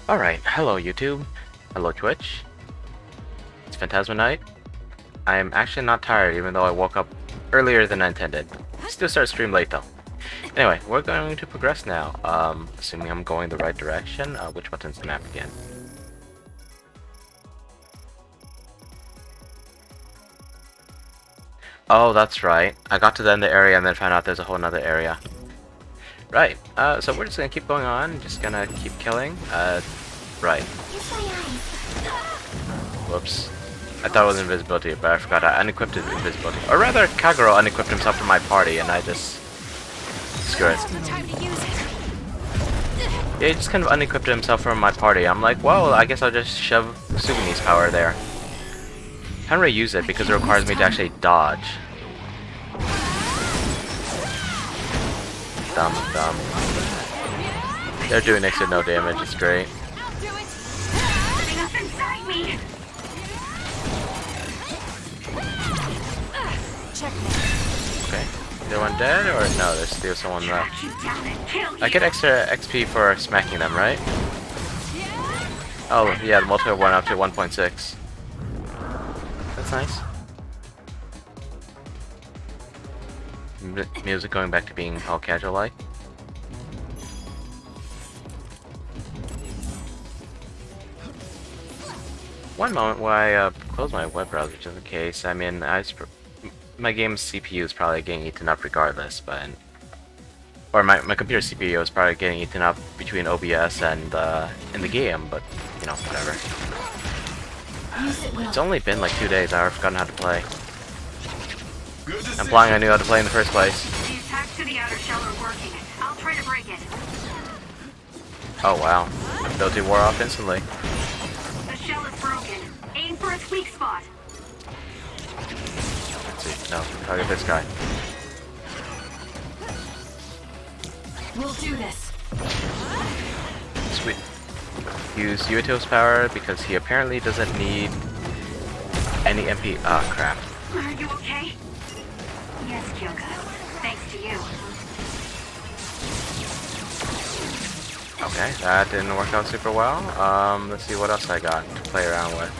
Alright, hello YouTube, hello Twitch, it's Phantasma Night. I am actually not tired even though I woke up earlier than I intended. Still start stream late though. Anyway, we're going to progress now, assuming I'm going the right direction. Which button's the map again? Oh, that's right. I got to the end of the area and then found out there's a whole nother area. Right, so we're just gonna keep going on, just gonna keep killing. Right. Whoops. I thought it was invisibility, but I forgot I unequipped invisibility. Or rather, Kagero unequipped himself from my party, and I just... screw it. Yeah, he just kind of unequipped himself from my party. I'm like, well, I guess I'll just shove Sugumi's power there. Can't really use it because it requires me to actually dodge. Dumb. They're doing next to no damage, it's great. Okay, is everyone dead or no? There's still someone left. I get extra XP for smacking them, right? Oh yeah, the multiplayer went up to 1.6. That's nice. Music going back to being all casual-like. One moment where I close my web browser just in case. I mean, my game's CPU is probably getting eaten up regardless, but or my computer CPU is probably getting eaten up between OBS and in the game, but you know, whatever. It's only been like 2 days. I've forgotten how to play. I'm implying I knew how to play in the first place. The attacks to the outer shell are working. I'll try to break it. Oh wow, ability wore off instantly. The shell is broken. Aim for its weak spot. Let's see. No, target this guy. We'll do this. Sweet. Use Yuito's power because he apparently doesn't need any MP. Ah, crap. Are you okay? Yes, Kyoka. Thanks to you. Okay, that didn't work out super well. Let's see what else I got to play around with.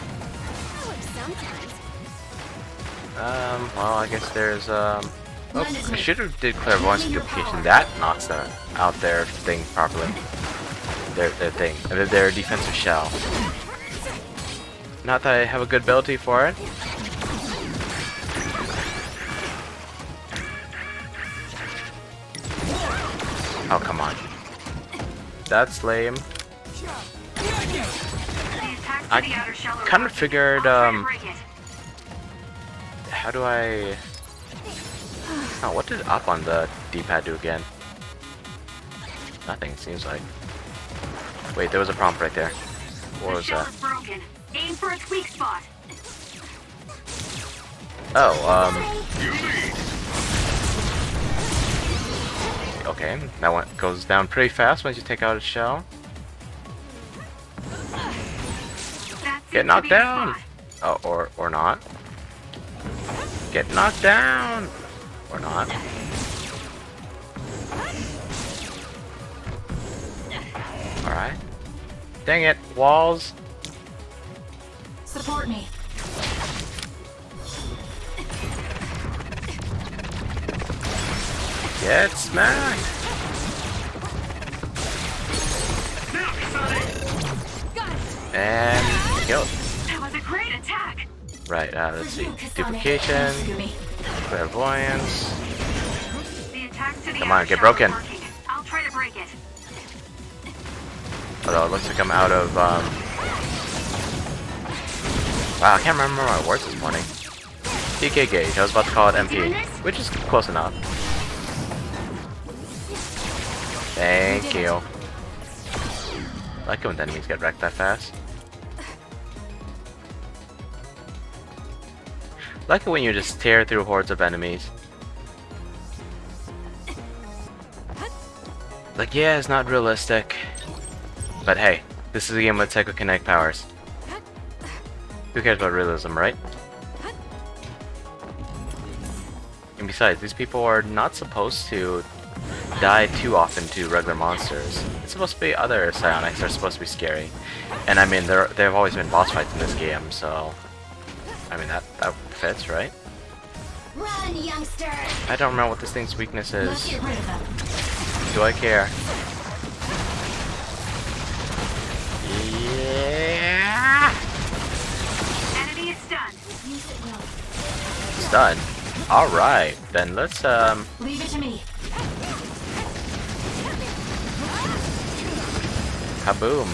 Well, I guess there's, oh, I should have did clairvoyance duplication. That knocks out their thing properly. Their thing. Their defensive shell. Not that I have a good ability for it. Oh, come on. That's lame. I kind of figured, how do I... Oh, what did up on the D-pad do again? Nothing, it seems like. Wait, there was a prompt right there. What was that? Aim for its weak spot. Oh, okay, that one goes down pretty fast once you take out its shell. Get knocked down! Oh, or not. Get knocked down! Or not. Alright. Dang it, walls! Support me. Get smacked! And killed. That was a great attack. Right, let's see. Duplication, clairvoyance. Come on, get broken. I'll try to break it. Although it looks like I'm out of wow, I can't remember my words this morning. DK gauge, I was about to call it MP, which is close enough. Thank you. I like it when the enemies get wrecked that fast. I like it when you just tear through hordes of enemies. Like, yeah, it's not realistic. But hey, this is a game with psychokinetic powers. Who cares about realism, right? And besides, these people are not supposed to die too often to regular monsters. It's supposed to be other psionics are supposed to be scary. And I mean, there have always been boss fights in this game, so... I mean, that fits, right? Run, youngster! I don't remember what this thing's weakness Let's is. get rid of them. Do I care? Yeah! Enemy is stunned. Use it well. It's done. Alright, then let's, Leave it to me. kaboom.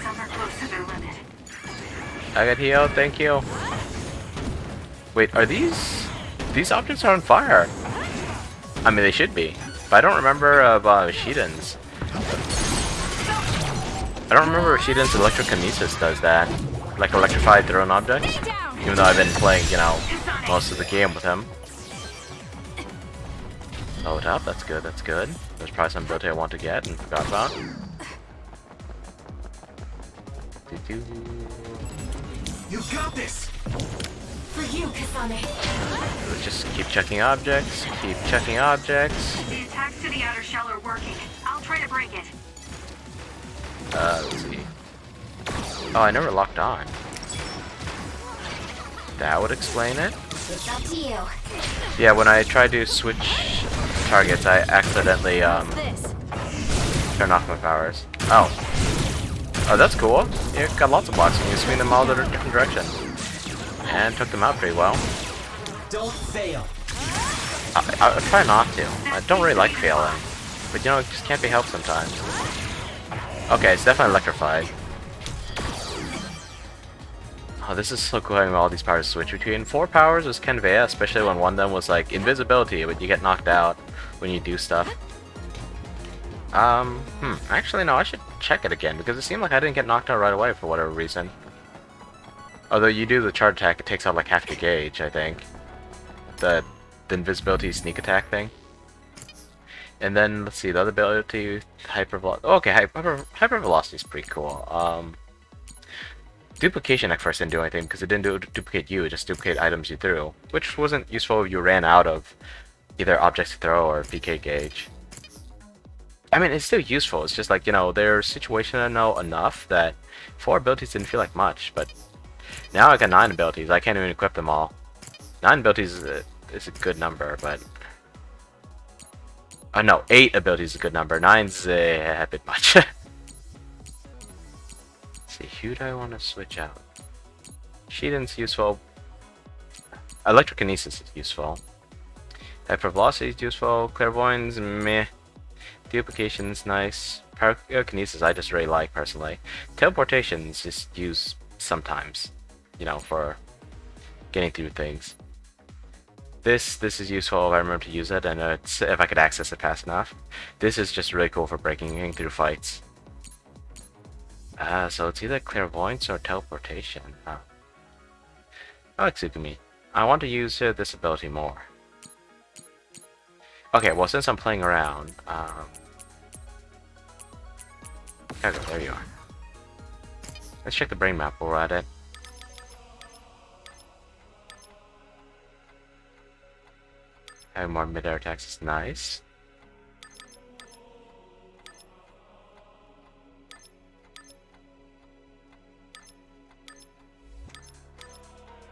Some are close to their limit. I got healed, thank you. Wait, are these objects are on fire? I mean, they should be. But I don't remember of Shiden's. I don't remember if Shiden's electrokinesis does that. Like electrified thrown objects. Even though I've been playing, you know, most of the game with him. Load up, that's good, that's good. There's probably some ability I want to get and forgot about. You got this! For you, Kasane. Let's just keep checking objects, keep checking objects. The attacks to the outer shell are working. I'll try to break it. Let's see. Oh, I never locked on. That would explain it. It's up to you. Yeah, when I tried to switch targets, I accidentally, This. turn off my powers. Oh. Oh, that's cool. You got lots of blocks and you swing them all in different directions. And took them out pretty well. Don't fail! I try not to. I don't really like failing. But you know, it just can't be helped sometimes. Okay, it's definitely electrified. Oh, this is so cool having all these powers to switch between. 4 powers was kind of especially when one of them was like invisibility, but you get knocked out when you do stuff. Actually no, I should check it again, because it seemed like I didn't get knocked out right away for whatever reason. Although you do the charge attack, it takes out like half your gauge, I think. The invisibility sneak attack thing. And then, let's see, the other ability, hypervelocity. Oh, okay, hypervelocity is pretty cool. Duplication at first didn't do anything because it didn't duplicate you, it just duplicate items you threw, which wasn't useful if you ran out of either objects to throw or PK gauge. I mean, it's still useful, it's just like, you know, they're situational enough that 4 abilities didn't feel like much, but now I got 9 abilities, I can't even equip them all. 9 abilities is a good number, but... no, 8 abilities is a good number, 9's a bit much. See, who do I want to switch out? Shiden's useful. Electrokinesis is useful. Hypervelocity is useful. Clairvoyance, meh. Duplication's nice. Pyrokinesis I just really like personally. Teleportation's just used sometimes, you know, for getting through things. This is useful if I remember to use it, and it's, if I could access it fast enough. This is just really cool for breaking through fights. So it's either clairvoyance or teleportation. Huh. I like Tsukumi. I want to use this ability more. Okay, well since I'm playing around, okay, there you are. Let's check the brain map while we're at it. Having more mid-air attacks is nice.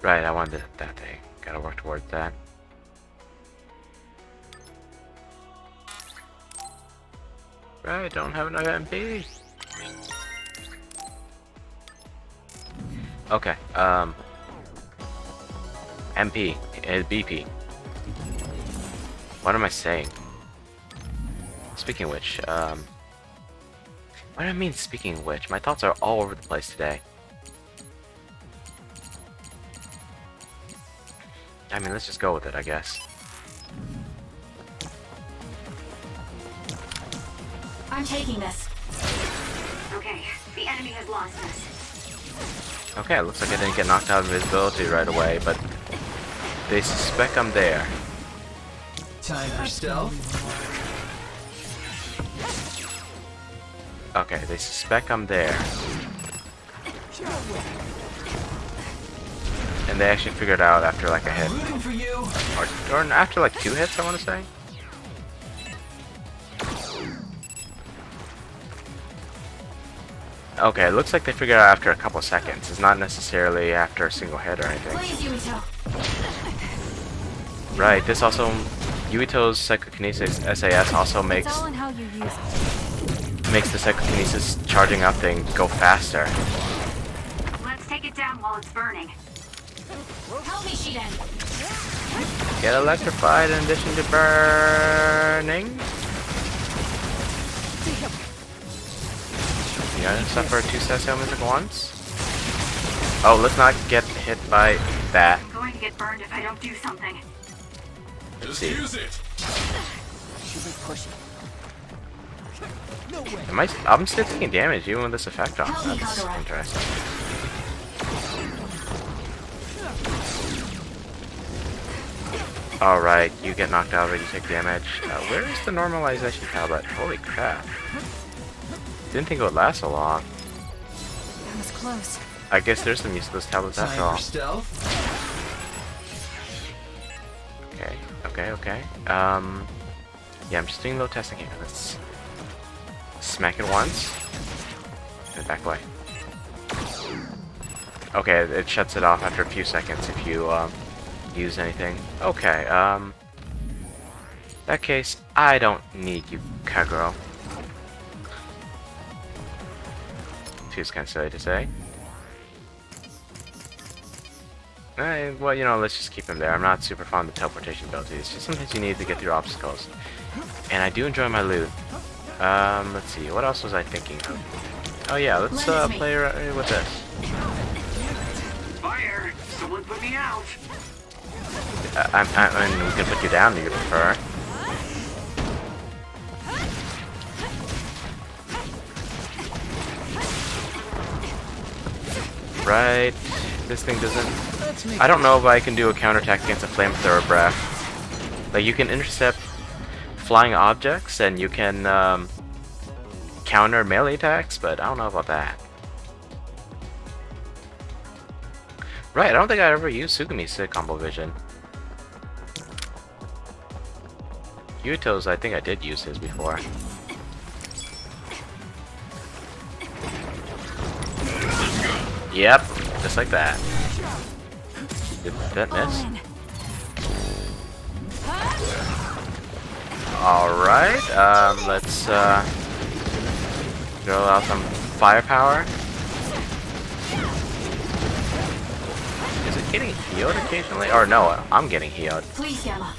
Right, I wanted that thing. Gotta work towards that. Right, don't have enough MP. Okay, MP is BP. What am I saying? Speaking of which, what do I mean speaking of which? My thoughts are all over the place today. I mean, let's just go with it, I guess. I'm taking this. Okay, the enemy has lost us. Okay, looks like I didn't get knocked out of invisibility right away, but they suspect I'm there. Time for stealth. Okay, they suspect I'm there. and they actually figured it out after like a hit. Rooting for you. Or after like 2 hits, I want to say. Okay, it looks like they figured it out after a couple seconds. It's not necessarily after a single hit or anything. Please, Yuito. Right, this also... Yuito's Psychokinesis SAS also It's makes all in how you use it. the Psychokinesis charging up thing go faster. Let's take it down while it's burning. Help me, Shiden. Get electrified in addition to burning. You gotta suffer 2 status ailments at once. Oh, let's not get hit by that. I'm going to get burned if I don't do something. Let's see. Use it. I'm still taking damage even with this effect on. Help me, That's Kagura. interesting. Alright, you get knocked out, but you take damage. Where is the normalization tablet? Holy crap. Didn't think it would last so long. That was close. I guess there's some use to those tablets after Time all. for stealth. Okay, okay. Yeah, I'm just doing a little testing here. Let's smack it once. And back away. Okay, it shuts it off after a few seconds if you use anything. Okay, that case, I don't need you, Kaguro. Feels kind of silly to say. Well, you know, let's just keep him there. I'm not super fond of the teleportation ability. It's just sometimes you need to get through obstacles. And I do enjoy my loot. Let's see. What else was I thinking of? Oh yeah, let's play with this. Fire! Someone put me out! I mean, we can put you down if you prefer. Right. This thing doesn't... I don't know if I can do a counterattack against a flamethrower breath. Like, you can intercept flying objects and you can counter melee attacks, but I don't know about that. Right, I don't think I ever used Sugumi's combo vision. Yuito's, I think I did use his before. Yep, just like that. Did that miss? Alright, let's throw out some firepower. Is it getting healed occasionally? Or no, I'm getting healed. Please, Gamma.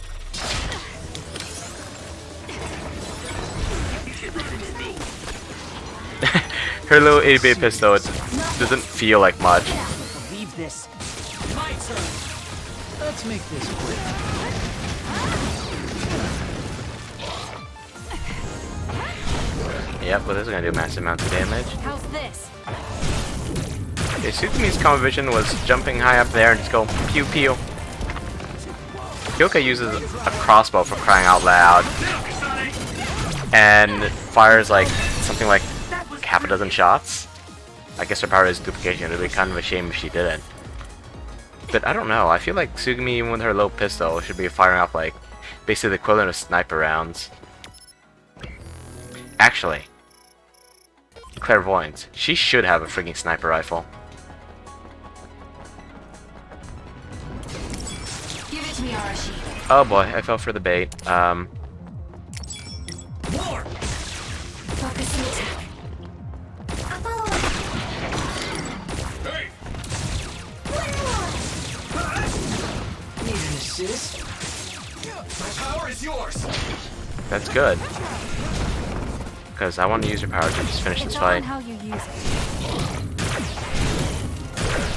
Her little 8-bit pistol doesn't feel like much. Leave this. My turn. Let's make this quick. Yep, but this is gonna do massive amounts of damage. How's this? Okay, Sukumi's combo vision was jumping high up there and just go pew pew. Kyoka uses a crossbow for crying out loud. And fires like something like half a dozen shots. I guess her power is duplication. It would be kind of a shame if she didn't. But I don't know. I feel like Sugumi, even with her low pistol, should be firing off like basically the equivalent of sniper rounds. Actually, clairvoyance. She should have a freaking sniper rifle. Give it to me, Arashi. Oh boy, I fell for the bait. More. Focus the attack. I'll follow up. Hey. One more. Need an assist? My power is yours. That's good. Because I want to use your power to just finish this It's all in fight. how you use it.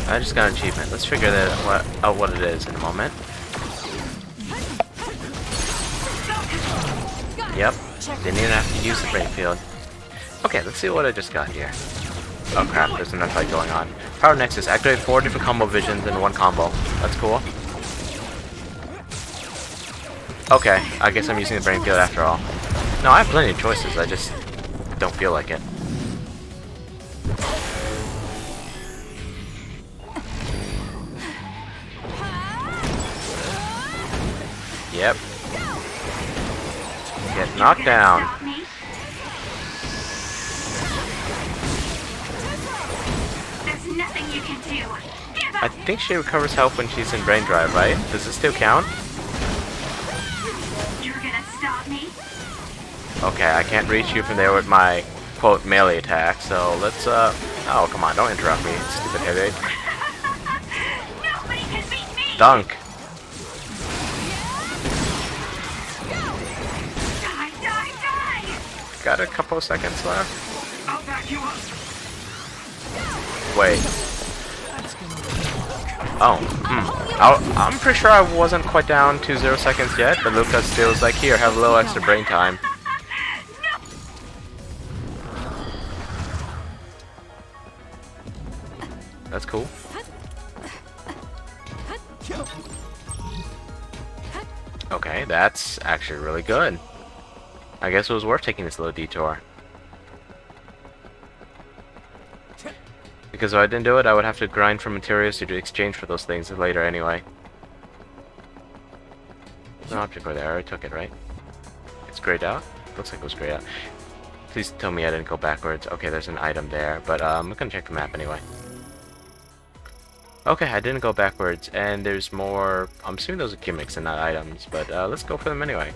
I just got an achievement. Let's figure that out what it is in a moment. Yep. Didn't even have to use the brain field. Okay, let's see what I just got here. Oh crap, there's another fight going on. Power Nexus. Activate 4 different combo visions in one combo. That's cool. Okay, I guess I'm using the brain field after all. No, I have plenty of choices. I just don't feel like it. Yep. Get knocked down. Stop me? There's nothing you can do. Give I up! think she recovers health when she's in brain drive, right? Does it still count? You're gonna stop me? Okay, I can't reach you from there with my, quote, melee attack, so let's, oh, come on, don't interrupt me, stupid headache. Nobody can beat me! Dunk! Die, die, die! Got a couple seconds left. I'll back you up. Wait. Oh, I'm pretty sure I wasn't quite down to 0 seconds yet, but Lucas still was like, here, have a little extra brain time. That's cool. Okay, that's actually really good. I guess it was worth taking this little detour. Because if I didn't do it, I would have to grind for materials to exchange for those things later anyway. There's an object over there, I took it, right? It's grayed out? Looks like it was grayed out. Please tell me I didn't go backwards. Okay, there's an item there, but I'm gonna check the map anyway. Okay, I didn't go backwards, and there's more... I'm assuming those are gimmicks and not items, but let's go for them anyway.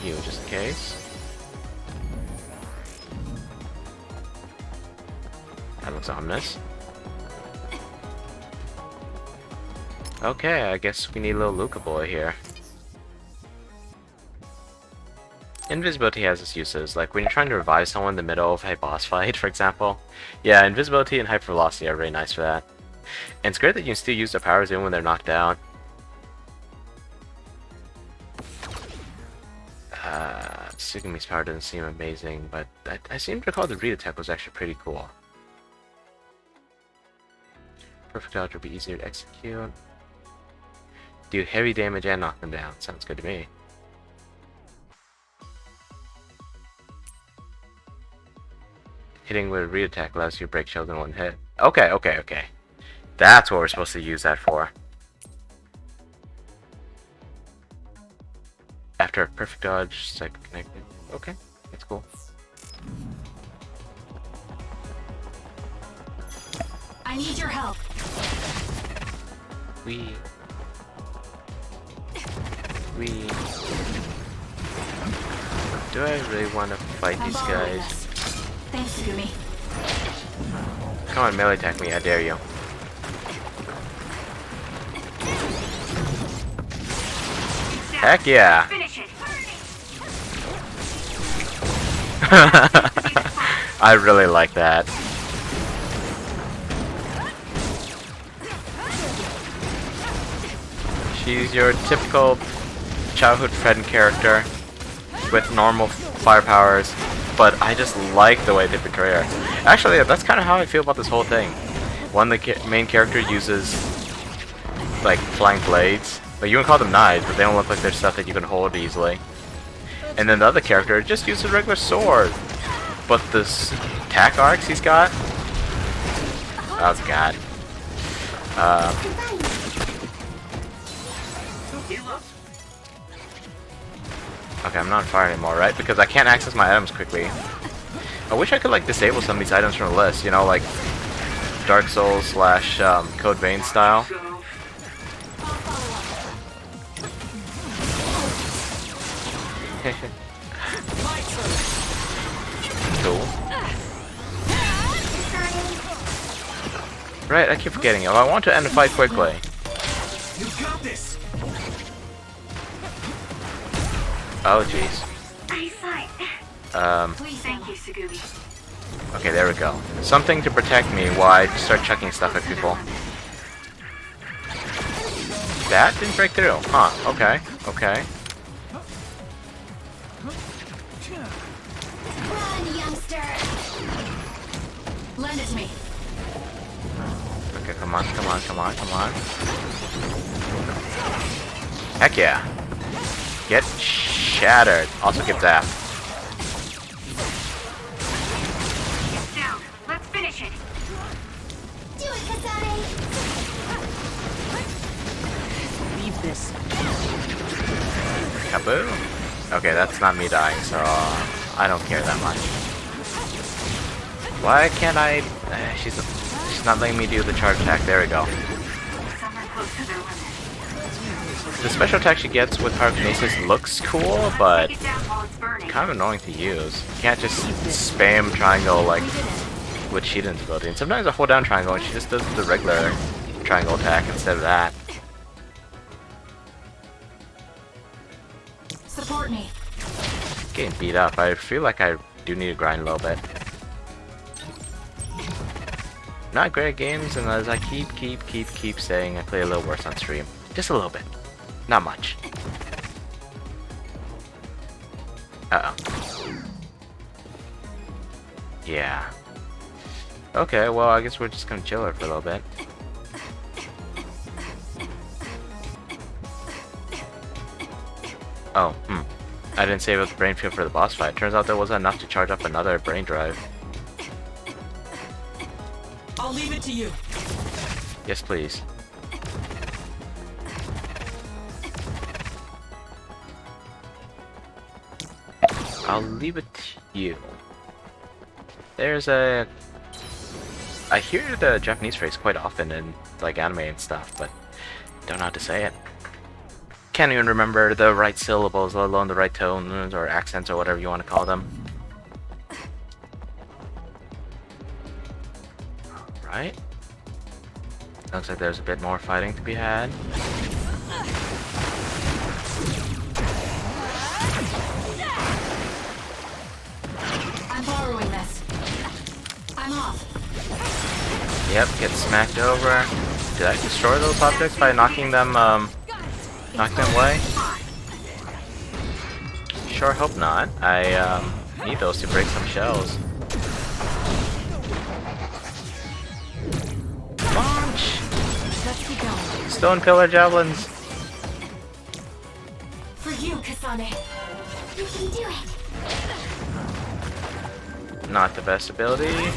Heal just in case. That looks ominous. Okay, I guess we need a little Luca boy here. Invisibility has its uses, like when you're trying to revive someone in the middle of a boss fight, for example. Yeah, invisibility and hypervelocity are really nice for that. And it's great that you can still use their powers even when they're knocked down. Sugumi's power doesn't seem amazing, but I seem to recall the read attack was actually pretty cool. Perfect dodge would be easier to execute. Do heavy damage and knock them down. Sounds good to me. Hitting with a read attack allows you to break shield in one hit. Okay, okay, okay. That's what we're supposed to use that for. After a perfect dodge, cycle connected. Okay, that's cool. I need your help. We. Do I really want to fight these guys? Thanks, Gumi. Come on, melee attack me, I dare you. Heck yeah! Finish it. I really like that. She's your typical childhood friend character with normal fire powers, but I just like the way they portray her. Actually, that's kind of how I feel about this whole thing. One, the main character uses like flying blades. Like, you can call them knives, but they don't look like they're stuff that you can hold easily. And then the other character just uses a regular sword. But this attack arcs he's got... Oh god. Okay, I'm not on fire anymore, right? Because I can't access my items quickly. I wish I could like disable some of these items from the list, you know, like Dark Souls / Code Vein style. Cool. Right, I keep forgetting. If I want to end the fight quickly. You got this. Oh jeez. Please, thank you, Sugumi. Okay, there we go. Something to protect me while I start chucking stuff at people. That didn't break through. Huh, okay, okay. Run, youngster. Lend it to me. Okay, come on, come on, come on, come on. Heck yeah. Get shattered. Also get zapped. It's down. Let's finish it. Do it, Kasane. Kaboom! Okay, that's not me dying, so I don't care that much. Why can't I... she's not letting me do the charge attack. There we go. Somewhere close to their limit. The special attack she gets with Pyrokinesis looks cool, but Take it down while it's burning. kind of annoying to use. You can't just spam triangle like with Shiden's ability. And sometimes I hold down triangle and she just does the regular triangle attack instead of that. Support me. Getting beat up. I feel like I do need to grind a little bit. Not great at games, and as I keep saying, I play a little worse on stream. Just a little bit. Not much. Uh-oh. Yeah. Okay, well, I guess we're just gonna chill her for a little bit. Oh, I didn't save up the brain field for the boss fight. Turns out there wasn't enough to charge up another brain drive. I'll leave it to you. Yes, please. I'll leave it to you. There's a... I hear the Japanese phrase quite often in like anime and stuff, but don't know how to say it. Can't even remember the right syllables, let alone the right tones or accents or whatever you want to call them. Right? Looks like there's a bit more fighting to be had. I'm borrowing this. I'm off. Yep, get smacked over. Did I destroy those objects by knocking them, knock them away? Sure hope not. I, need those to break some shells. Launch! Let's keep going. Stone Pillar Javelins! For you, Kasane. You can do it. Not the best ability.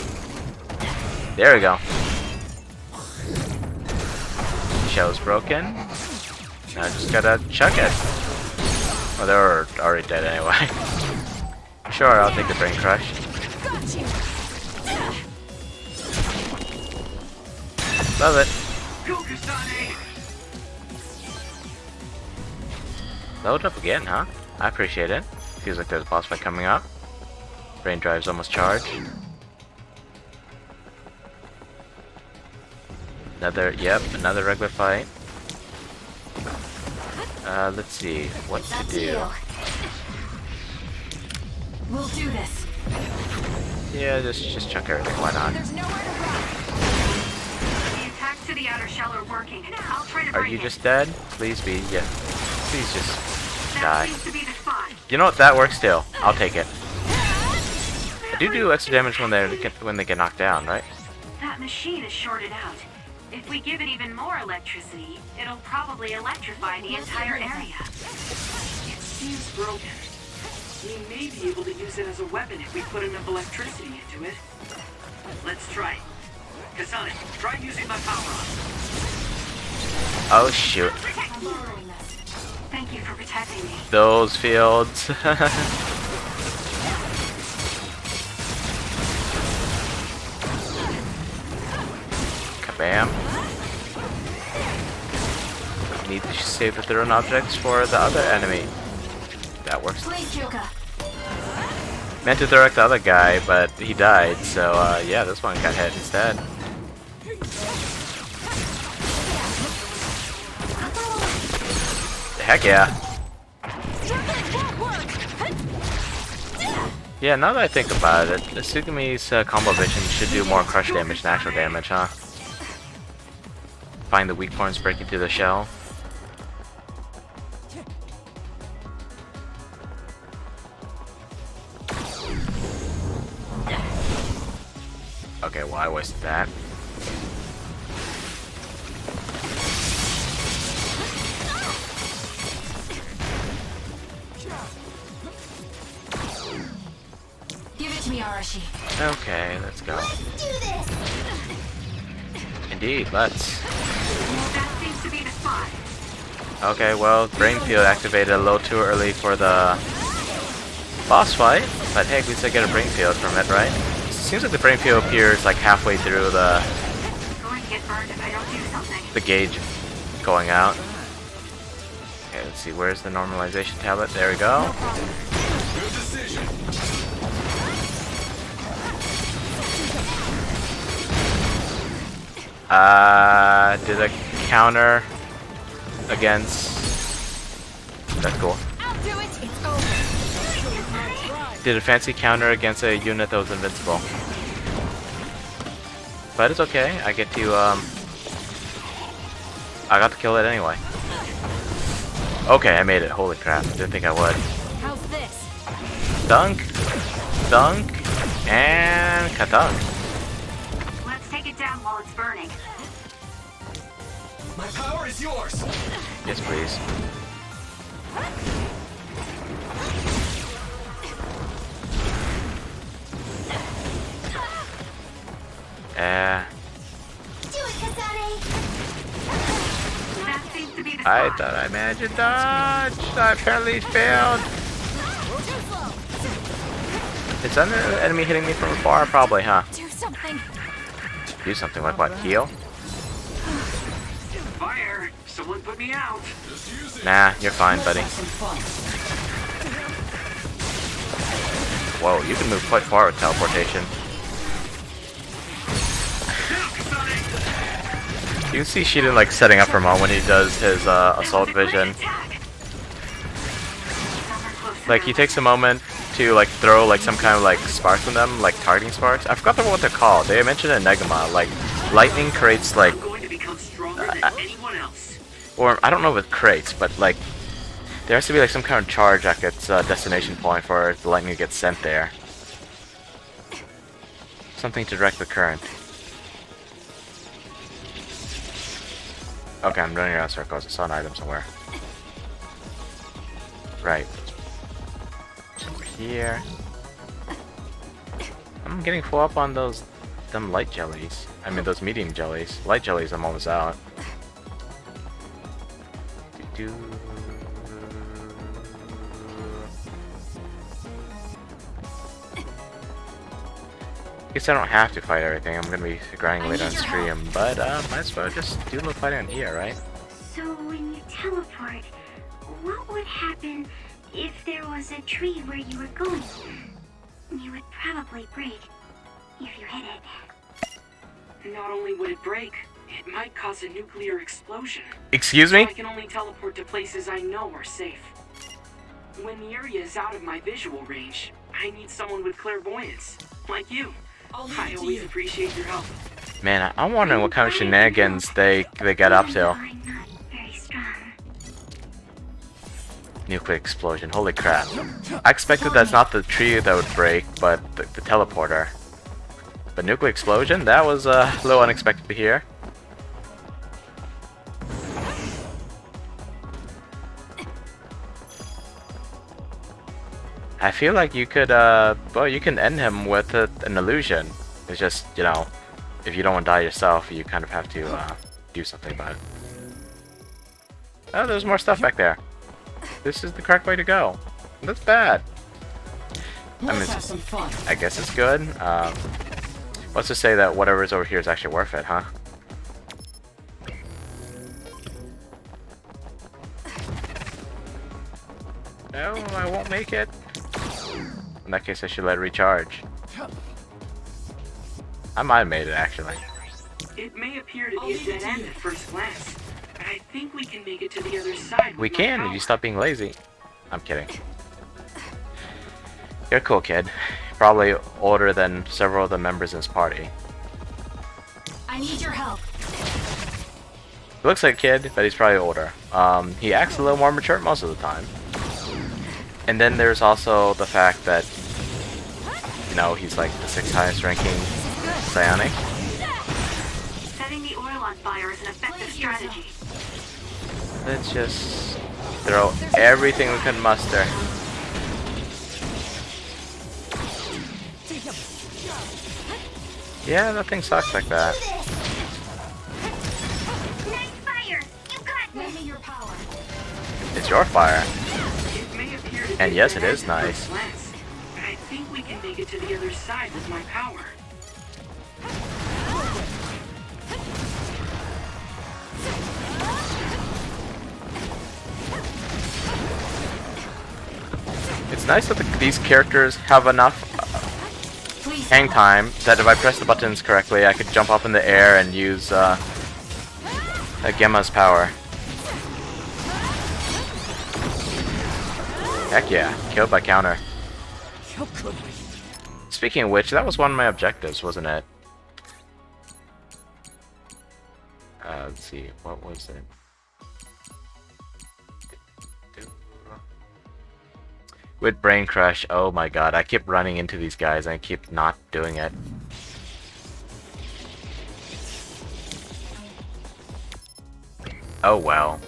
There we go. Shell's broken. Now I just gotta chuck it. Well, they're already dead anyway. Sure, I'll take the brain crush. Got you. Love it. Go, Kasane! Load up again, huh? I appreciate it. Feels like there's a boss fight coming up. Brain drive's almost charged. Another regular fight. Let's see what to That's do. you. We'll do this. Yeah, just chuck everything. Why not? There's nowhere to run. The attacks to the outer shell are working. I'll try to Are break you it. just dead? Please be. Yeah. Please just That die. seems to be the spot. You know what? That works still. I'll take it. I do extra damage when they get knocked down, right? That machine is shorted out. If we give it even more electricity, it'll probably electrify the entire area. It seems broken. We may be able to use it as a weapon if we put enough electricity into it. Let's try. Kasane, try using my power on. Oh shoot. I'm borrowing this. Thank you for protecting me. Those fields. Kabam. Need to save the thrown objects for the other enemy. That works. Please, Kyoka. Meant to direct the other guy, but he died, so yeah, this one got hit instead. Heck yeah. Yeah, now that I think about it, Tsukumi's combo vision should do more crush damage than actual damage, huh? Find the weak points breaking through the shell. Okay, well I wasted that. Give it to me, Arashi. Okay, let's go. Let's do this. Indeed, let's. That seems to be the spot. Okay, well, Brain Field activated a little too early for the boss fight, but hey, at least I get a Brain Field from it, right? Seems like the Brain Field appears like halfway through I'm going to get burned if I don't do something. the gauge going out. Okay, let's see, where's the normalization tablet? There we go. Good decision. Did a counter against... That's cool. I'll do it. It's over. Did a fancy counter against a unit that was invincible. But it's okay, I get to, I got to kill it anyway. Okay, I made it. Holy crap, didn't think I would. How's this? Dunk, dunk, and ka-dunk. Let's take it down while it's burning. My power is yours. Yes, please. Do it, Kasane. That seems to be the I spot. thought I managed to dodge. I apparently failed. Too slow. Is that an enemy hitting me from afar? Probably, huh? Do something. Do something like what? Heal? Fire! Someone put me out. Just use it. Nah, you're fine, buddy. Have some fun. Whoa, you can move quite far with teleportation. You can see Shiden like setting up for a moment when he does his assault vision. Like he takes a moment to like throw like some kind of like sparks on them, like targeting sparks. I forgot what they're called. They mentioned in Negama, like lightning creates like, I'm going to become stronger than anyone else. or I don't know if it creates, but like there has to be like some kind of charge at its destination point for the lightning to get sent there. Something to direct the current. Okay, I'm running around circles. I saw an item somewhere. Right. Over here. I'm getting full up on them light jellies. I mean those medium jellies. Light jellies I'm almost out. Doo-doo. Guess I don't have to fight everything. I'm gonna be grinding later on stream, but might as well just do a little fighting on here, right? So when you teleport, what would happen if there was a tree where you were going? You would probably break if you hit it. Not only would it break, it might cause a nuclear explosion. Excuse So me? I can only teleport to places I know are safe. When the area is out of my visual range, I need someone with clairvoyance, like you. I'll leave I it to always you. appreciate your help. Man, I'm wondering what kind of shenanigans they get up Even though to. I'm not very strong. Nuclear explosion, holy crap. I expected that's not the tree that would break, but the teleporter. But nuclear explosion? That was a little unexpected to hear. I feel like you could, well, you can end him with an illusion. It's just, you know, if you don't want to die yourself, you kind of have to do something about it. Oh, there's more stuff back there. This is the correct way to go. That's bad. Let's have some fun. I guess it's good. Let's just say that whatever is over here is actually worth it, huh? No, I won't make it. In that case, I should let it recharge. I might have made it, actually. It may appear to I'll be a leave it dead to end you. at first glance, but I think we can make it to the other side. We with my can if you power. stop being lazy. I'm kidding. You're a cool kid. Probably older than several of the members in his party. I need your help. He looks like a kid, but he's probably older. He acts a little more mature most of the time. And then there's also the fact that, you know, he's like the 6th highest ranking psionic. Setting the oil on fire is an effective strategy. Let's just throw everything we can muster. Yeah, that thing sucks like that. Nice fire! You got Lend this! me your power. it's your fire. It may appear to And be yes, it an is active nice. glance. I think we can make it to the other side with my power. It's nice that these characters have enough Please. hang time that if I press the buttons correctly, I could jump up in the air and use Gemma's power. Heck yeah, killed by counter. How could we? Speaking of which, that was one of my objectives, wasn't it? Let's see, what was it? With Brain Crush, oh my god, I keep running into these guys and I keep not doing it. Oh well.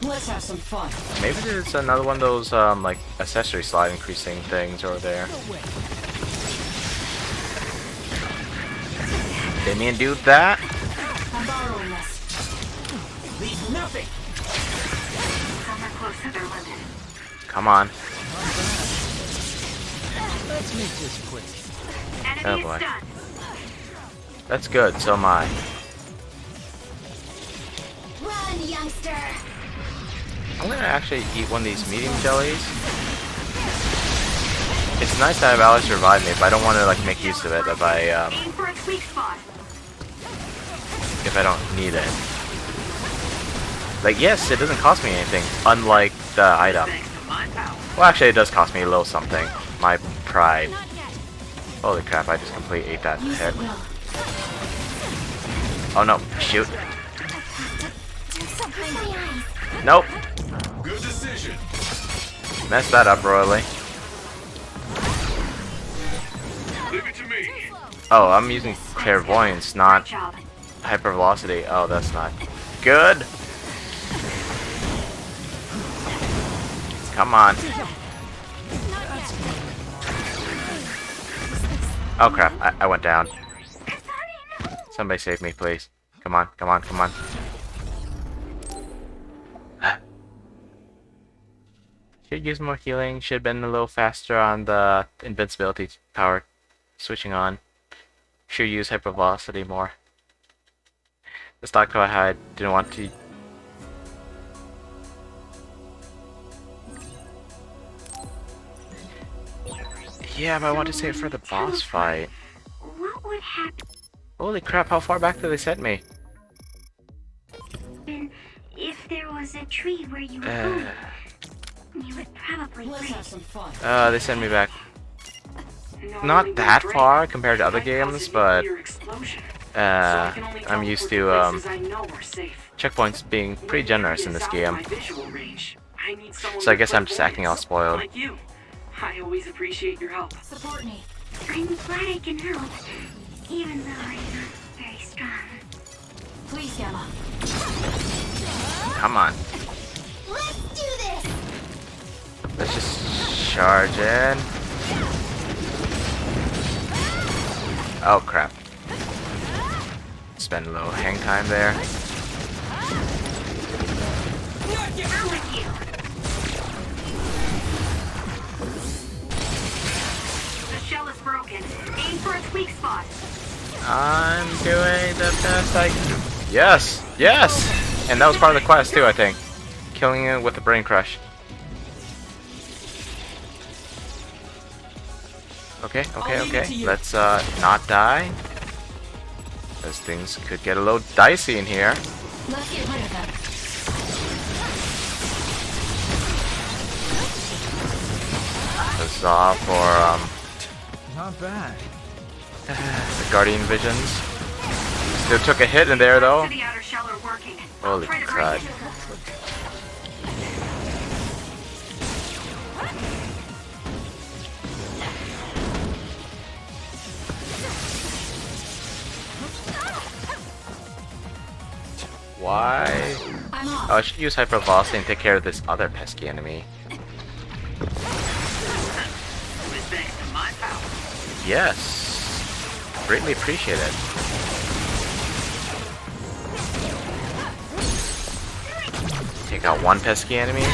Let's have some fun. Maybe there's another one of those, like, accessory slide increasing things over there. No way. Didn't even do that? I'm borrowing this. Leave nothing. Some are close to their limit. Come on. Let's make this quick. Enemy Oh, is boy. done. That's good, so am I. Run, youngster. I'm gonna actually eat one of these medium jellies. It's nice to have Alex revive me, but I don't want to like make use of it if Aim for its weak spot. I don't need it. Like, yes, it doesn't cost me anything, unlike the item. Thanks to my power. Well, actually, it does cost me a little something. My pride. Holy crap! I just completely ate that Use hit. it well. Oh no! Shoot! Do something. My eyes. Nope! Good decision. Messed that up royally. Leave it to me. Oh, I'm using clairvoyance, not Good job. hypervelocity. Oh, that's not good. Come on. Oh crap, I went down. Somebody save me, please. Come on, come on, come on. Should use more healing, should have been a little faster on the invincibility power switching on. Should use hypervelocity more. The stock I had didn't want to. Yeah, but I want to save it for the boss fight. What would happen Holy crap, how far back did they send me? if there was a tree where you were Uh, going? You would probably Let's break. have some fun. they send me back. Normally Not we that break. far compared to other Might cause games, a but nuclear explosion. So I can only I'm teleport used to to places I know are safe. checkpoints being pretty generous in this game. My visual range. I need someone So I with guess I'm just acting all spoiled. Like you. I always appreciate your help. Support me. I'm glad I can help, even though I'm not very strong. Please, Gamma. Come on. Let's do this. Let's just charge in. Oh crap. Spend a little hang time there. I'm with you. The shell is broken. Aim for its weak spot. I'm doing the best I can. Yes! Yes! And that was part of the quest too, I think. Killing it with a brain crush. Okay, okay, I'll leave it okay. to you. Let's not die. Those things could get a little dicey in here. Let's get rid of them. Huzzah for Not bad. the Guardian Visions. Still took a hit in there though. The outer shell are working. Holy Try to crud. break it. Why? I'm off. Oh, I should use hypervelocity and take care of this other pesky enemy. With thanks to my power. Yes. Greatly appreciate it. Take Take out one pesky enemy.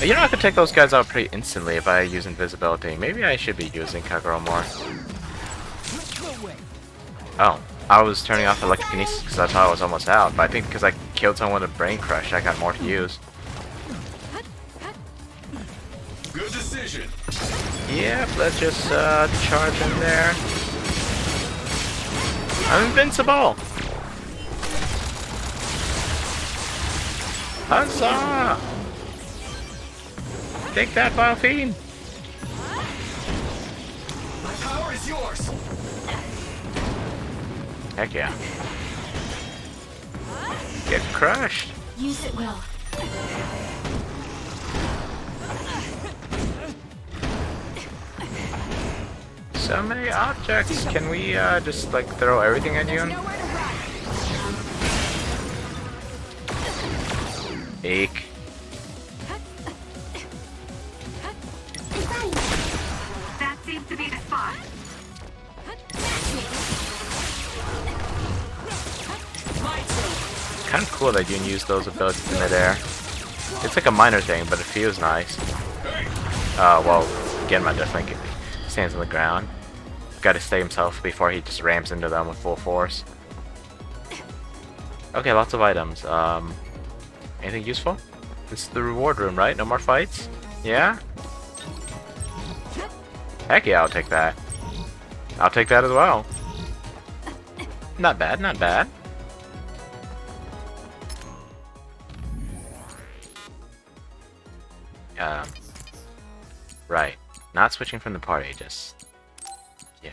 You know, I could take those guys out pretty instantly if I use invisibility. Maybe I should be using Kagero more. Oh, I was turning off electrokinesis because I thought I was almost out, but I think because I killed someone with a brain crush, I got more to use. Good decision. Yep, let's just charge in there. I'm invincible! Huzzah! Take that, Vile Fiend! My power is yours. Heck yeah. Get crushed! Use it well. So many objects! Can we just like throw everything at you? Eek. That seems to be the spot. Kind of cool that you can use those abilities in midair. It's like a minor thing, but it feels nice. Well, Genma definitely stands on the ground. Got to stay himself before he just rams into them with full force. Okay, lots of items. Anything useful? This is the reward room, right? No more fights? Yeah? Heck yeah, I'll take that. I'll take that as well. Not bad, not bad. Right. Not switching from the party, just... yeah.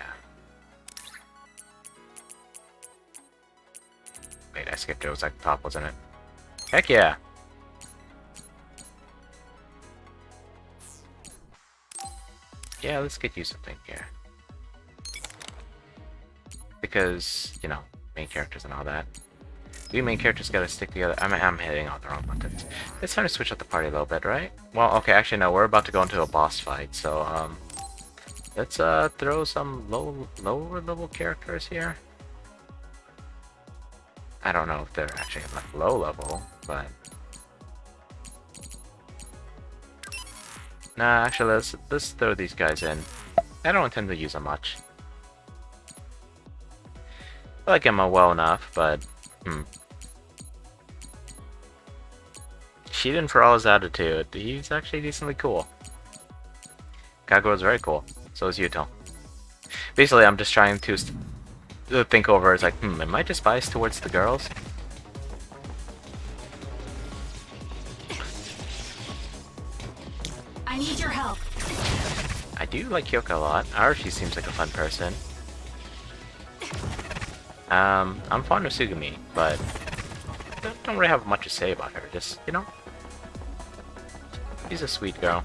Wait, I skipped it. It was like the top, wasn't it? Heck yeah! Yeah, let's get you something here. Because, you know, main characters and all that. We main characters gotta stick together. I'm hitting all the wrong buttons. It's time to switch up the party a little bit, right? Well, okay, actually no, we're about to go into a boss fight, so let's throw some lower level characters here. I don't know if they're actually like low level, but nah, actually let's throw these guys in. I don't intend to use them much. I like Emma well enough, but Shiden, for all his attitude, he's actually decently cool. Kaguro's very cool. So is Yuto. Basically, I'm just trying to think over. It's like, am I just biased towards the girls? I need your help. I do like Hyoka a lot. Arashi seems like a fun person. I'm fond of Sugumi, but don't really have much to say about her. Just, you know, she's a sweet girl.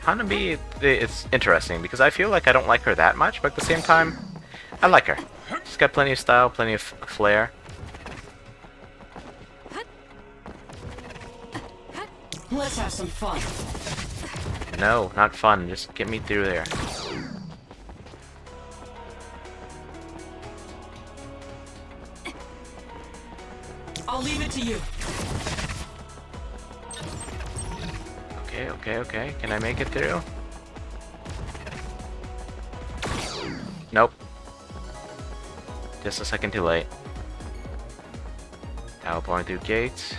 Hanabi is interesting because I feel like I don't like her that much, but at the same time, I like her. She's got plenty of style, plenty of flair. Let's have some fun. No, not fun. Just get me through there. I'll leave it to you. Okay. Can I make it through? Nope. Just a second too late. Now going through gates.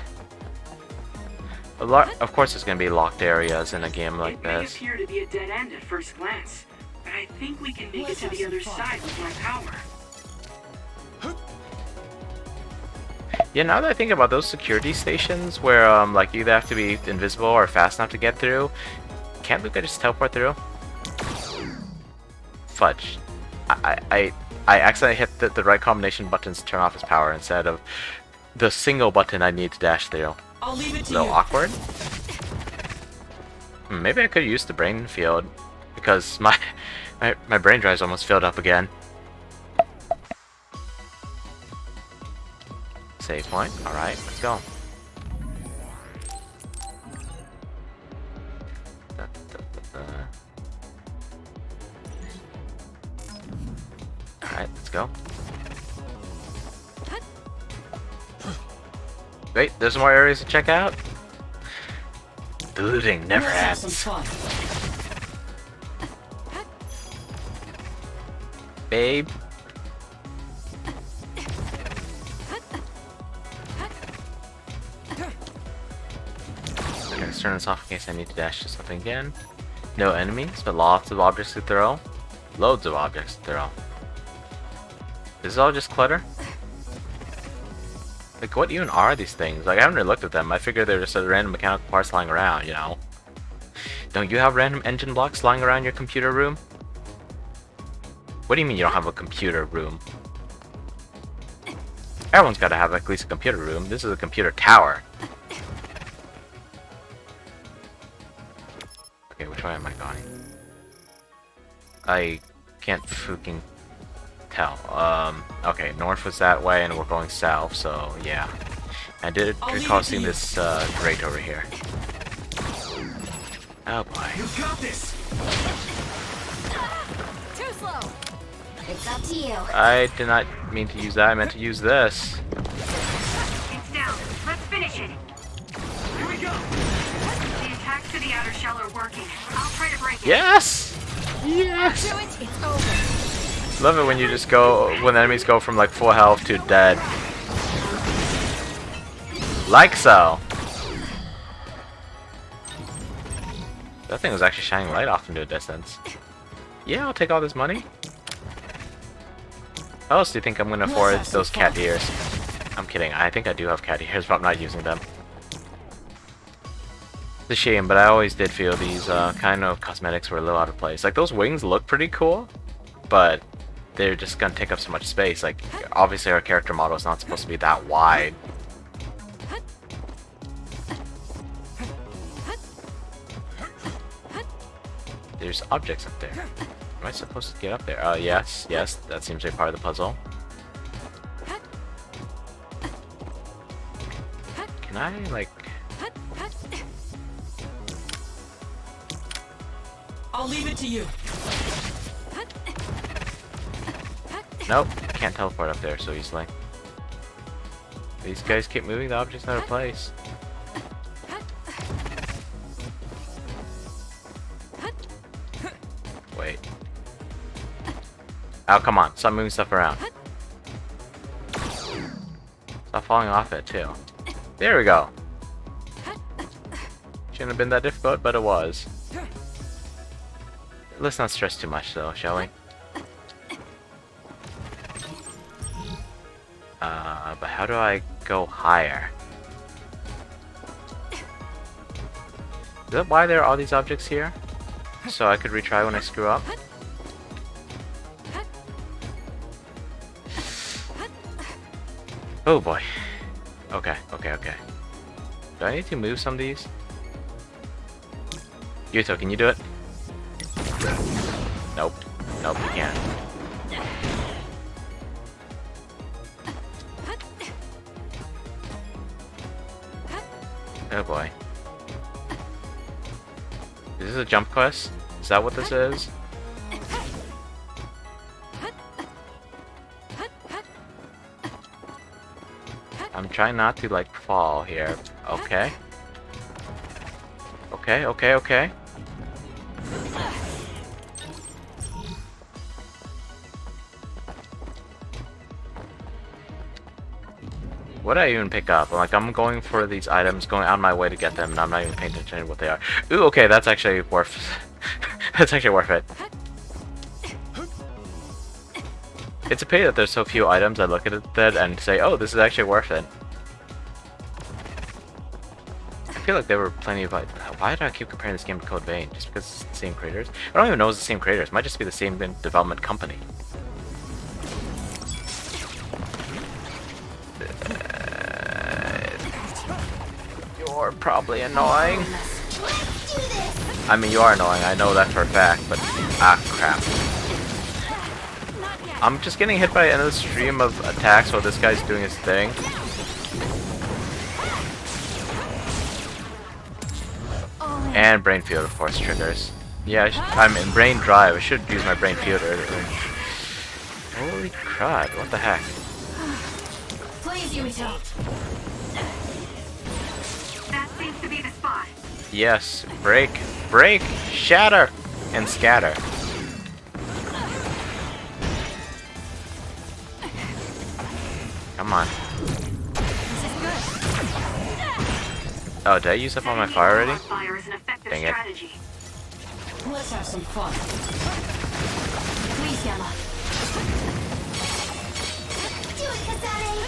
Of course there's gonna be locked areas in a game like It may this. appear to be a dead end at first glance, but I think we can make it to the other side with my power. Yeah, now that I think about those security stations where like you either have to be invisible or fast enough to get through, can't Luca just teleport through? Fudge. I accidentally hit the right combination buttons to turn off his power instead of the single button I need to dash through. I'll leave it A to little you. awkward. Maybe I could use the brain field because my brain drive's almost filled up again. Save point. Alright, let's go. Alright, let's go. Wait, there's more areas to check out? The looting never Let's have ends. some fun. Babe. Okay, let's turn this off in case I need to dash to something again. No enemies, but lots of objects to throw. Loads of objects to throw. This is all just clutter? Like, what even are these things? Like, I haven't really looked at them. I figured they're just random mechanical parts lying around, you know? Don't you have random engine blocks lying around your computer room? What do you mean you don't have a computer room? Everyone's got to have at least a computer room. This is a computer tower. Okay, which way am I going? I can't fucking tell. Okay, north was that way and we're going south, so yeah. I did recall seeing this grate over here. Oh boy. You got this. Too slow. It's up to you. I did not mean to use that, I meant to use this. It's down. Let's finish it. Here we go. The attacks to the outer shell are working. I'll try to break it. Yes! Yes! Do it. It's over. Love it when you just go, when enemies go from like full health to dead. Like so. That thing was actually shining light off into a distance. Yeah, I'll take all this money. How else do you think I'm gonna afford those cat ears? I'm kidding, I think I do have cat ears, but I'm not using them. It's a shame, but I always did feel these kind of cosmetics were a little out of place. Like, those wings look pretty cool, but they're just gonna take up so much space. Like, obviously our character model is not supposed to be that wide. There's objects up there. Am I supposed to get up there? Yes, yes, that seems to be part of the puzzle. Can I, like... I'll leave it to you. Nope, can't teleport up there so easily. These guys keep moving the objects out of place. Wait. Oh, come on. Stop moving stuff around. Stop falling off it, too. There we go. Shouldn't have been that difficult, but it was. Let's not stress too much, though, shall we? But how do I go higher? Is that why there are all these objects here? So I could retry when I screw up? Oh boy. Okay, okay, okay. Do I need to move some of these? Yuto, can you do it? Nope. Nope, you can't. Oh boy. Is this a jump quest? Is that what this is? I'm trying not to, like, fall here. Okay. Okay, okay, okay. What did I even pick up? Like, I'm going for these items, going out of my way to get them, and I'm not even paying attention to what they are. Ooh, okay, that's actually worth... that's actually worth it. It's a pity that there's so few items. I look at that and say, oh, this is actually worth it. I feel like there were plenty of... Why do I keep comparing this game to Code Vein? Just because it's the same creators? I don't even know it's the same creators. It might just be the same development company. You're probably annoying. I mean, you are annoying. I know that for a fact, but... Ah, crap. I'm just getting hit by another stream of attacks while this guy's doing his thing. And brain field, of course, triggers. Yeah, I'm in brain drive. I should use my brain field earlier. Holy crud, what the heck? Please, Yumito. Yes, break, break, shatter, and scatter. Come on. Oh, did I use up all my fire already? Fire is an effective Dang it. strategy. Let's have some fun. Please, Yama. Do it, Kasane!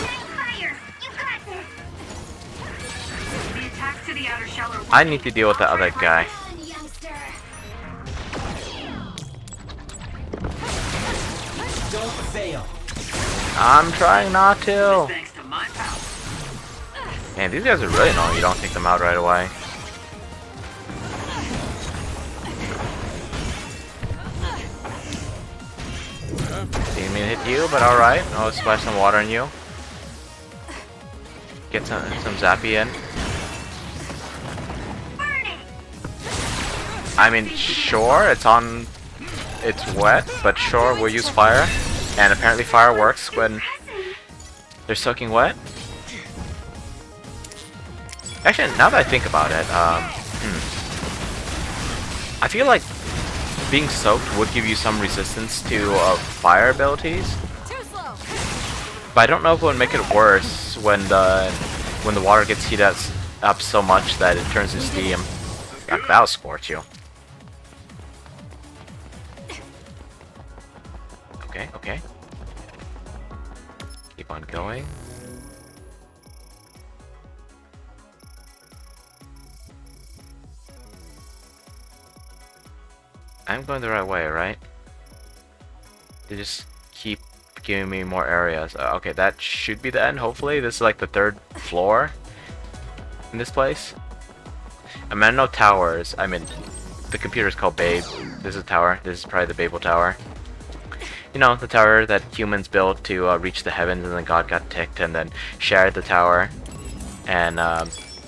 Night fire! You got this! The attack to the outer shell are I need to deal with the other guy. Run, youngster! Don't fail. I'm trying not to. Thanks to my power. Man, these guys are really annoying. You don't take them out right away. Didn't mean to hit you, but alright. I'll splash some water on you. Get some zappy in. I mean, sure, it's wet, but sure, we'll use fire. And apparently fire works when they're soaking wet. Actually, now that I think about it, I feel like being soaked would give you some resistance to fire abilities. But I don't know if it would make it worse when the water gets heated up so much that it turns to steam. Like, that'll scorch you. Okay, okay. Keep on going. I'm going the right way, right? They just keep giving me more areas. Okay, that should be the end, hopefully. This is like the 3rd floor in this place. I mean, I know towers. I mean, the computer is called Babe. This is a tower. This is probably the Babel Tower. You know, the tower that humans built to reach the heavens, and then God got ticked and then shattered the tower and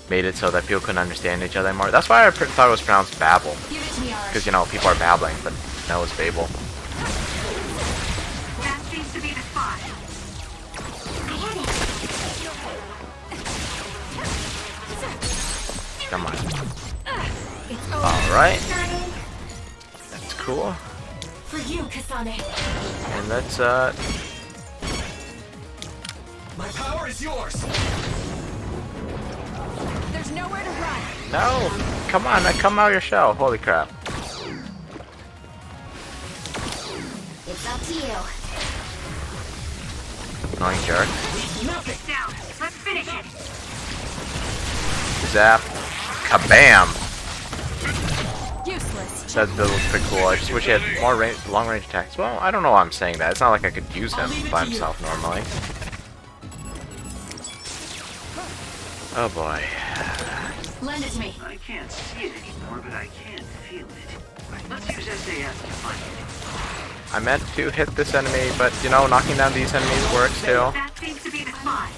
made it so that people couldn't understand each other anymore. That's why I thought it was pronounced Babel. Because, you know, people are babbling, but no, it's Babel. That seems to be the spot. Come on. Alright. That's cool. For you, Kasane. And let's, My power is yours. There's nowhere to run. no! Come on, come out of your shell. Holy crap. It's up to you. Annoying jerk. It's down. Let's finish it. Zap. Kabam! Useless. That build was pretty cool. I just wish he had more long-range attacks. Well, I don't know why I'm saying that. It's not like I could use him by himself normally. Oh boy. Lend it to me. I can't see it anymore, but I can feel it. Let's use SAS to find it. I meant to hit this enemy, but you know, knocking down these enemies works too. That seems to be the spot.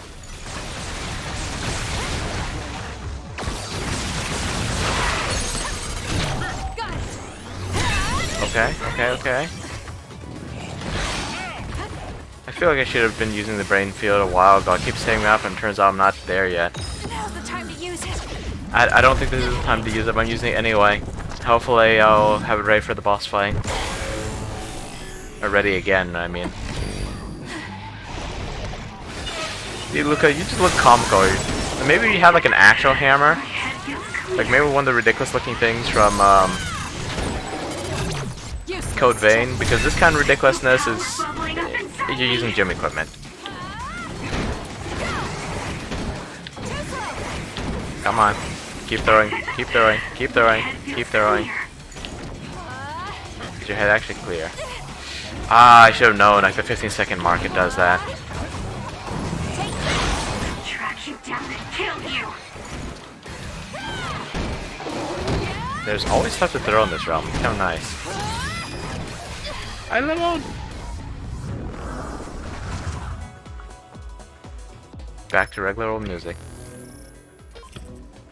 Okay, okay, okay. I feel like I should have been using the brain field a while ago. I keep saving it up and it turns out I'm not there yet. Now's the time to use it. I don't think this is the time to use it, but I'm using it anyway. Hopefully I'll have it ready for the boss fight. Or ready again, I mean. Dude, Luca, you just look comical. Maybe you had like an actual hammer? Like maybe one of the ridiculous looking things from Code Vein, because this kind of ridiculousness is you're using gym equipment. Come on. Keep throwing, keep throwing, keep throwing, keep throwing. Is your head actually clear? Ah, I should have known, like the 15-second mark it does that. Track you down and kill you. There's always stuff to throw in this realm. It's kind of nice. I leveled! Back to regular old music.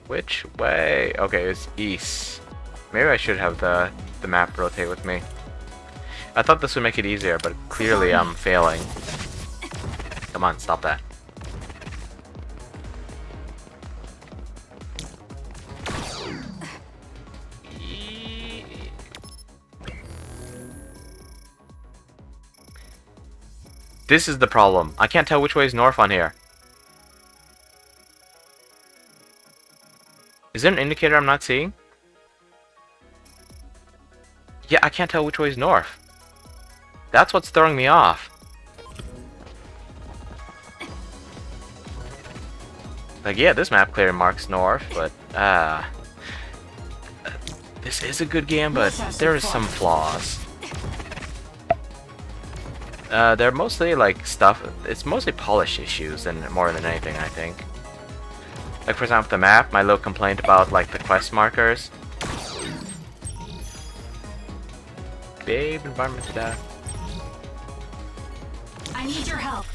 Which way? Okay, it's east. Maybe I should have the map rotate with me. I thought this would make it easier, but clearly I'm failing. Come on, stop that. This is the problem. I can't tell which way is north on here. Is there an indicator I'm not seeing? Yeah, I can't tell which way is north. That's what's throwing me off. Like, yeah, this map clearly marks north, but, this is a good game, but there is some flaws. They're mostly, like, stuff, it's mostly polish issues than more than anything, I think. Like, for example, the map, my little complaint about, like, the quest markers. Babe, environment to death. I need your help.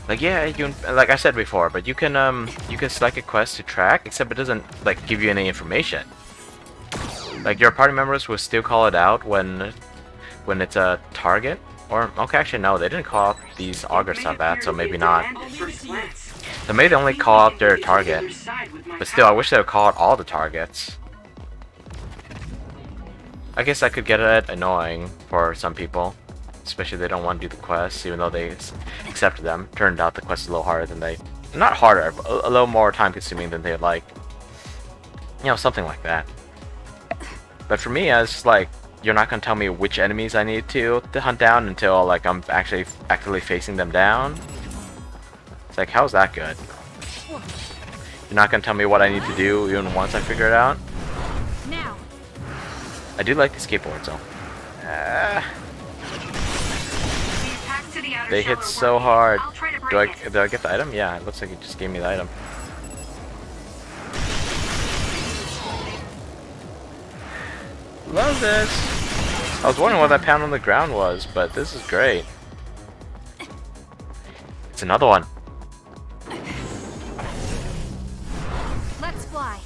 Like, yeah, you can, like I said before, but you can select a quest to track, except it doesn't, like, give you any information. Like, your party members will still call it out when it's a target. Or, okay, actually, no, they didn't call out these auger stuff at, so maybe not. So maybe they only call out their target. But still, I wish they would call out all the targets. I guess that could get it annoying for some people. Especially if they don't want to do the quests, even though they accepted them. Turned out the quest is a little harder than they... Not harder, but a little more time-consuming than they'd like. You know, something like that. But for me, it's just like, you're not going to tell me which enemies I need to hunt down until, like, I'm actually actively facing them down. It's like, how's that good? You're not going to tell me what I need to do even once I figure it out? Now. I do like the skateboards, though. They hit so hard. Do I get the item? Yeah, it looks like it just gave me the item. Love this. I was wondering what that pound on the ground was, but this is great. It's another one. Let's fly.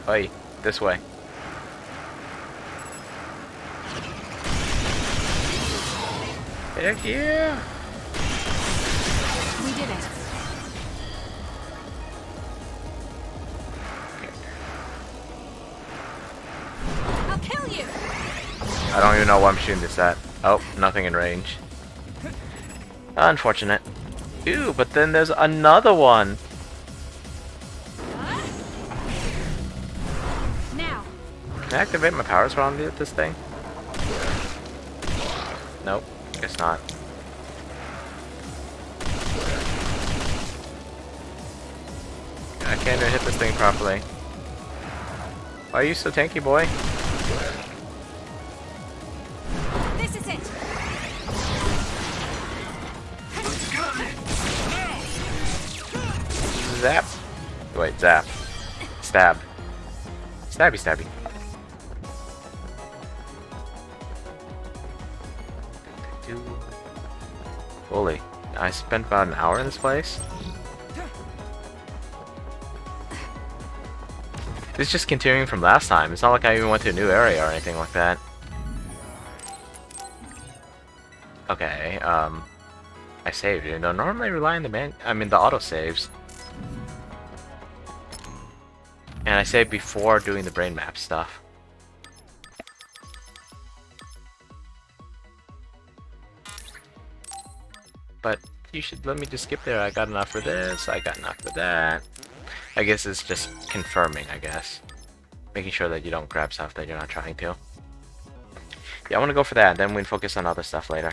Oi, this way. Heck yeah! We did it. I'll kill you. I don't even know what I'm shooting this at. Oh, nothing in range. Unfortunate. Ooh, but then there's another one. Now. Can I activate my powers while I'm at this thing? Nope, guess not. I can't even hit this thing properly. Why are you so tanky, boy? This is it. Zap. Wait, zap. Stab. Stabby, stabby. Holy, I spent about an hour in this place. This is just continuing from last time. It's not like I even went to a new area or anything like that. Okay, I saved. You know, normally rely on the the autosaves. And I saved before doing the brain map stuff. But you should let me just skip there. I got enough for this, I got enough for that. I guess it's just confirming, I guess. Making sure that you don't grab stuff that you're not trying to. Yeah, I want to go for that, then we can focus on other stuff later.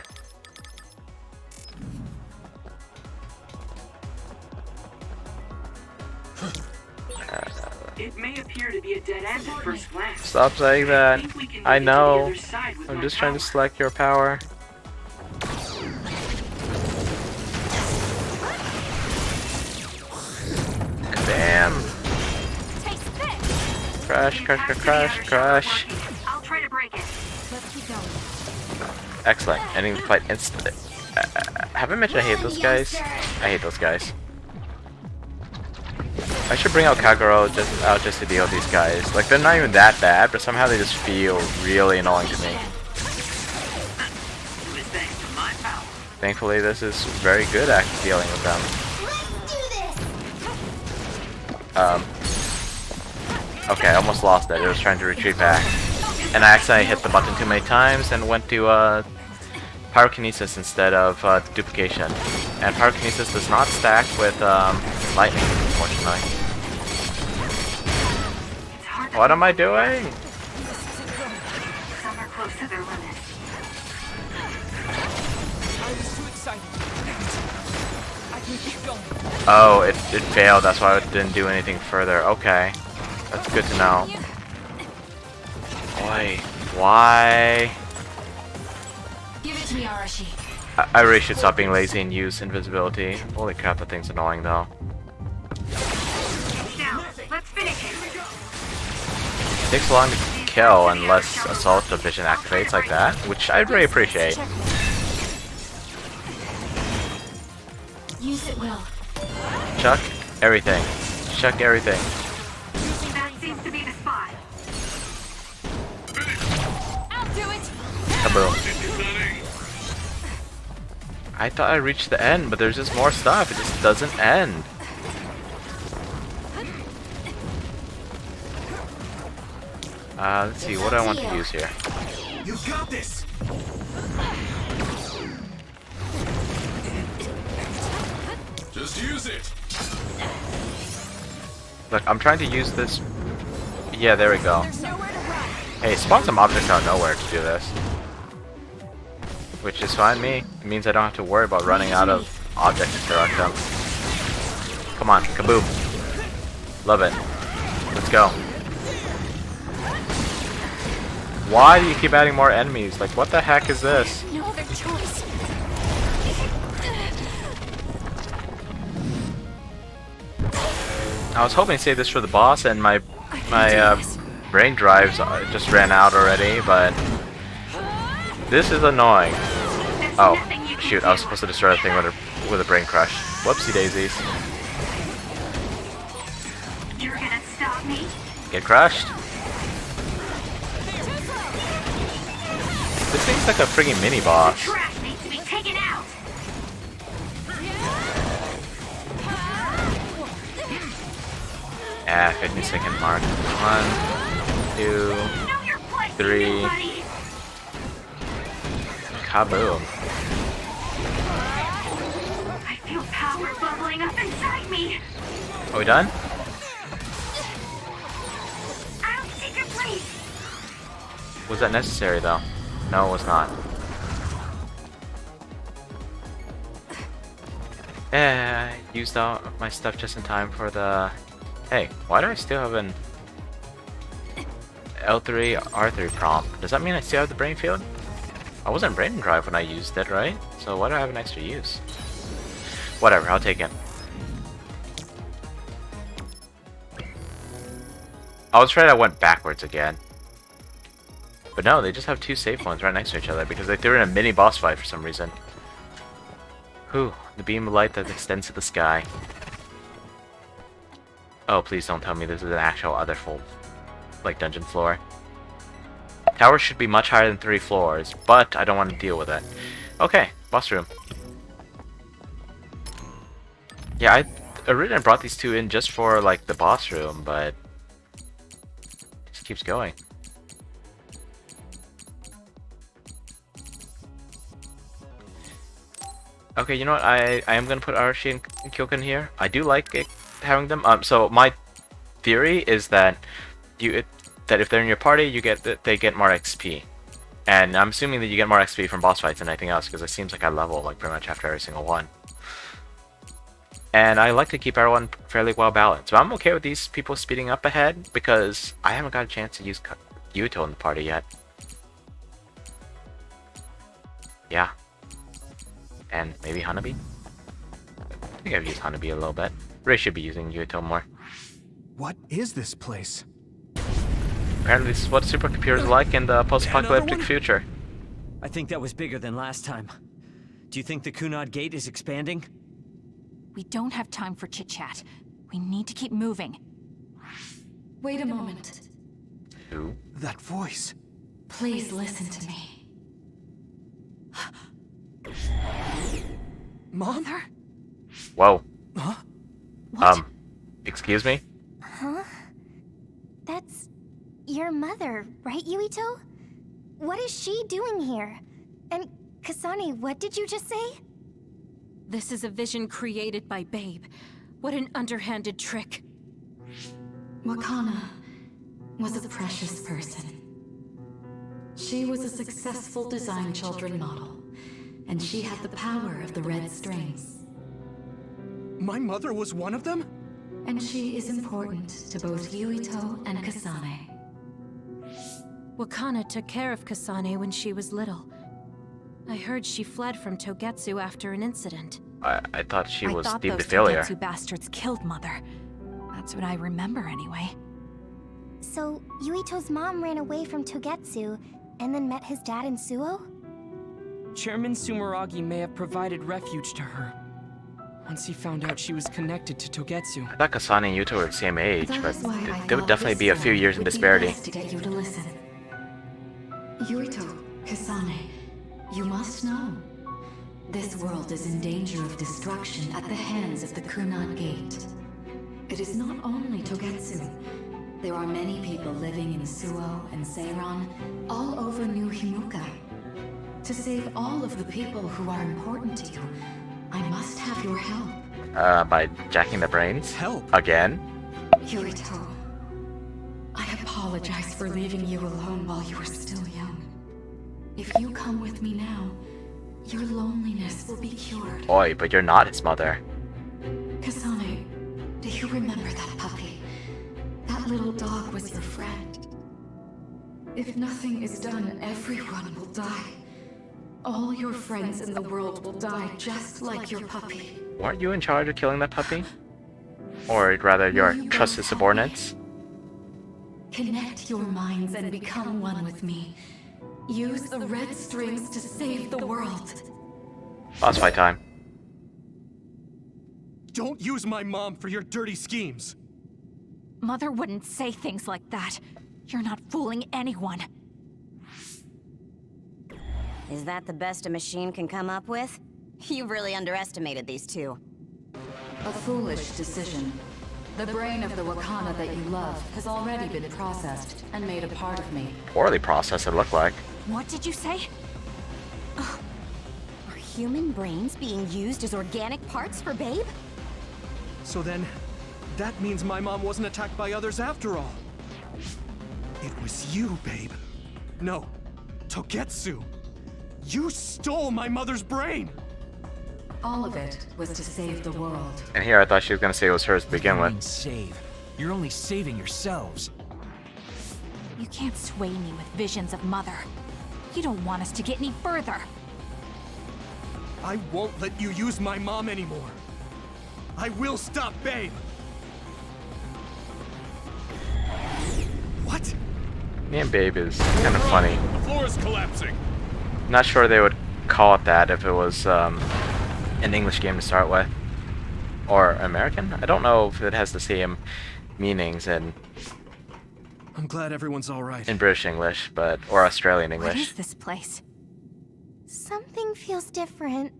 It may appear to be a dead end at first glance. Stop saying that. think we can I get to the know. other side with I'm my just trying to power. select your power. Bam! Taste this. Crash, crash, crash, crash, crash. I'll try to break it. Let's keep going. Excellent. Ending the fight instantly. Have I mentioned I hate those guys? I hate those guys. I should bring out Kagero just to deal with these guys. Like, they're not even that bad, but somehow they just feel really annoying to me. It was thanks to my power. Thankfully, this is very good at dealing with them. Okay, I almost lost it. It was trying to retreat back. And I accidentally hit the button too many times and went to, pyrokinesis instead of duplication. And pyrokinesis does not stack with lightning, unfortunately. It's hard to What am I doing? Some are close to their limit. I was too excited. I can keep going. Oh, it failed. That's why it didn't do anything further. Okay. That's good to know. Boy, why? Give it to me, Arashi. I really should stop being lazy and use invisibility. Holy crap, that thing's annoying though. Now, let's finish it. It takes long to kill unless Assault Division activates like that, which I'd really appreciate. Use it well. Chuck everything. Chuck everything. That seems to be the spot. I'll do it. Kaboom. I thought I reached the end, but there's just more stuff. It just doesn't end. Let's see, what do I want to use here? You got this! Just use it! Look, I'm trying to use this. Yeah, there we go. There's nowhere to run. Hey, spawn some objects out of nowhere to do this. Which is fine me. It means I don't have to worry about running out of objects to direct them. Come on, kaboom. Love it. Let's go. Why do you keep adding more enemies? Like, what the heck is this? No other choice. I was hoping to save this for the boss, and my brain drives just ran out already, but this is annoying. Oh, shoot, I was supposed to destroy the thing with a brain crush. Whoopsie daisies. You're gonna stop me? Get crushed. This thing's like a friggin' mini boss. Trash needs to be taken out. Ah, 50-second mark. 1, 2, Know your place, 3. buddy. Kaboom. I feel power bubbling up inside me. Are we done? I'll take your place. Was that necessary though? No, it was not. I used all my stuff just in time for the... Hey, why do I still have an L3 R3 prompt? Does that mean I still have the brain field? I wasn't brain drive when I used it, right? So why do I have an extra use? Whatever, I'll take it. I was afraid I went backwards again. But no, they just have two safe ones right next to each other because they threw in a mini boss fight for some reason. Whew, the beam of light that extends to the sky. Oh, please don't tell me this is an actual other full, like, dungeon floor. Towers should be much higher than 3 floors, but I don't want to deal with it. Okay, boss room. Yeah, I originally brought these two in just for, like, the boss room, but it just keeps going. Okay, you know what? I am gonna put Arashi and Kyokan here. I do like it, having them. So my theory is that that if they're in your party, they get more XP, and I'm assuming that you get more XP from boss fights than anything else because it seems like I level like pretty much after every single one. And I like to keep everyone fairly well balanced. So I'm okay with these people speeding up ahead because I haven't got a chance to use Yuto in the party yet. Yeah. And maybe Hanabi? I think I've used Hanabi a little bit. Ray should be using Yuto more. What is this place? Apparently this is what supercomputers are like in the post-apocalyptic future. I think that was bigger than last time. Do you think the Kunad Gate is expanding? We don't have time for chit-chat. We need to keep moving. Wait a moment. Who? That voice. Please listen to me. Mom? Mother? Whoa. Huh? What? Excuse me? Huh? That's your mother, right, Yuito? What is she doing here? And Kasane, what did you just say? This is a vision created by Babe. What an underhanded trick. Wakana was a precious person. She was a successful design children model, and she had the power of the red strings. My mother was one of them? And she is important to both Yuito and Kasane. Wakana took care of Kasane when she was little. I heard she fled from Togetsu after an incident. I thought she was I thought deemed a those failure. Togetsu bastards killed Mother. That's what I remember anyway. So, Yuito's mom ran away from Togetsu, and then met his dad in Suo? Chairman Sumeragi may have provided refuge to her. Once he found out she was connected to Togetsu. I thought Kasane and Yuto were the same age, That but is why I there would thought definitely this be a few story years in would be disparity. best to get you to listen. Yuito, Kasane, you must know. This world is in danger of destruction at the hands of the Kunad Gate. It is not only Togetsu. There are many people living in Suo and Seiron, all over New Himuka. To save all of the people who are important to you, I must have your help. By jacking the brains? Help? Again? Yuito, I apologize for leaving you alone while you were still young. If you come with me now, your loneliness will be cured. Oi, but you're not his mother. Kasane, do you remember that puppy? That little dog was your friend. If nothing is done, everyone will die. All your friends in the world will die just like your puppy. Weren't you in charge of killing that puppy? Or rather, your You trusted both help subordinates? Connect your minds and become one with me. Use the red strings to save the world. Boss fight time. Don't use my mom for your dirty schemes. Mother wouldn't say things like that. You're not fooling anyone. Is that the best a machine can come up with? You really underestimated these two. A foolish decision. The brain of the Wakana that you love has already been processed and made a part of me. Poorly processed, it looked like. What did you say? Are human brains being used as organic parts for Babe? So then, that means my mom wasn't attacked by others after all. It was you, babe. No, Togetsu. You stole my mother's brain! All of it was to save the world. And here I thought she was gonna say it was hers to begin with. Save. You're only saving yourselves. You can't sway me with visions of Mother. You don't want us to get any further. I won't let you use my mom anymore. I will stop Babe. What? Me and Babe is kind of funny. The floor is collapsing. Not sure they would call it that if it was an English game to start with. Or American? I don't know if it has the same meanings in I'm glad everyone's all right. British English, but or Australian What English. is this place? Something feels different.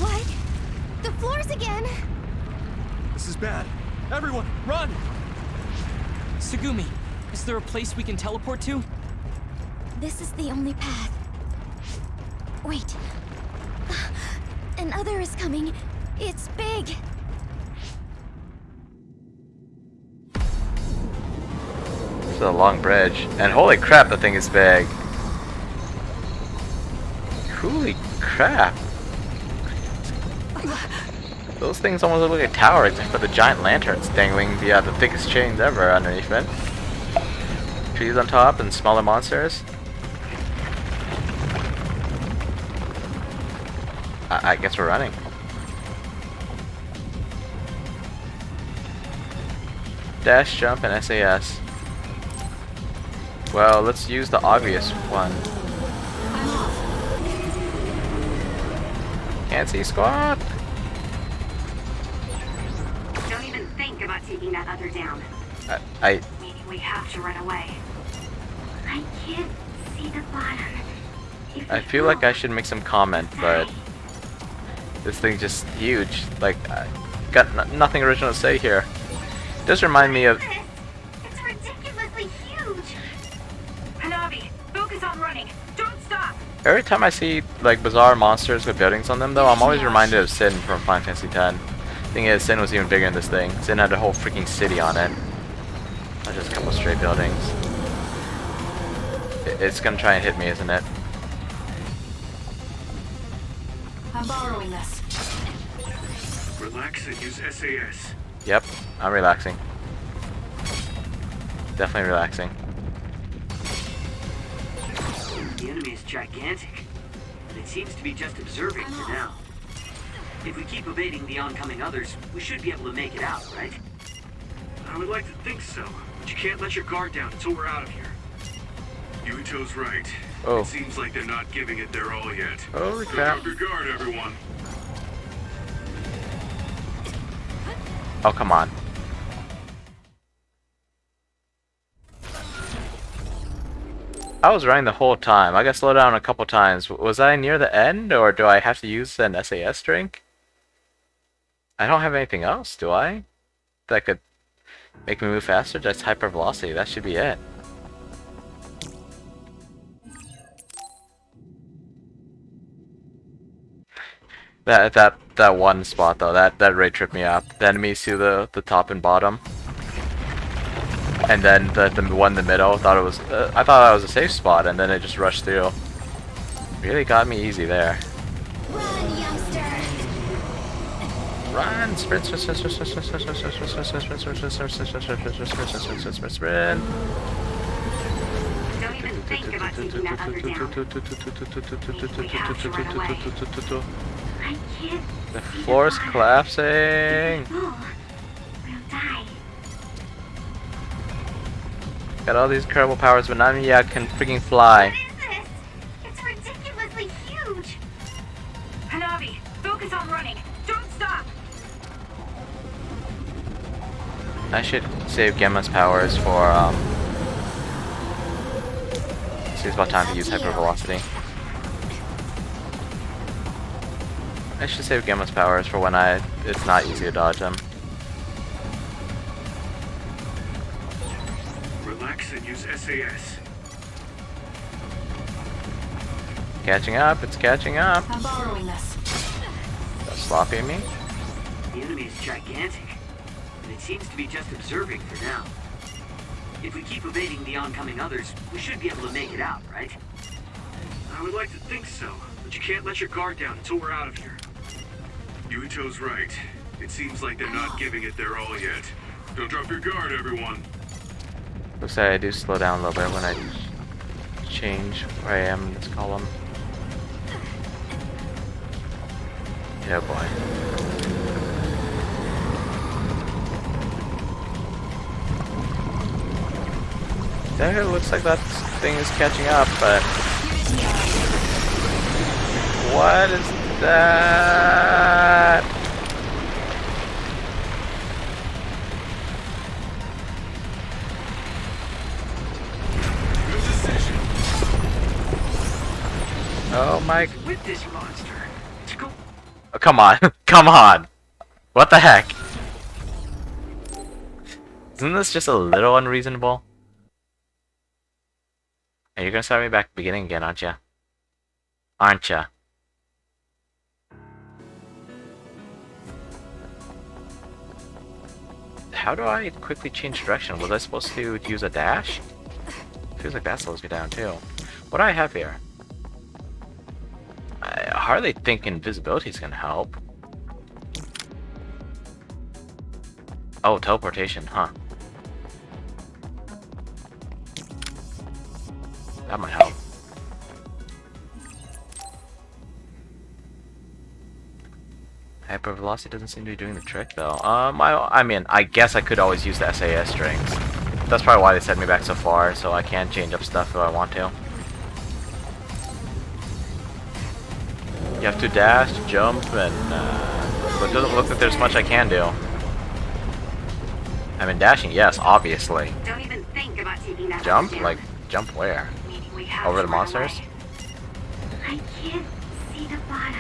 What? The floors again! This is bad. Everyone, run! Tsugumi, is there a place we can teleport to? This is the only path. Wait. Another is coming. It's big. This is a long bridge. And holy crap, the thing is big. Holy crap. Those things almost look like a tower except for the giant lanterns dangling via the thickest chains ever underneath it. Trees on top and smaller monsters. I guess we're running. Dash, jump, and SAS. Well, let's use the obvious one. Can't see squad. Don't even think about taking that other down. We have to run away. I can't see the bottom. If I we feel like fall, I should make some comment, but this thing's just huge. Like, I got nothing original to say here. It does remind me of. It's ridiculously huge. Hanabi, focus on running. Every time I see like bizarre monsters with buildings on them though, I'm always reminded of Sin from Final Fantasy X. Thing is, Sin was even bigger in this thing. Sin had a whole freaking city on it. Not just a couple straight buildings. It's gonna try and hit me, isn't it? I'm borrowing this. Relax and use SAS. Yep, I'm relaxing. Definitely relaxing. The enemy is gigantic, but it seems to be just observing for now. If we keep evading the oncoming others, we should be able to make it out, right? I would like to think so, but you can't let your guard down until we're out of here. Yuito's right. Oh. It seems like they're not giving it their all yet. Holy Don't crap. drop your guard, everyone. Oh, come on. I was running the whole time. I got slowed down a couple times. Was I near the end, or do I have to use an SAS drink? I don't have anything else, do I? That could make me move faster? Just hypervelocity. That should be it. That one spot though, that really tripped me up. The enemies to the top and bottom, and then the one in the middle. Thought it was I thought that was a safe spot, and then it just rushed through. Really got me easy there. Run, youngster! Run! Sprint! Sprint! Sprint! Sprint! Sprint! Sprint! Sprint! Sprint! Sprint! Sprint! Sprint! Sprint! Sprint! Sprint! Don't even think about taking that other down. We have to run away. I can't. The floor's collapsing. We'll die. Got all these incredible powers, but none of you can freaking fly. What is this? It's ridiculously huge. Hanabi, focus on running. Don't stop. I should save Gemma's powers for see, it's about time to use hypervelocity. I should save Gemma's powers for when it's not easy to dodge them. Relax and use SAS. Catching up, it's catching up. I'm borrowing this. That's sloppy of me. The enemy is gigantic, and it seems to be just observing for now. If we keep evading the oncoming others, we should be able to make it out, right? I would like to think so, but you can't let your guard down until we're out of here. Yuito's right. It seems like they're not giving it their all yet. Don't drop your guard, everyone. Looks like I do slow down a little bit when I change where I am in this column. Yeah, boy. There, it looks like that thing is catching up, but what is that? Oh my! With this monster, it's go. Oh, come on, come on! What the heck? Isn't this just a little unreasonable? And you're gonna start me back at the beginning again, aren't ya? Aren't ya? How do I quickly change direction? Was I supposed to use a dash? Feels like that slows me down too. What do I have here? I hardly think invisibility is gonna help. Oh, teleportation, huh? That might help. Hypervelocity doesn't seem to be doing the trick though. I mean, I guess I could always use the SAS strings. That's probably why they sent me back so far, so I can change up stuff if I want to. You have to dash, jump, and but it doesn't look like there's much I can do. I mean, dashing, yes, obviously. Don't even think about taking that Jump? down. Like, jump where? Meaning we have Over to the run monsters? away. I can't see the bottom.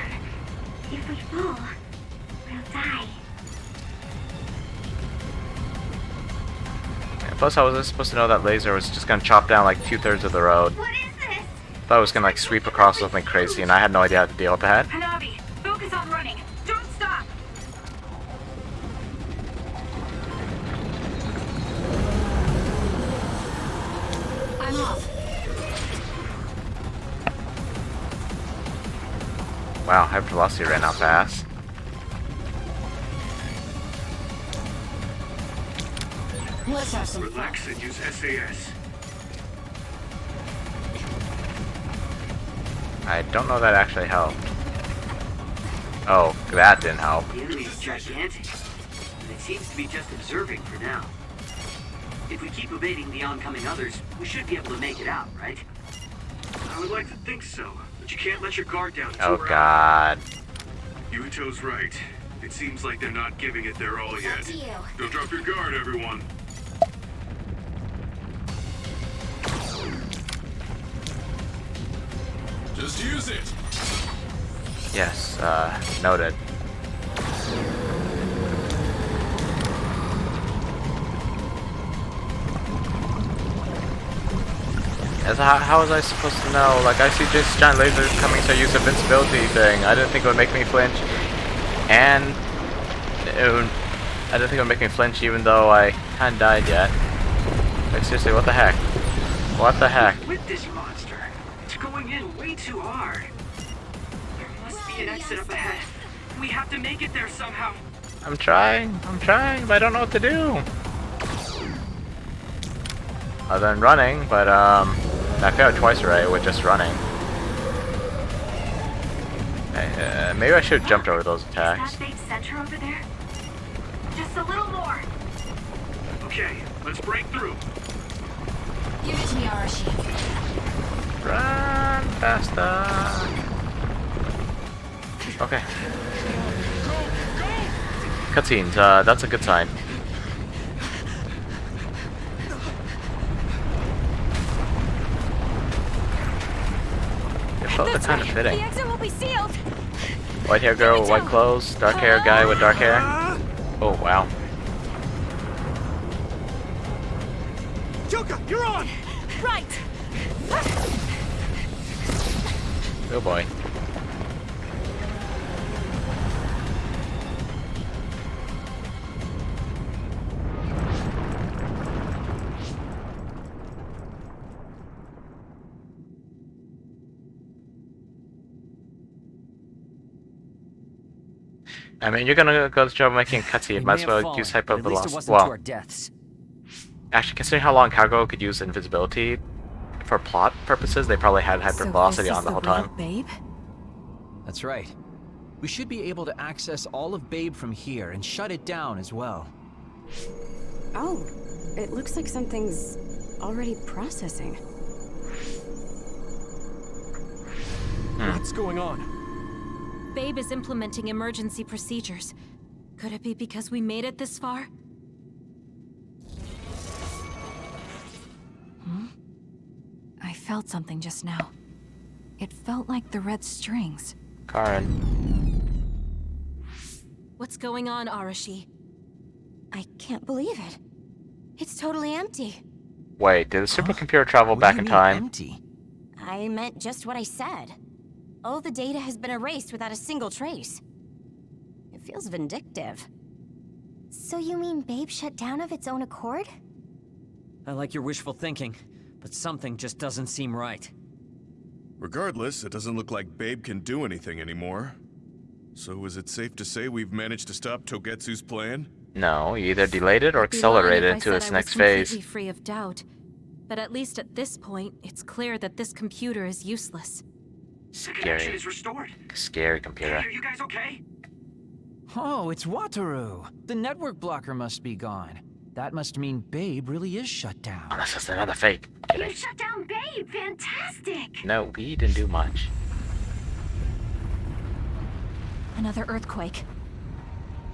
If we fall, we'll die. And plus, I wasn't supposed to know that laser was just gonna chop down like 2/3 of the road. What is this? Thought I was gonna like sweep across something crazy, and I had no idea how to deal with that. Hanabi, focus on running. Don't stop. I'm off. Wow, hyper velocity ran out fast. Let's have some fun. Relax and use SAS. I don't know that actually helped. Oh, that didn't help. The enemy is gigantic, and it seems to be just observing for now. If we keep evading the oncoming others, we should be able to make it out, right? I would like to think so, but you can't let your guard down. Oh god. Yuito's right. It seems like they're not giving it their all yet. Don't drop your guard, everyone. Just use it. Yes, noted. How was I supposed to know? Like, I see this giant laser coming, so I use invincibility thing. I didn't think it would make me flinch. And I didn't think it would make me flinch even though I hadn't died yet. Like, seriously, what the heck? What the heck? With this monster, it's going in way too hard. There must be an exit up ahead. We have to make it there somehow. I'm trying, but I don't know what to do. Other than running, but I failed twice already with just running. Maybe I should have jumped over those attacks. Is that big center over there? Just a little more. Okay, let's break through. Give it to me, Arashi. Run faster. Okay. Cutscenes, that's a good sign. They're kind of fitting. The exit will be sealed. White hair girl with white clothes, dark hair guy with dark hair. Oh wow. Yoka, you're on! Right. Oh boy. I mean, you're gonna go to trouble making a cutscene. Might as well use hyper velocity. Well, actually, considering how long Kago could use invisibility for plot purposes, they probably had hyper velocity on the whole time. Babe? That's right. We should be able to access all of Babe from here and shut it down as well. Oh, it looks like something's already processing. What's going on? Babe is implementing emergency procedures. Could it be because we made it this far? I felt something just now. It felt like the red strings. Karen. What's going on, Arashi? I can't believe it. It's totally empty. Wait, did the supercomputer travel back in time? Empty? I meant just what I said. All the data has been erased without a single trace. It feels vindictive. So you mean Babe shut down of its own accord? I like your wishful thinking, but something just doesn't seem right. Regardless, it doesn't look like Babe can do anything anymore. So is it safe to say we've managed to stop Togetsu's plan? No, you either delayed it or accelerated it to its next phase. Completely free of doubt. But at least at this point, it's clear that this computer is useless. Connection is restored. Scary computer. Are you guys okay? Oh, it's Wataru. The network blocker must be gone. That must mean Babe really is shut down. Unless it's another fake. You shut down Babe! Fantastic! No, we didn't do much. Another earthquake.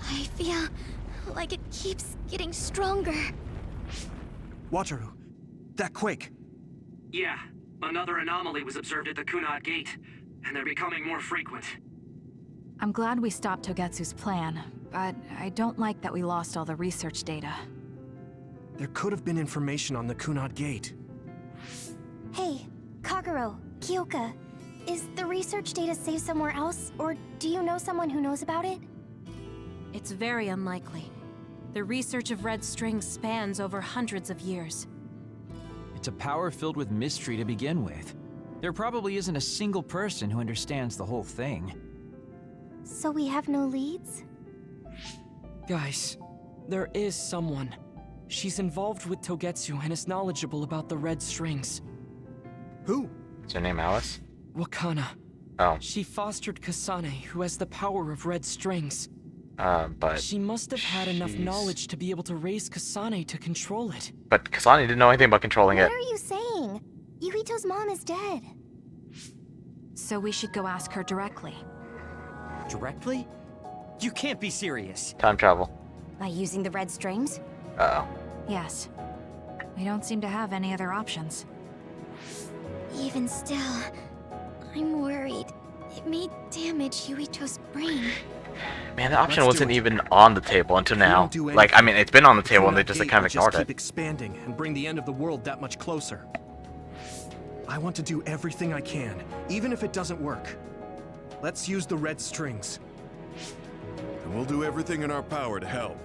I feel like it keeps getting stronger. Wataru, that quake. Yeah, another anomaly was observed at the Kunad Gate, and they're becoming more frequent. I'm glad we stopped Togetsu's plan, but I don't like that we lost all the research data. There could have been information on the Kunad Gate. Hey, Kagero, Kyoka, is the research data saved somewhere else, or do you know someone who knows about it? It's very unlikely. The research of red strings spans over hundreds of years. It's a power filled with mystery to begin with. There probably isn't a single person who understands the whole thing. So we have no leads? Guys, there is someone. She's involved with Togetsu and is knowledgeable about the red strings. Who? Is her name Alice? Wakana. Oh. She fostered Kasane, who has the power of red strings. But she must have had enough knowledge to be able to raise Kasane to control it. But Kasane didn't know anything about controlling it. What are you saying? Yuito's mom is dead. So we should go ask her directly. Directly? You can't be serious. Time travel. By using the red strings? Uh-oh. Yes. We don't seem to have any other options. Even still, I'm worried. It may damage Yuito's brain. Man, the option wasn't even on the table until now. Like, I mean, it's been on the table and they just kind of ignored keep it. expanding and bring the end of the world that much closer. I want to do everything I can, even if it doesn't work. Let's use the red strings. And we'll do everything in our power to help.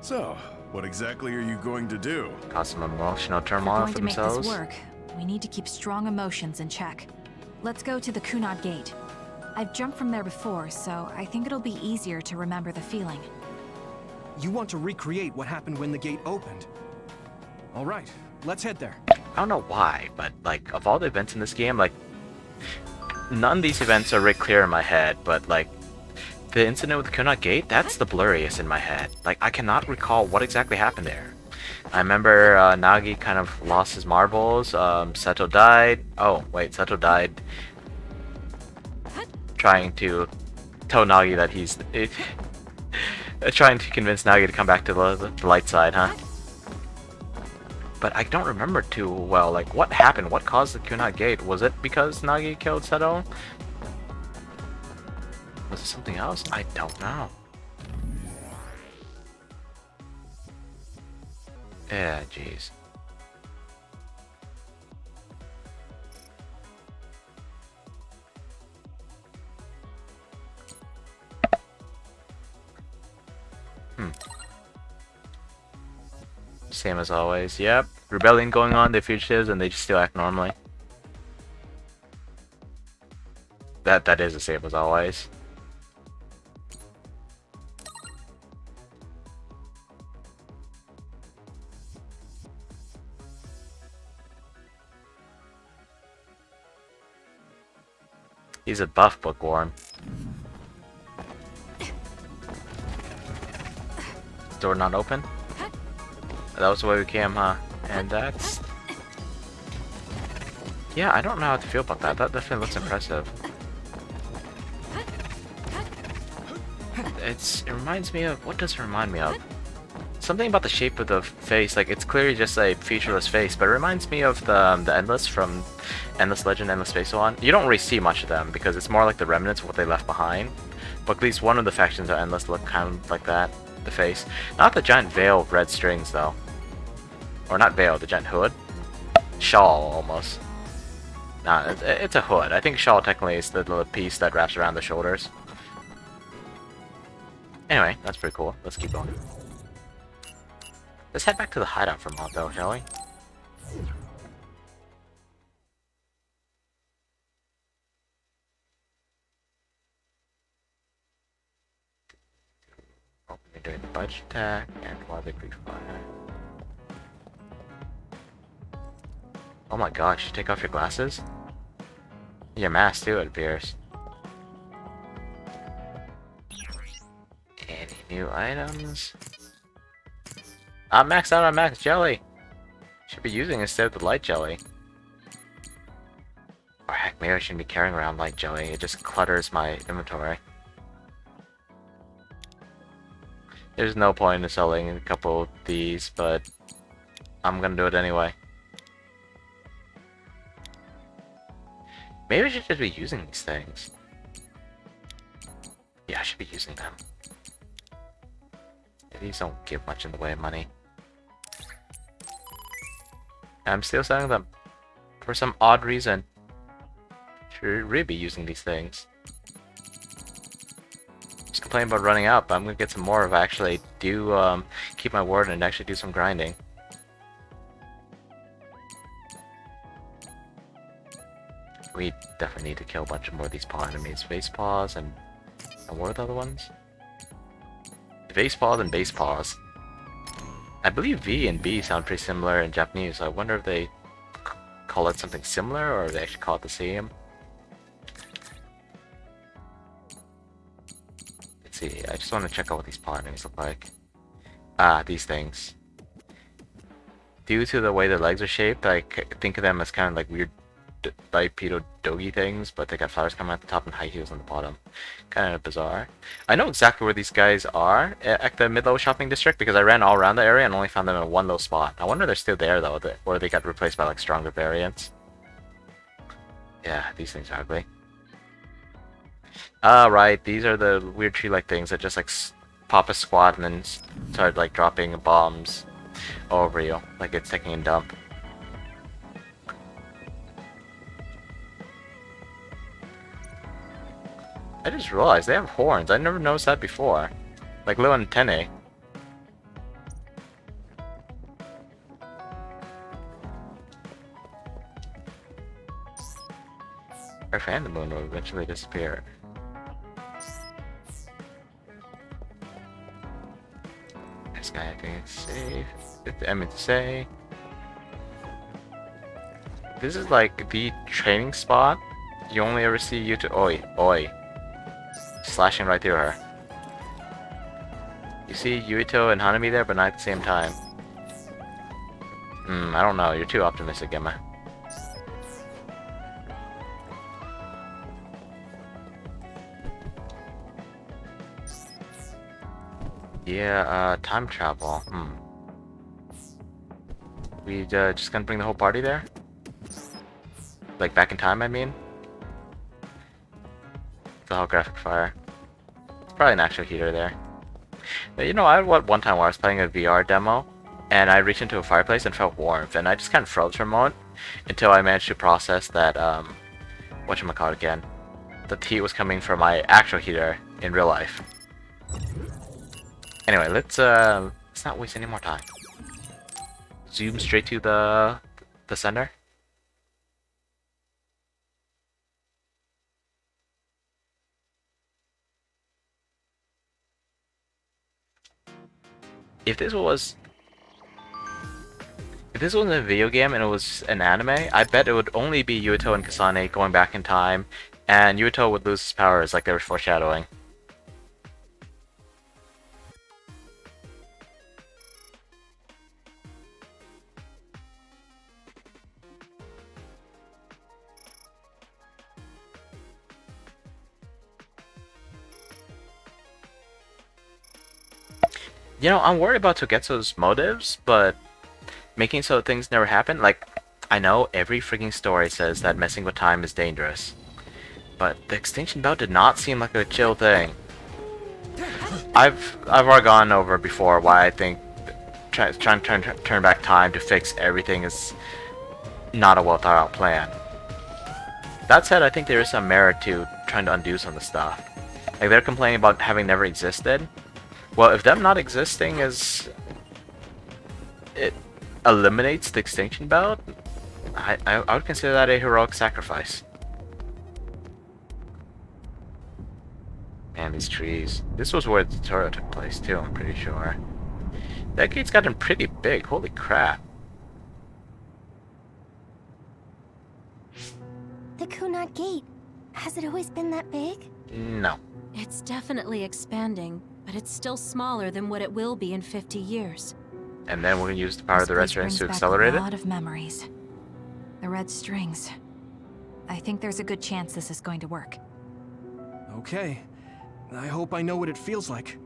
So, what exactly are you going to do? Cause some emotional If we're turmoil going for to make themselves. this work, we need to keep strong emotions in check. Let's go to the Kunad Gate. I've jumped from there before, so I think it'll be easier to remember the feeling. You want to recreate what happened when the gate opened? All right, let's head there. I don't know why, but like, of all the events in this game, like, none of these events are really clear in my head, but like, the incident with Kunad Gate, that's the blurriest in my head. Like, I cannot recall what exactly happened there. I remember Nagi kind of lost his marbles, Seto died. Oh, wait, Seto died trying to tell Nagi that he's... trying to convince Nagi to come back to the light side, huh? But I don't remember too well, like, what happened? What caused the Kunad Gate? Was it because Nagi killed Seto? Was it something else? I don't know. Yeah, jeez. Same as always. Yep. Rebellion going on, they're fugitives and they just still act normally. That is the same as always. He's a buff bookworm. Door not open? That was the way we came, huh? And that's... Yeah, I don't know how to feel about that. That definitely looks impressive. It reminds me of... What does it remind me of? Something about the shape of the face. Like, it's clearly just a featureless face, but it reminds me of the Endless from Endless Legend, Endless Space One. You don't really see much of them, because it's more like the remnants of what they left behind. But at least one of the factions of Endless look kind of like that. The face. Not the giant veil of red strings, though. Or not veil, the giant hood. Shawl, almost. Nah, it's a hood. I think shawl technically is the little piece that wraps around the shoulders. Anyway, that's pretty cool. Let's keep going. Let's head back to the hideout for a moment, though, shall we? Open during the budge attack and while they pre-fire. Oh my gosh, you take off your glasses? Your mask too, it appears. Any new items? I'm maxed out on max jelly! Should be using instead of the light jelly. Or heck, maybe I shouldn't be carrying around light jelly, it just clutters my inventory. There's no point in selling a couple of these, but I'm gonna do it anyway. Maybe I should just be using these things. Yeah, I should be using them. These don't give much in the way of money. I'm still selling them. For some odd reason. should really be using these things. Just complaining about running out, but I'm gonna get some more if I actually do keep my word and actually do some grinding. We definitely need to kill a bunch of more of these paw enemies. Base paws and what are the other ones? Vase paws and base paws. I believe V and B sound pretty similar in Japanese, so I wonder if they call it something similar or if they actually call it the same. Let's see, I just want to check out what these paw enemies look like. Ah, these things. Due to the way their legs are shaped, I think of them as kind of like weird bipedal doggy things, but they got flowers coming out the top and high heels on the bottom. Kind of bizarre. I know exactly where these guys are at the mid-level shopping district because I ran all around the area and only found them in one low spot. I wonder if they're still there though, or they got replaced by like stronger variants. Yeah, these things are ugly. Right, these are the weird tree-like things that just like pop a squat and then start like dropping bombs over you, like it's taking a dump. I just realized they have horns. I never noticed that before. Like little antennae. Earth and the moon will eventually disappear. This guy, I think it's safe. I meant to say. This is like the training spot. You only ever see you to oi. Slashing right through her. You see Yuito and Hanami there, but not at the same time. I don't know. You're too optimistic, Emma. Yeah, time travel. We just gonna bring the whole party there? Like back in time, I mean? The holographic fire. It's probably an actual heater there. But you know, I had one time where I was playing a VR demo, and I reached into a fireplace and felt warmth, and I just kind of froze for a moment until I managed to process that, whatchamacallit again, that the heat was coming from my actual heater in real life. Anyway, let's not waste any more time. Zoom straight to the center. If this wasn't a video game and it was an anime, I bet it would only be Yuito and Kasane going back in time, and Yuito would lose his powers like they were foreshadowing. You know, I'm worried about Togetsu's motives, but making so things never happen, like, I know every freaking story says that messing with time is dangerous, but the extinction belt did not seem like a chill thing. I've already gone over before why I think trying to turn back time to fix everything is not a well thought out plan. That said, I think there is some merit to trying to undo some of the stuff. Like, they're complaining about having never existed. Well, if them not existing is... it eliminates the extinction belt, I would consider that a heroic sacrifice. Man, these trees. This was where the tutorial took place too, I'm pretty sure. That gate's gotten pretty big, holy crap. The Kunad Gate. Has it always been that big? No. It's definitely expanding, but it's still smaller than what it will be in 50 years. And then we're gonna use the power of the red strings to This accelerate brings back it? a lot of memories. The red strings. I think there's a good chance this is going to work. Okay. I hope I know what it feels like.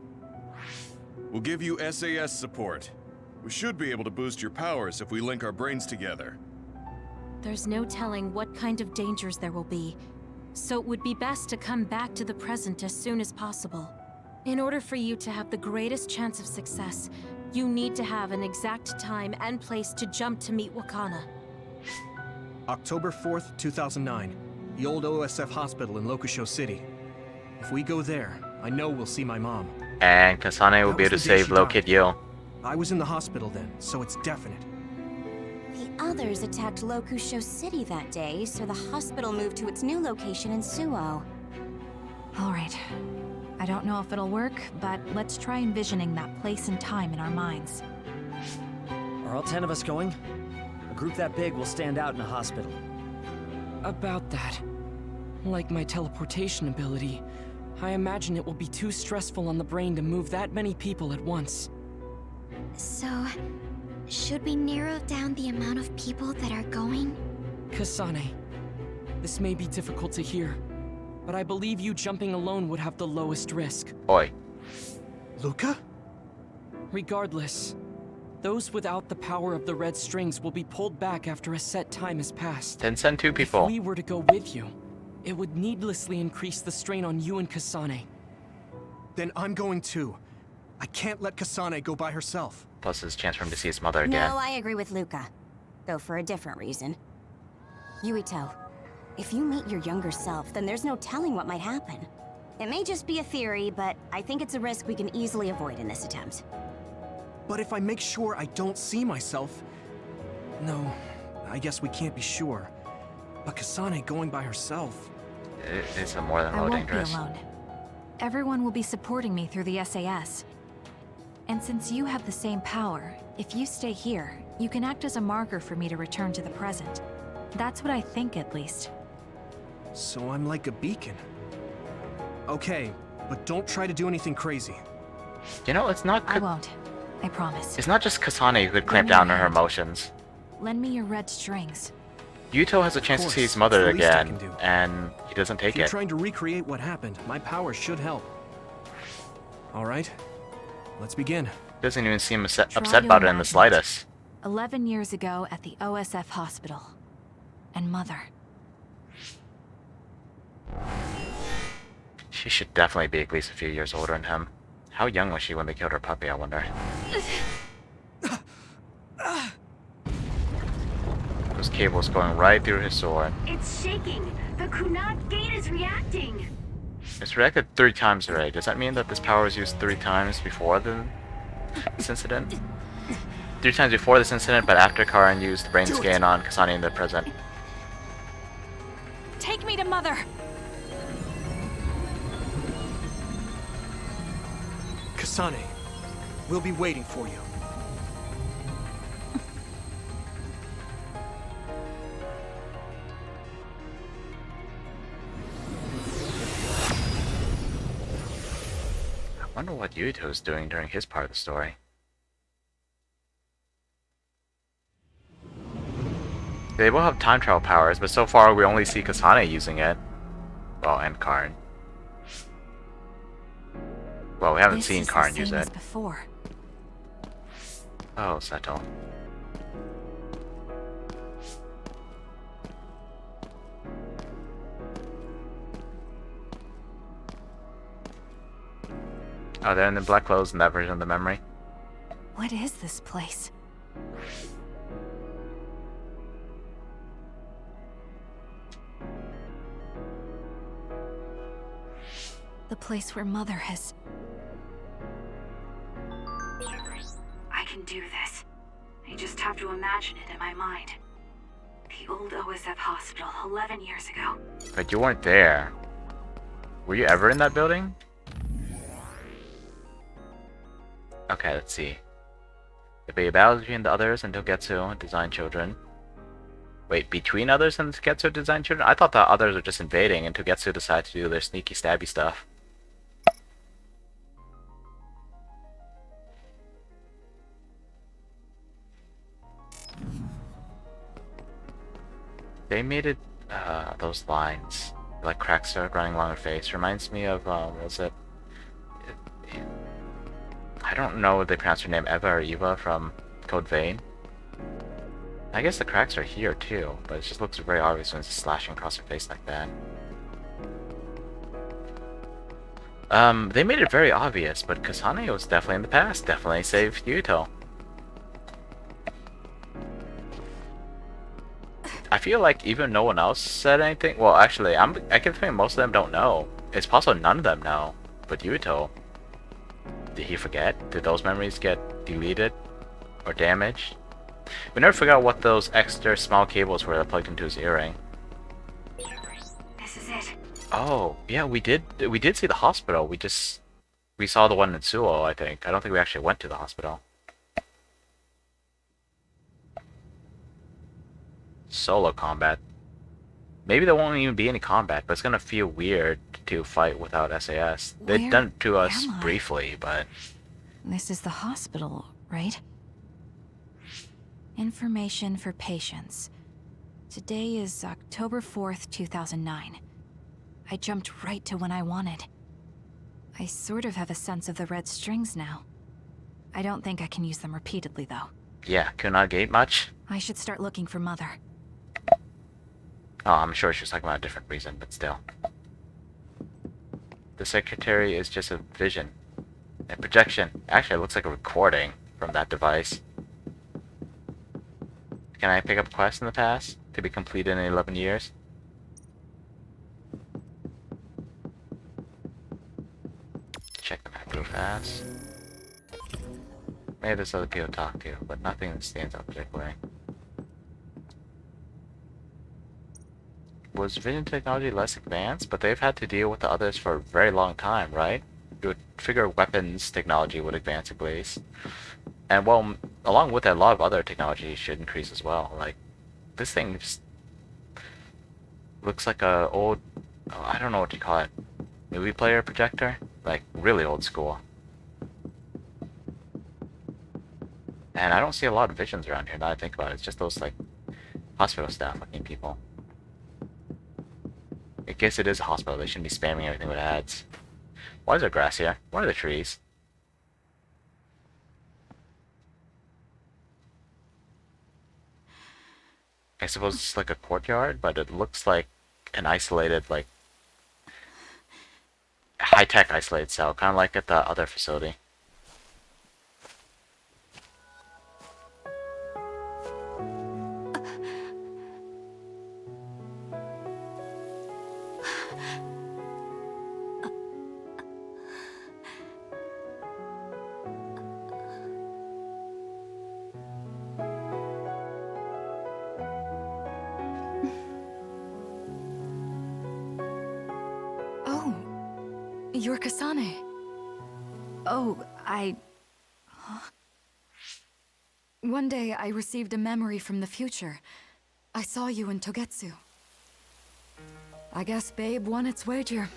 We'll give you SAS support. We should be able to boost your powers if we link our brains together. There's no telling what kind of dangers there will be, so it would be best to come back to the present as soon as possible. In order for you to have the greatest chance of success, you need to have an exact time and place to jump to meet Wakana. October 4th, 2009. The old OSF hospital in Lokusho City. If we go there, I know we'll see my mom. And Kasane will That be was able to the day save she Low died. Kid Yo. I was in the hospital then, so it's definite. The others attacked Lokusho City that day, so the hospital moved to its new location in Suo. Alright. I don't know if it'll work, but let's try envisioning that place and time in our minds. Are all 10 of us going? A group that big will stand out in a hospital. About that. Like my teleportation ability, I imagine it will be too stressful on the brain to move that many people at once. So, should we narrow down the amount of people that are going? Kasane, this may be difficult to hear, but I believe you jumping alone would have the lowest risk. Oi. Luca? Regardless, those without the power of the red strings will be pulled back after a set time has passed. Then send 2 people. If we were to go with you, it would needlessly increase the strain on you and Kasane. Then I'm going too. I can't let Kasane go by herself. Plus his chance for him to see his mother again. No, I agree with Luca. Though for a different reason. Yuito, if you meet your younger self, then there's no telling what might happen. It may just be a theory, but I think it's a risk we can easily avoid in this attempt. But if I make sure I don't see myself... No, I guess we can't be sure. But Kasane going by herself... It's more than I low won't dangerous. be alone. Everyone will be supporting me through the SAS. And since you have the same power, if you stay here, you can act as a marker for me to return to the present. That's what I think, at least. So I'm like a beacon. Okay, but don't try to do anything crazy. You know, it's not... I won't. I promise. It's not just Kasane who could clamp down on her emotions. Lend me your red strings. Yuto has a chance to see his mother it's the least I again, can do. and he doesn't take If you're it. trying to recreate what happened, my power should help. Alright, let's begin. Doesn't even seem Try upset to about it in imagine the slightest. 11 years ago at the OSF hospital. And Mother. She should definitely be at least a few years older than him. How young was she when they killed her puppy, I wonder? Those cables going right through his sword. It's shaking. The Kunad gate is reacting. It's reacted 3 times already. Does that mean that this power was used 3 times before this incident? 3 times before this incident, but after Karin used the brain scan on Kasane in the present. Take me to Mother! Kasane, we'll be waiting for you. I wonder what Yuto's doing during his part of the story. They will have time travel powers, but so far we only see Kasane using it. Well, and Karin. Well, we haven't seen Karin use it. Before. Oh, Seto. Oh, they're in the black clothes in that version of the memory. What is this place? The place where Mother has... I can do this. I just have to imagine it in my mind. The old OSF hospital 11 years ago. But you weren't there. Were you ever in that building? Okay, let's see. There'll be a battle between the others and Togetsu, design children. Wait, between others and Togetsu, design children? I thought the others were just invading and Togetsu decided to do their sneaky stabby stuff. They made it, those lines, like cracks start running along her face. Reminds me of, what was it? I don't know if they pronounce her name Eva or Eva from Code Vein. I guess the cracks are here too, but it just looks very obvious when it's slashing across her face like that. They made it very obvious, but Kasane was definitely in the past, definitely saved Yuto. I feel like even no one else said anything. Well, actually, I can think most of them don't know. It's possible none of them know. But Yuito, did he forget? Did those memories get deleted or damaged? We never forgot what those extra small cables were that plugged into his earring. This is it. Oh, yeah, we did see the hospital. We saw the one in Suo, I think. I don't think we actually went to the hospital. Solo combat. Maybe there won't even be any combat, but it's gonna feel weird to fight without SAS. They've done it to us briefly, but... This is the hospital, right? Information for patients. Today is October 4th, 2009. I jumped right to when I wanted. I sort of have a sense of the red strings now. I don't think I can use them repeatedly, though. Yeah, Kunad Gate much? I should start looking for Mother. Oh, I'm sure she's talking about a different reason, but still. The secretary is just a vision. A projection. Actually, it looks like a recording from that device. Can I pick up quests in the past to be completed in 11 years? Check the map real fast. Maybe there's other people to talk to, but nothing that stands out particularly. Was vision technology less advanced? But they've had to deal with the others for a very long time, right? You would figure weapons technology would advance at least. And well, along with that, a lot of other technology should increase as well. Like, this thing just looks like a old, oh, I don't know what you call it, movie player projector? Like, really old school. And I don't see a lot of visions around here now that I think about it. It's just those, like, hospital staff looking people. I guess it is a hospital. They shouldn't be spamming everything with ads. Why is there grass here? Why are there trees? I suppose it's like a courtyard, but it looks like an isolated, like, high-tech isolated cell, kind of like at the other facility. You're Kasane. Oh, One day I received a memory from the future. I saw you in Togetsu. I guess Babe won its wager.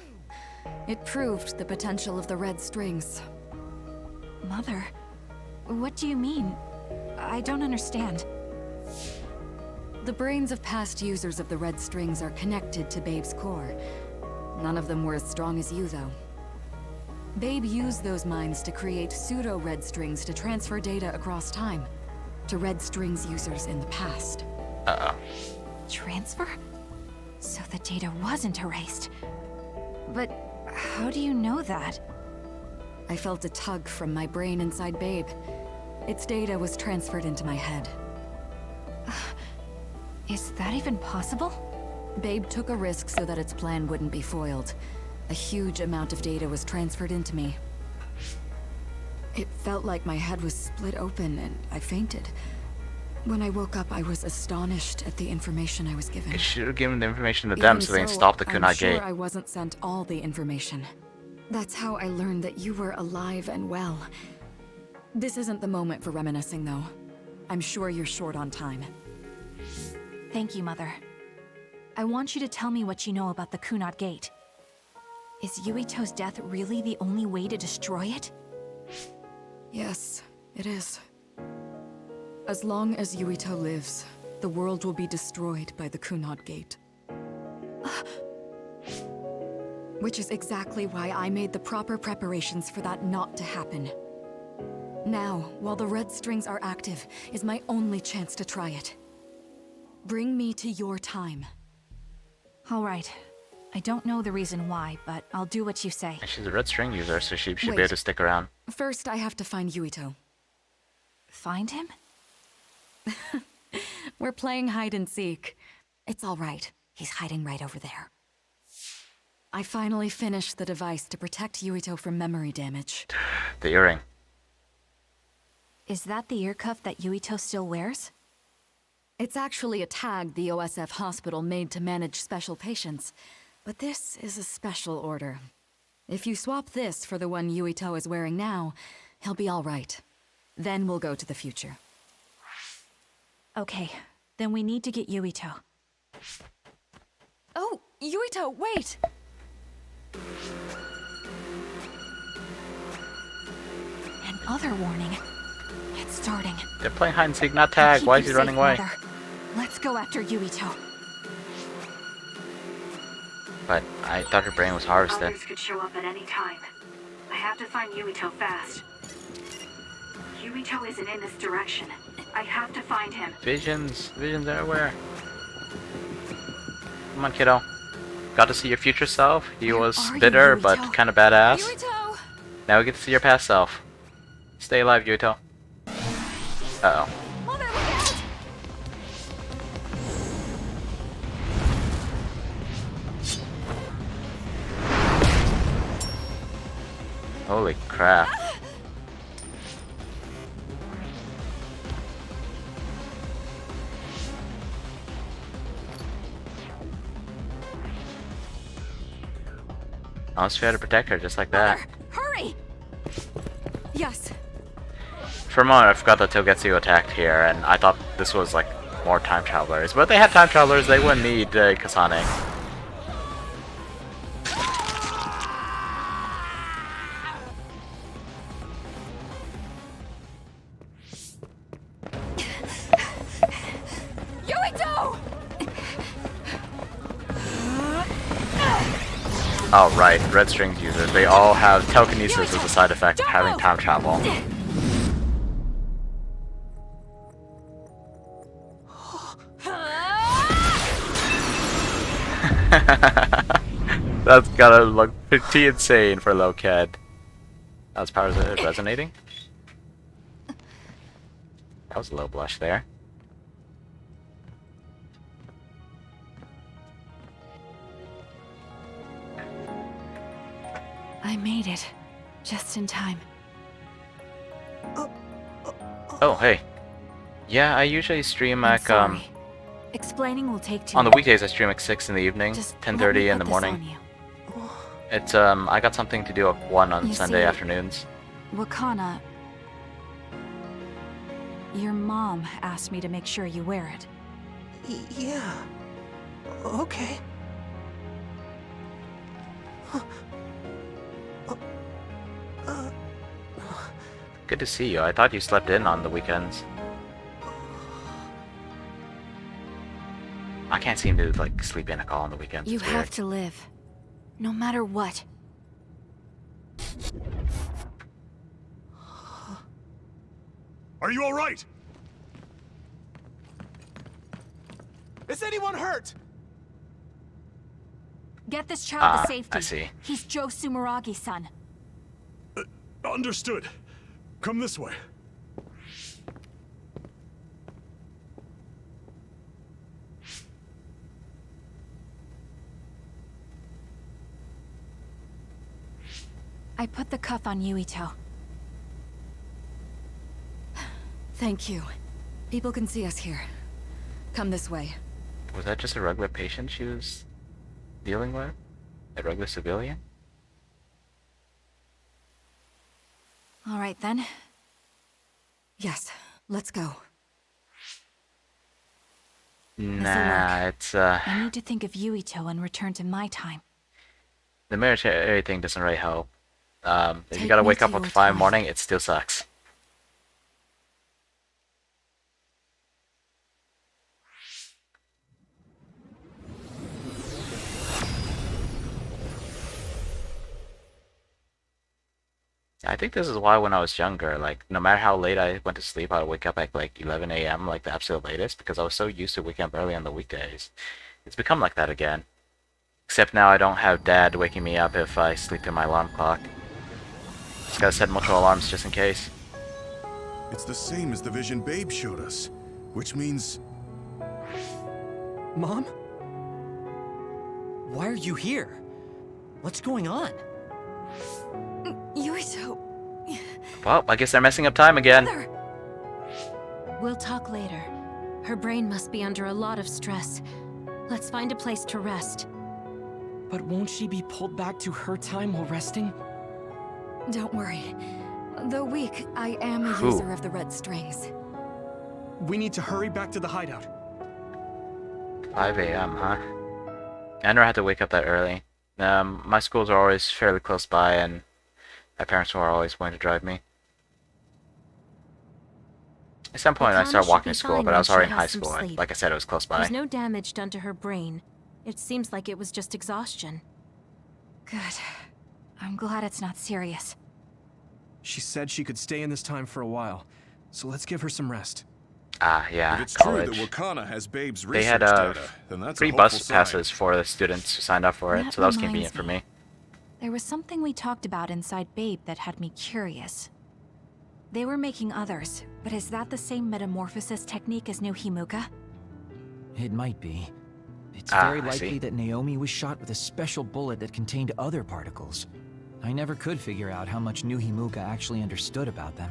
It proved the potential of the red strings. Mother? What do you mean? I don't understand. The brains of past users of the red strings are connected to Babe's core. None of them were as strong as you, though. Babe used those minds to create pseudo-red strings to transfer data across time to red strings users in the past. Uh-oh. Transfer? So the data wasn't erased. But how do you know that? I felt a tug from my brain inside Babe. Its data was transferred into my head. Is that even possible? Babe took a risk so that its plan wouldn't be foiled. A huge amount of data was transferred into me. It felt like my head was split open and I fainted. When I woke up, I was astonished at the information I was given. You should have given the information to them so they can stop the Kunai Gate. I'm sure I wasn't sent all the information. That's how I learned that you were alive and well. This isn't the moment for reminiscing, though. I'm sure you're short on time. Thank you, Mother. I want you to tell me what you know about the Kunai Gate. Is Yuito's death really the only way to destroy it? Yes, it is. As long as Yuito lives, the world will be destroyed by the Kunai Gate. Which is exactly why I made the proper preparations for that not to happen. Now, while the red strings are active, is my only chance to try it. Bring me to your time. All right. I don't know the reason why, but I'll do what you say. And she's a red string user, so she should be Wait. able to stick around. First, I have to find Yuito. Find him? We're playing hide and seek. It's all right. He's hiding right over there. I finally finished the device to protect Yuito from memory damage. The earring. Is that the ear cuff that Yuito still wears? It's actually a tag the OSF hospital made to manage special patients. But this is a special order. If you swap this for the one Yuito is wearing now, he'll be all right. Then we'll go to the future. Okay, then we need to get Yuito. Oh, Yuito, wait! Another warning. It's starting. They're playing hide and seek, not tag. Why is he running away? Mother. Let's go after Yuito. But I thought her brain was harvested. Others could show up at any time. I have to find Yuito fast. Yuito isn't in this direction. I have to find him. Visions everywhere. Come on, kiddo. Got to see your future self. He was bitter, but kind of badass. Yuito! Now we get to see your past self. Stay alive, Yuito. Uh-oh. Mother, look out! Holy crap. I almost tried to protect her just like that. Hurry! Yes. For a moment, I forgot that Togetsu attacked here, and I thought this was like more time travelers. But if they had time travelers, they wouldn't need Kasane. Yuito! Oh right, red strings users. They all have telekinesis as a side effect of having time travel. That's gotta look pretty insane for a low kid. How's powers resonating? That was a low blush there. I made it. Just in time. Oh, hey. Yeah, I usually stream I'm at, sorry. Explaining will take too on the long. weekdays I stream at 6 in the evening, Just 10:30 in the let me put this morning. on you. It's, I got something to do at 1 on You Sunday see- afternoons. Wakana... Your mom asked me to make sure you wear it. Yeah. Okay. Good to see you. I thought you slept in on the weekends. I can't seem to, like, sleep in at all on the weekends. You It's have weird. to live. No matter what. Are you all right? Is anyone hurt? Get this child to safety. I see. He's Joe Sumeragi's son. Understood. Come this way. I put the cuff on Yuito. Thank you. People can see us here. Come this way. Was that just a regular patient she was dealing with? A regular civilian? All right then. Yes, let's go. Nah, it's, I need to think of Yuito and return to my time. the military thing doesn't really help. If you Take gotta me wake to up at your 5 in the time. morning, it still sucks. I think this is why when I was younger, like, no matter how late I went to sleep, I would wake up at like 11 a.m., like the absolute latest, because I was so used to waking up early on the weekdays. It's become like that again. Except now I don't have Dad waking me up if I sleep through my alarm clock. Just gotta set multiple alarms just in case. It's the same as the vision Babe showed us, which means... Mom? Why are you here? What's going on? Yuito. Well, I guess they're messing up time again. We'll talk later. Her brain must be under a lot of stress. Let's find a place to rest. But won't she be pulled back to her time while resting? Don't worry. Though weak, I am a user of the red strings. We need to hurry back to the hideout. 5 a.m., huh? I never had to wake up that early. My schools are always fairly close by, and my parents were always going to drive me. At some point, I started walking to school, but I was already in high school. And like I said, it was close by. There's no damage done to her brain. It seems like it was just exhaustion. Good. I'm glad it's not serious. She said she could stay in this time for a while, so let's give her some rest. Ah, yeah, If it's college. true that Wakana has Babe's They research had data, then that's free a bus hopeful sign. passes for the students who signed up for it, That so that was reminds convenient for me. There was something we talked about inside Babe that had me curious. They were making others, but is that the same metamorphosis technique as New Himuka? It might be. It's Ah, very I likely see. that Naomi was shot with a special bullet that contained other particles. I never could figure out how much New Himuka actually understood about them.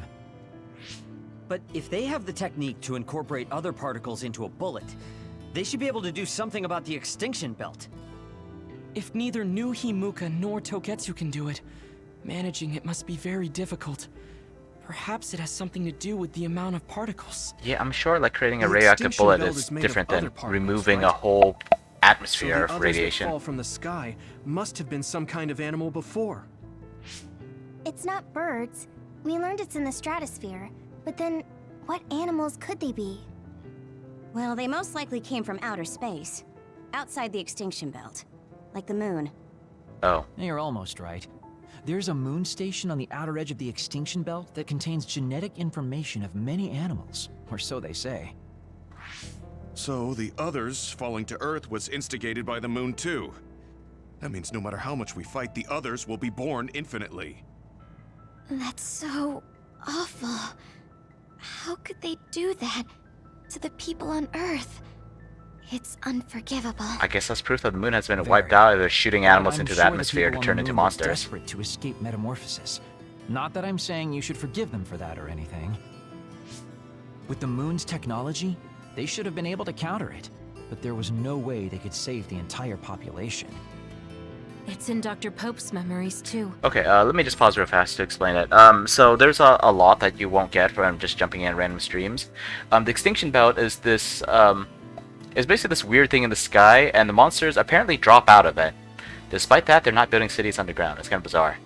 But if they have the technique to incorporate other particles into a bullet, they should be able to do something about the extinction belt. If neither New Himuka nor Togetsu can do it, managing it must be very difficult. Perhaps it has something to do with the amount of particles. Yeah, I'm sure like creating a The radioactive extinction bullet belt is is made of different other than particles, removing right? a whole So atmosphere the of others radiation. that fall from the sky must have been some kind of animal before. It's not birds. We learned it's in the stratosphere. But then, what animals could they be? Well, they most likely came from outer space. Outside the extinction belt. Like the moon. Oh. You're almost right. There's a moon station on the outer edge of the extinction belt that contains genetic information of many animals, or so they say. So the others falling to Earth was instigated by the moon too. That means no matter how much we fight, the others will be born infinitely. That's so awful. How could they do that to the people on Earth? It's unforgivable. I guess that's proof that the moon has been Very. wiped out. They're shooting But animals I'm into sure the atmosphere to people on turn the into moon were monsters. desperate to escape metamorphosis. Not that I'm saying you should forgive them for that or anything. With the moon's technology, they should have been able to counter it, but there was no way they could save the entire population. It's in Dr. Pope's memories, too. Okay, let me just pause real fast to explain it. So there's a lot that you won't get from just jumping in random streams. The extinction belt is this, is basically this weird thing in the sky, and the monsters apparently drop out of it. Despite that, they're not building cities underground. It's kind of bizarre.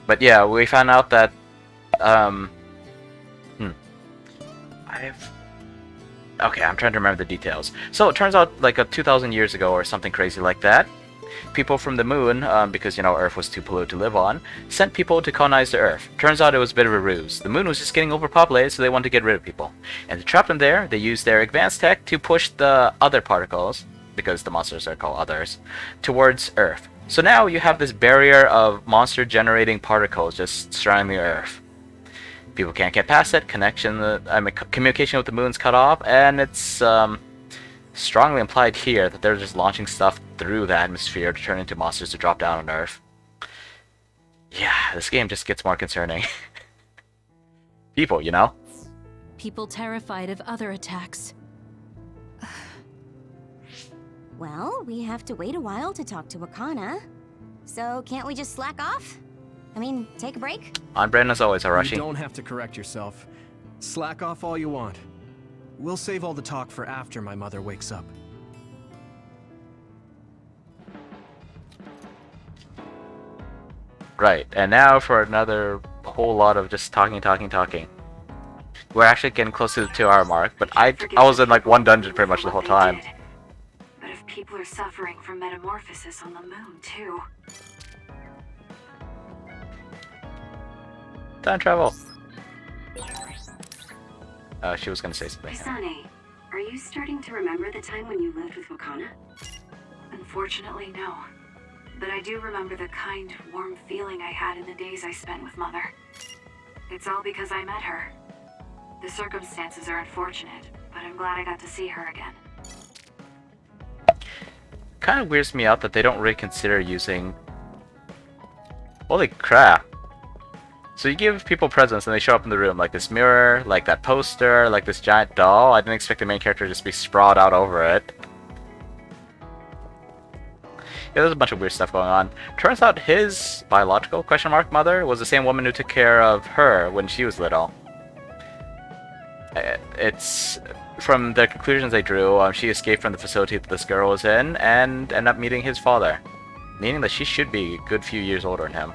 But yeah, we found out that, okay, I'm trying to remember the details. So it turns out, like 2,000 years ago or something crazy like that, people from the moon, because, you know, Earth was too polluted to live on, sent people to colonize the Earth. Turns out it was a bit of a ruse. The moon was just getting overpopulated, so they wanted to get rid of people. And to trap them there, they used their advanced tech to push the other particles, because the monsters are called others, towards Earth. So now you have this barrier of monster-generating particles just surrounding the Earth. People can't get past it, communication with the moon's cut off, and it's, strongly implied here that they're just launching stuff through the atmosphere to turn into monsters to drop down on Earth. Yeah, this game just gets more concerning. People, you know? People terrified of other attacks. Well, we have to wait a while to talk to Wakana. So can't we just slack off? I mean, take a break? On brand as always, Arashi. You don't have to correct yourself. Slack off all you want. We'll save all the talk for after my mother wakes up. Right, and now for another whole lot of just talking. We're actually getting close to the 2-hour mark, but I was in like one dungeon pretty much the whole time. But if people are suffering from metamorphosis on the moon, too. Time travel. She was gonna say something. Kasane, are you starting to remember the time when you lived with Wakana? Unfortunately, no. But I do remember the kind, warm feeling I had in the days I spent with Mother. It's all because I met her. The circumstances are unfortunate, but I'm glad I got to see her again. kind of weirds me out that they don't really consider using... Holy crap. So you give people presents and they show up in the room, like this mirror, like that poster, like this giant doll. I didn't expect the main character to just be sprawled out over it. Yeah, there's a bunch of weird stuff going on. Turns out his biological question mark mother was the same woman who took care of her when she was little. It's from the conclusions they drew, she escaped from the facility that this girl was in and ended up meeting his father, meaning that she should be a good few years older than him.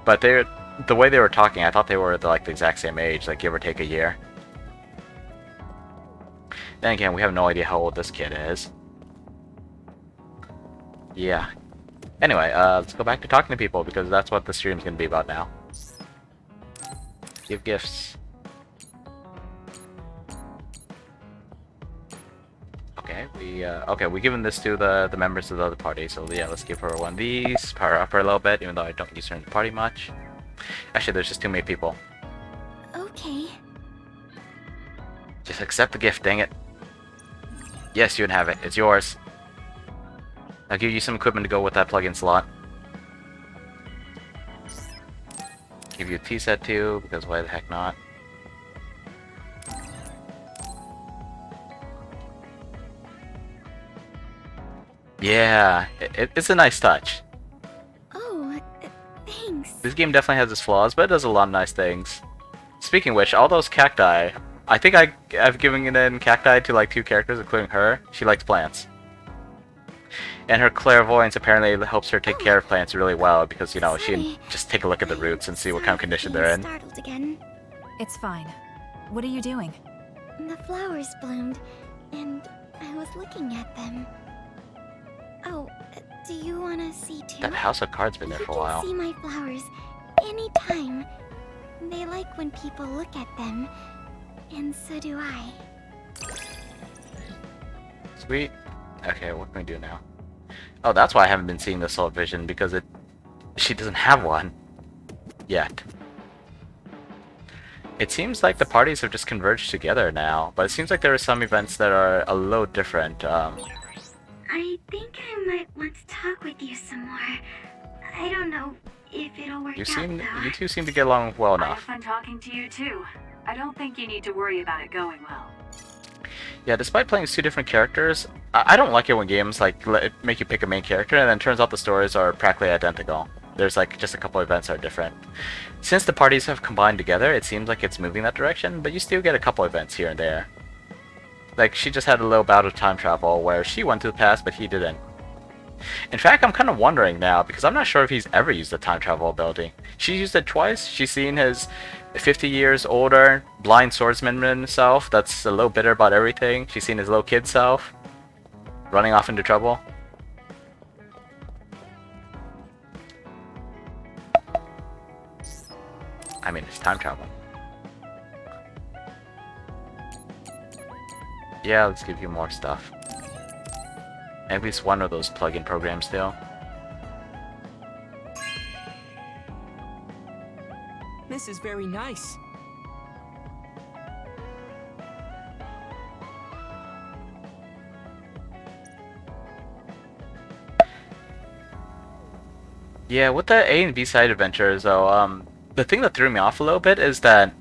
But the way they were talking, I thought they were like the exact same age, like give or take a year. Then again, we have no idea how old this kid is. Yeah. Anyway, let's go back to talking to people, because that's what the stream's gonna be about now. Give gifts. Okay, we're giving this to the members of the other party, so yeah, let's give her one of these, power up her a little bit, even though I don't use her in the party much. Actually, there's just too many people. Okay. Just accept the gift, dang it. Yes, you can have it. It's yours. I'll give you some equipment to go with that plug-in slot. Give you a tea set too, because why the heck not? Yeah, it's a nice touch. Oh, thanks. This game definitely has its flaws, but it does a lot of nice things. Speaking of which, all those cacti, I think I've given in cacti to like 2 characters, including her. She likes plants. And her clairvoyance apparently helps her take care of plants really well, because, you know, she can just take a look at the roots and see what kind of condition they're in. Startled again. It's fine. What are you doing? The flowers bloomed, and I was looking at them. Oh, do you want to see too? That house of cards been there for a while. You can see my flowers anytime. They like when people look at them, and so do I. Sweet. Okay, what can we do now? Oh, that's why I haven't been seeing the Soul Vision, because she doesn't have one yet. It seems like the parties have just converged together now, but it seems like there are some events that are a little different. I think I might want to talk with you some more. I don't know if it'll work You out, two seem to get along well I have enough. fun talking to you too. I don't think you need to worry about it going well. Yeah, despite playing as 2 different characters, I don't like it when games like make you pick a main character and then it turns out the stories are practically identical. There's like just a couple events that are different. Since the parties have combined together, it seems like it's moving that direction, but you still get a couple events here and there. Like, she just had a little bout of time travel where she went to the past, but he didn't. In fact, I'm kind of wondering now, because I'm not sure if he's ever used the time travel ability. She used it twice. She's seen his 50 years older, blind swordsman self that's a little bitter about everything. She's seen his little kid self running off into trouble. I mean, it's time travel. Yeah, let's give you more stuff. At least one of those plug-in programs still. This is very nice. Yeah, with the A and B side adventures though, the thing that threw me off a little bit is that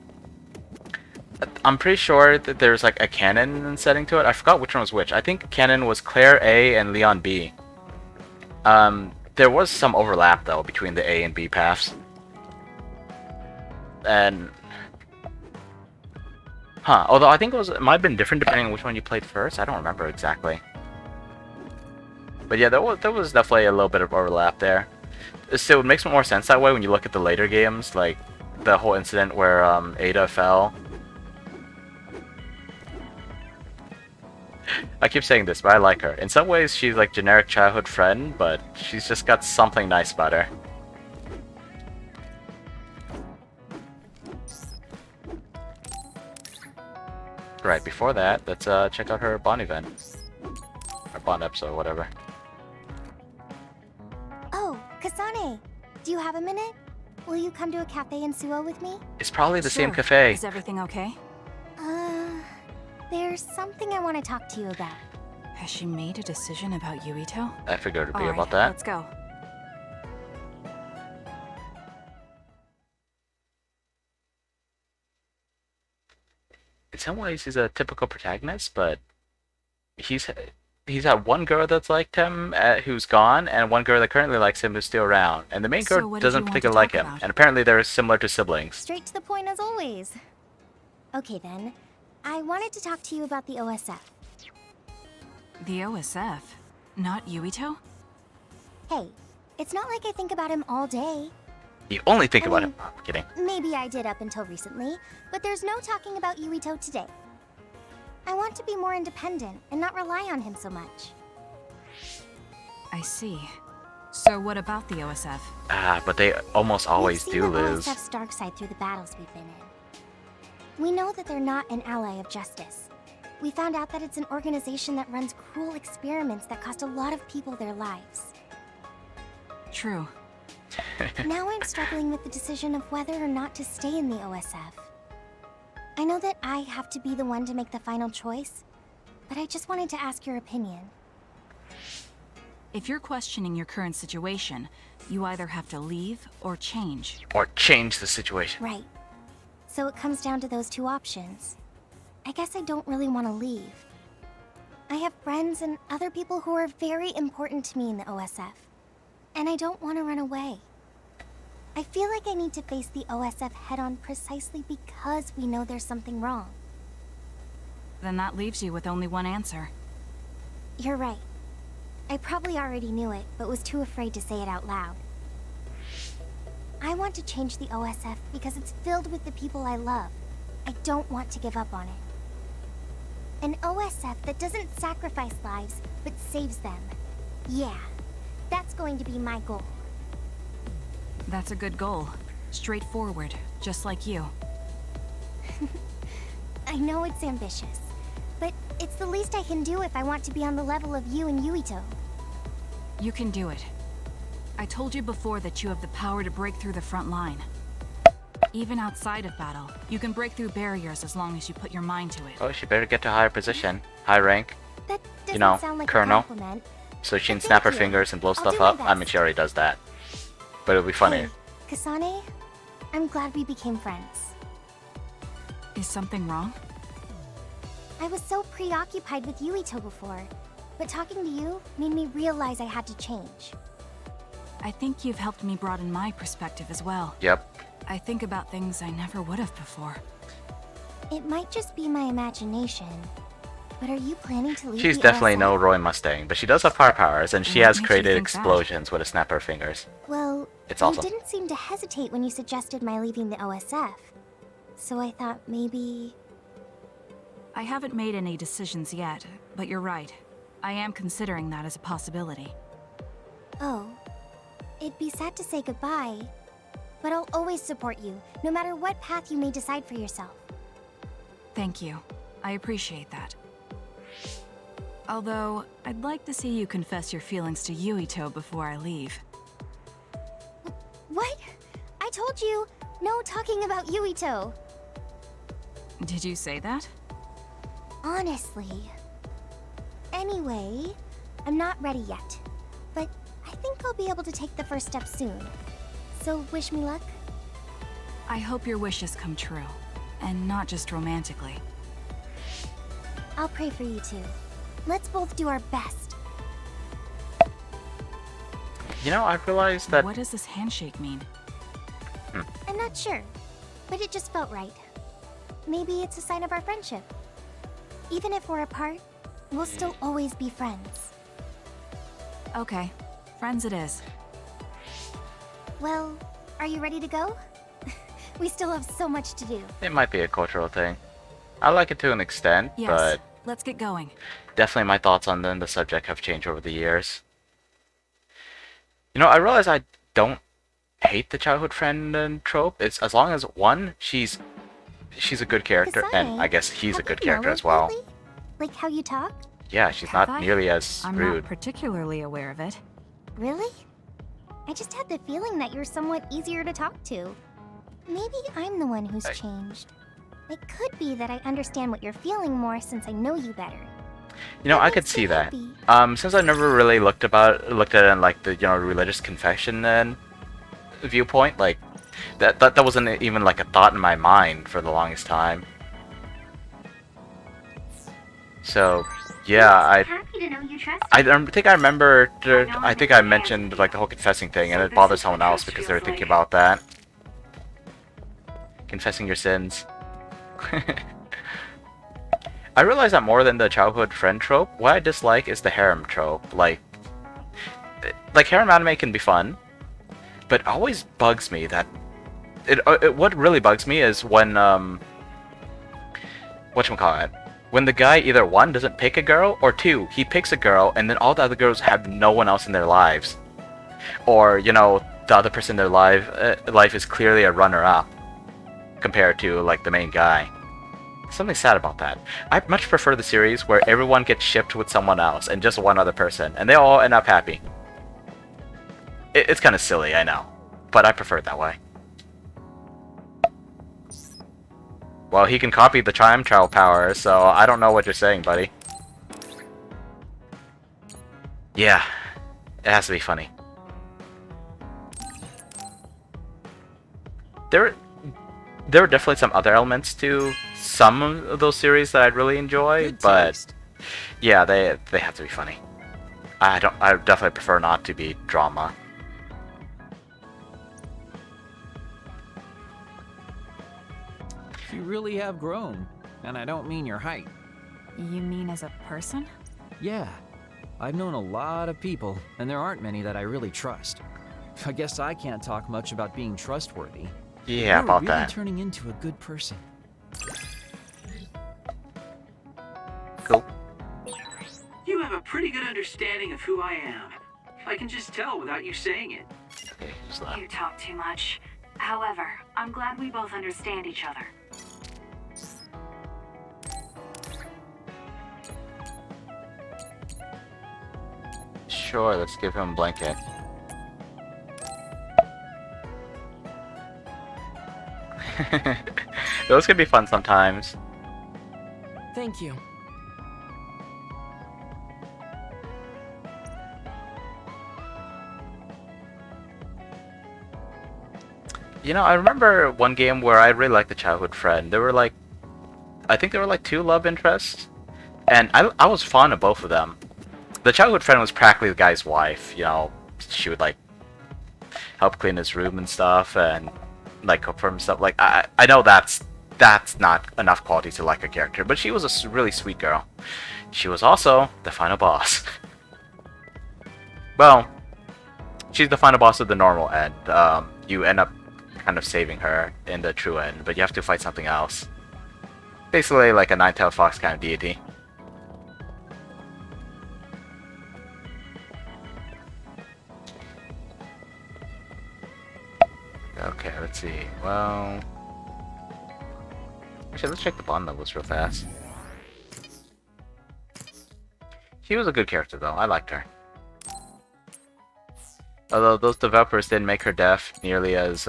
I'm pretty sure that there's like a canon setting to it. I forgot which one was which. I think canon was Claire A and Leon B. There was some overlap though between the A and B paths. And although I think it might have been different depending on which one you played first. I don't remember exactly. But yeah, there was definitely a little bit of overlap there. Still, it makes more sense that way when you look at the later games, like the whole incident where Ada fell. I keep saying this, but I like her. In some ways, she's like generic childhood friend, but she's just got something nice about her. Right, before that, let's check out her Bond event. Or Bond episode, whatever. Oh, Kasane, do you have a minute? Will you come to a cafe in Suo with me? It's probably the same cafe. Is everything okay? There's something I want to talk to you about. Has she made a decision about Yuito? I figured it'd be All right, about that. let's go. In some ways, he's a typical protagonist, but he's had one girl that's liked him who's gone, and one girl that currently likes him who's still around. And the main So girl what did you doesn't want particularly to like talk him, about? and apparently they're similar to siblings. Straight to the point as always. Okay then, I wanted to talk to you about the OSF. The OSF? Not Yuito? Hey, it's not like I think about him all day. You only think about him. Oh, I'm kidding. Maybe I did up until recently, but there's no talking about Yuito today. I want to be more independent and not rely on him so much. I see. So what about the OSF? Ah, but they almost always We've do seen the lose. OSF's dark side through the battles we've been in. We know that they're not an ally of justice. We found out that it's an organization that runs cruel experiments that cost a lot of people their lives. True. Now I'm struggling with the decision of whether or not to stay in the OSF. I know that I have to be the one to make the final choice, but I just wanted to ask your opinion. If you're questioning your current situation, you either have to leave or change. Or change the situation. Right. So it comes down to those two options. I guess I don't really want to leave. I have friends and other people who are very important to me in the OSF. And I don't want to run away. I feel like I need to face the OSF head-on precisely because we know there's something wrong. Then that leaves you with only one answer. You're right. I probably already knew it, but was too afraid to say it out loud. I want to change the OSF because it's filled with the people I love. I don't want to give up on it. An OSF that doesn't sacrifice lives, but saves them. Yeah, that's going to be my goal. That's a good goal. Straightforward, just like you. I know it's ambitious, but it's the least I can do if I want to be on the level of you and Yuito. You can do it. I told you before that you have the power to break through the front line. Even outside of battle, you can break through barriers as long as you put your mind to it. Oh, she better get to a higher position, high rank. That doesn't You know, sound like colonel. a compliment. So she can But snap her thank you. fingers and blow I'll stuff do my up. I mean, best. she already does that. But it'll be funny. Hey, Kasane, I'm glad we became friends. Is something wrong? I was so preoccupied with Yuito before, but talking to you made me realize I had to change. I think you've helped me broaden my perspective as well. Yep. I think about things I never would have before. It might just be my imagination, but are you planning to leave She's the definitely OSF? no Roy Mustang, but she does have fire powers, and she What has makes you created think that? explosions with a snap of her fingers. Well, It's you awesome. didn't seem to hesitate when you suggested my leaving the OSF. So I thought maybe... I haven't made any decisions yet, but you're right. I am considering that as a possibility. Oh, it'd be sad to say goodbye, but I'll always support you, no matter what path you may decide for yourself. Thank you. I appreciate that. Although, I'd like to see you confess your feelings to Yuito before I leave. What? I told you, no talking about Yuito. Did you say that? Honestly. Anyway, I'm not ready yet, but I think I'll be able to take the first step soon. So wish me luck. I hope your wishes come true, and not just romantically. I'll pray for you too. Let's both do our best. You know, I realized that... What does this handshake mean? I'm not sure, but it just felt right. Maybe it's a sign of our friendship. Even if we're apart, we'll still always be friends. Okay, friends it is. Well, are you ready to go? We still have so much to do. It might be a cultural thing. I like it to an extent, Yes, but let's get going. definitely my thoughts on the subject have changed over the years. You know, I realize I don't hate the childhood friend and trope. It's as long as one, she's a good character, and Kasane, I guess he's a have good you character as mellowed well. lately? Like how you talk? Yeah, she's Have not I? nearly as I'm rude. not particularly aware of it. Really? I just had the feeling that you're somewhat easier to talk to. Maybe I'm the one who's changed. It could be that I understand what you're feeling more since I know you better. You know, That I makes could me see that. happy. Since I never really looked at it in like the religious confession and viewpoint, like that wasn't even like a thought in my mind for the longest time. So yeah, Happy to know you trust I me. think I remember. I think I I'm mentioned like the whole confessing thing, and So it this bothered is what someone else trust because they were feels thinking like. about that. Confessing your sins. I realize that more than the childhood friend trope, what I dislike is the harem trope. Like harem anime can be fun, but it always bugs me that what really bugs me is when whatchamacallit, when the guy either one doesn't pick a girl or two he picks a girl and then all the other girls have no one else in their lives, or you know the other person in their life is clearly a runner-up compared to like the main guy. Something sad about that. I much prefer the series where everyone gets shipped with someone else and just one other person, and they all end up happy. It's kind of silly, I know, but I prefer it that way. Well, he can copy the time travel power, so I don't know what you're saying, buddy. Yeah, it has to be funny. There are definitely some other elements to some of those series that I'd really enjoy, but yeah, they have to be funny. I definitely prefer not to be drama. You really have grown, and I don't mean your height. You mean as a person? Yeah, I've known a lot of people, and there aren't many that I really trust. I guess I can't talk much about being trustworthy. Yeah, about You're really that. turning into a good person. Cool. You have a pretty good understanding of who I am. I can just tell without you saying it. Okay, who's that? You talk too much. However, I'm glad we both understand each other. Sure, let's give him a blanket. Those can be fun sometimes. Thank you. You know, I remember one game where I really liked the childhood friend. There were like, I think there were like 2 love interests, and I was fond of both of them. The childhood friend was practically the guy's wife. You know, she would like help clean his room and stuff, and like cook for him stuff. Like I know that's not enough quality to like a character, but she was a really sweet girl. She was also the final boss. Well, she's the final boss of the normal end. You end up kind of saving her in the true end, but you have to fight something else. Basically like a nine-tailed fox kind of deity. Okay, let's see. Well, actually, let's check the bond levels real fast. She was a good character, though. I liked her. Although those developers didn't make her death nearly as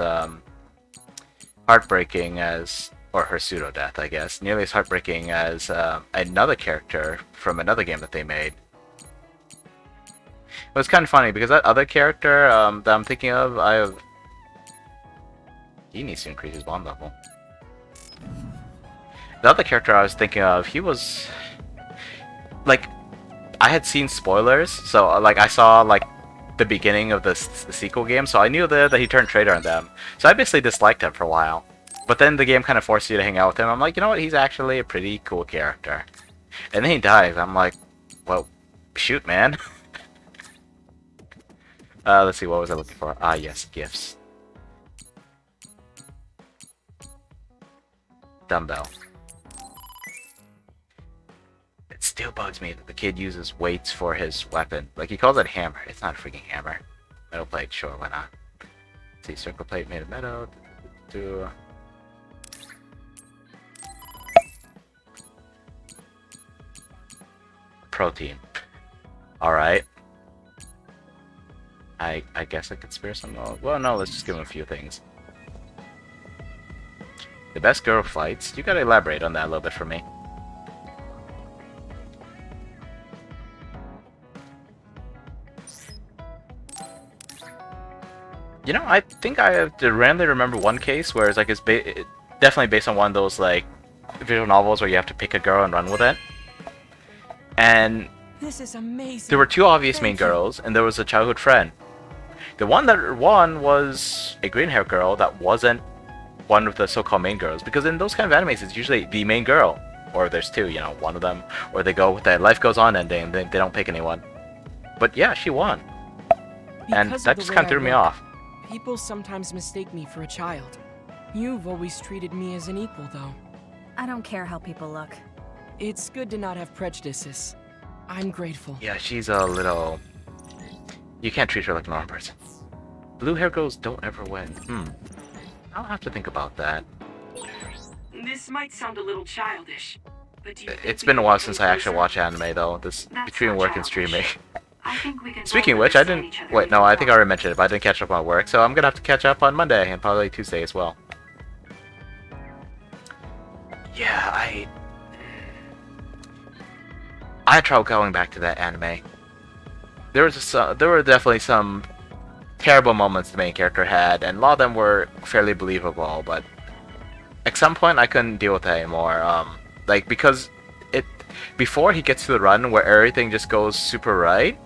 heartbreaking as, or her pseudo-death, I guess, nearly as heartbreaking as another character from another game that they made. It was kind of funny because that other character that I'm thinking of, he needs to increase his bond level. The other character I was thinking of, he was like, I had seen spoilers, so like I saw like the beginning of the sequel game, so I knew that he turned traitor on them. So I basically disliked him for a while. But then the game kind of forced you to hang out with him. I'm like, you know what? He's actually a pretty cool character. And then he dies. I'm like, well, shoot, man. Let's see, what was I looking for? Ah, yes, gifts. Dumbbell. It still bugs me that the kid uses weights for his weapon. Like, he calls it hammer. It's not a freaking hammer. Metal plate, sure, why not? Let's see, circle plate made of metal. Protein. Alright. I guess I could spare some. Well, no, let's just give him a few things. The best girl fights. You gotta elaborate on that a little bit for me. You know, I think I have to randomly remember one case where it's like definitely based on one of those like visual novels where you have to pick a girl and run with it. And This is amazing. there were two obvious main girls, and there was a childhood friend. The one that won was a green-haired girl that wasn't one of the so-called main girls, because in those kind of animes, it's usually the main girl, or there's two, you know, one of them, or they go with that life goes on ending, they don't pick anyone. But yeah, she won, and Because of that the just way kind of I threw me look, off. People sometimes mistake me for a child. You've always treated me as an equal, though. I don't care how people look. It's good to not have prejudices. I'm grateful. Yeah, she's a little... You can't treat her like a normal person. Blue-haired girls don't ever win. I'll have to think about that. This might sound a little childish, but do you think It's we been a can while get since any I actually closer? watched anime, though. This That's between not work and childish. streaming. I think we can Speaking of both which, I understand didn't... each other Wait, no, even I think I more. already mentioned it, but I didn't catch up on work, so I'm gonna have to catch up on Monday, and probably Tuesday as well. Yeah, I had trouble going back to that anime. There were definitely some terrible moments the main character had, and a lot of them were fairly believable, but at some point I couldn't deal with it anymore. Like, because before he gets to the run where everything just goes super right,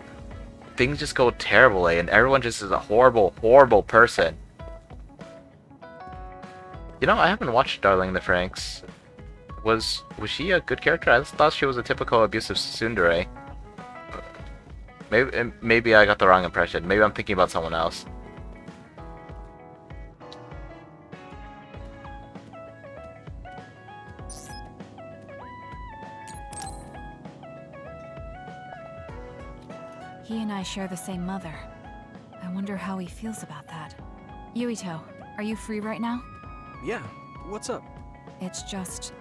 things just go terribly, and everyone just is a horrible, horrible person. You know, I haven't watched Darling in the Franxx. Was she a good character? I just thought she was a typical abusive tsundere. Maybe I got the wrong impression. Maybe I'm thinking about someone else. He and I share the same mother. I wonder how he feels about that. Yuito, are you free right now? Yeah, what's up? It's just...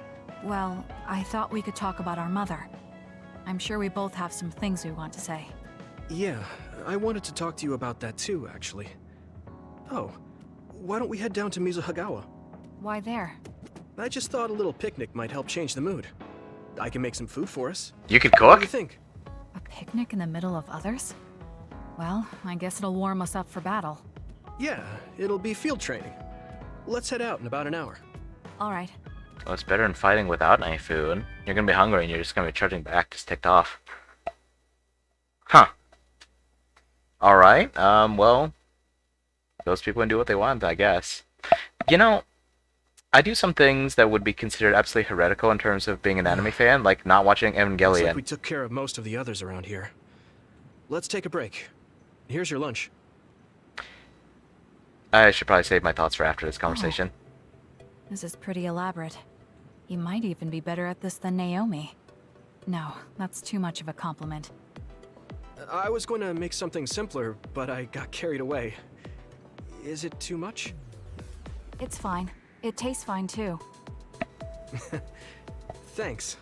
Well, I thought we could talk about our mother. I'm sure we both have some things we want to say. Yeah, I wanted to talk to you about that too, actually. Oh, why don't we head down to Mizuhagawa? Why there? I just thought a little picnic might help change the mood. I can make some food for us. You can What do cook? you think? A picnic in the middle of others? Well, I guess it'll warm us up for battle. Yeah, it'll be field training. Let's head out in about an hour. All right. Well, it's better than fighting without any food. You're gonna be hungry and you're just gonna be charging back, just ticked off. Huh. Alright, well, those people can do what they want, I guess. You know, I do some things that would be considered absolutely heretical in terms of being an anime fan, like not watching Looks Evangelion. like we took care of most of the others around here. Let's take a break. Here's your lunch. I should probably save my thoughts for after this conversation. This is pretty elaborate. You might even be better at this than Naomi. No, that's too much of a compliment. I was going to make something simpler, but I got carried away. Is it too much? It's fine. It tastes fine too. Thanks.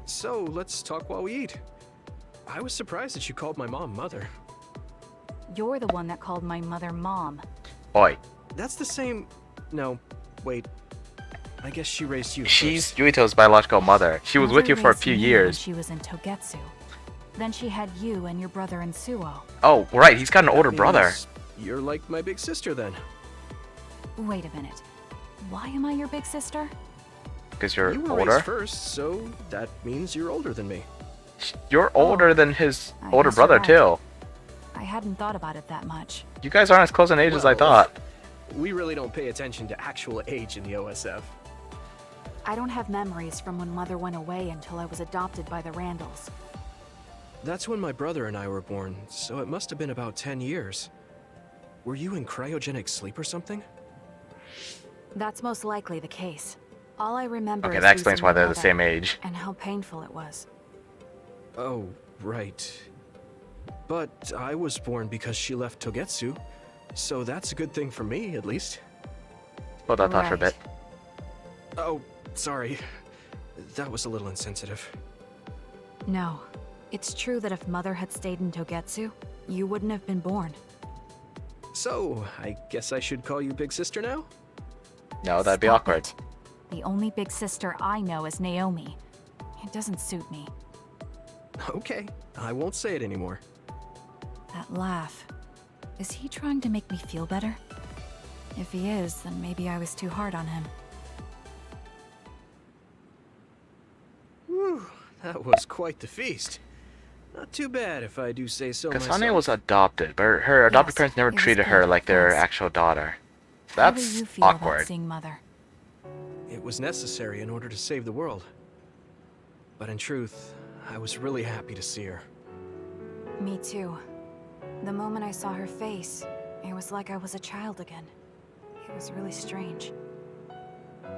So, let's talk while we eat. I was surprised that you called my mom Mother. You're the one that called my mother Mom. Oi. That's the same... No, wait. I guess she raised you She's first. Yuito's biological mother. She was with Mother you for a raised few me years. When she was in Togetsu. Then she had you and your brother in Suo. Oh, right, he's got an older That brother. means You're like my big sister then. Wait a minute. Why am I your big sister? Because you're You were older? raised first, so that means you're older than me. You're older than his I older guess you're brother, right. too. I hadn't thought about it that much. You guys aren't as close in age as I Well, thought. We really don't pay attention to actual age in the OSF. I don't have memories from when Mother went away until I was adopted by the Randalls. That's when my brother and I were born, so it must have been about 10 years. Were you in cryogenic sleep or something? That's most likely the case. All I remember Okay, is that explains losing why my they're the mother, same age. and how painful it was. Oh, right. But I was born because she left Togetsu, so that's a good thing for me, at least. Hold that thought for a bit. Oh, sorry. That was a little insensitive. No. It's true that if Mother had stayed in Togetsu, you wouldn't have been born. So, I guess I should call you Big Sister now? No, that'd be Stop awkward. it. The only big sister I know is Naomi. It doesn't suit me. Okay, I won't say it anymore. That laugh. Is he trying to make me feel better? If he is, then maybe I was too hard on him. Whew, that was quite the feast. Not too bad, if I do say so myself. Kasane was adopted, but her adopted Yes, parents never it was treated her good, like their yes. actual daughter. How do That's you feel about awkward. seeing Mother? It was necessary in order to save the world. But in truth, I was really happy to see her. Me too. The moment I saw her face, it was like I was a child again. It was really strange.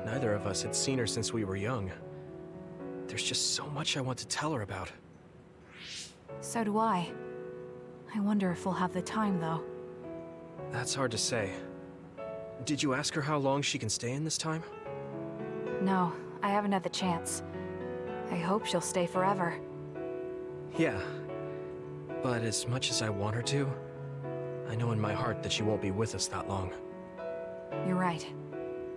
Neither of us had seen her since we were young. There's just so much I want to tell her about. So do I. I wonder if we'll have the time, though. That's hard to say. Did you ask her how long she can stay in this time? No, I haven't had the chance. I hope she'll stay forever. Yeah. But as much as I want her to, I know in my heart that she won't be with us that long. You're right.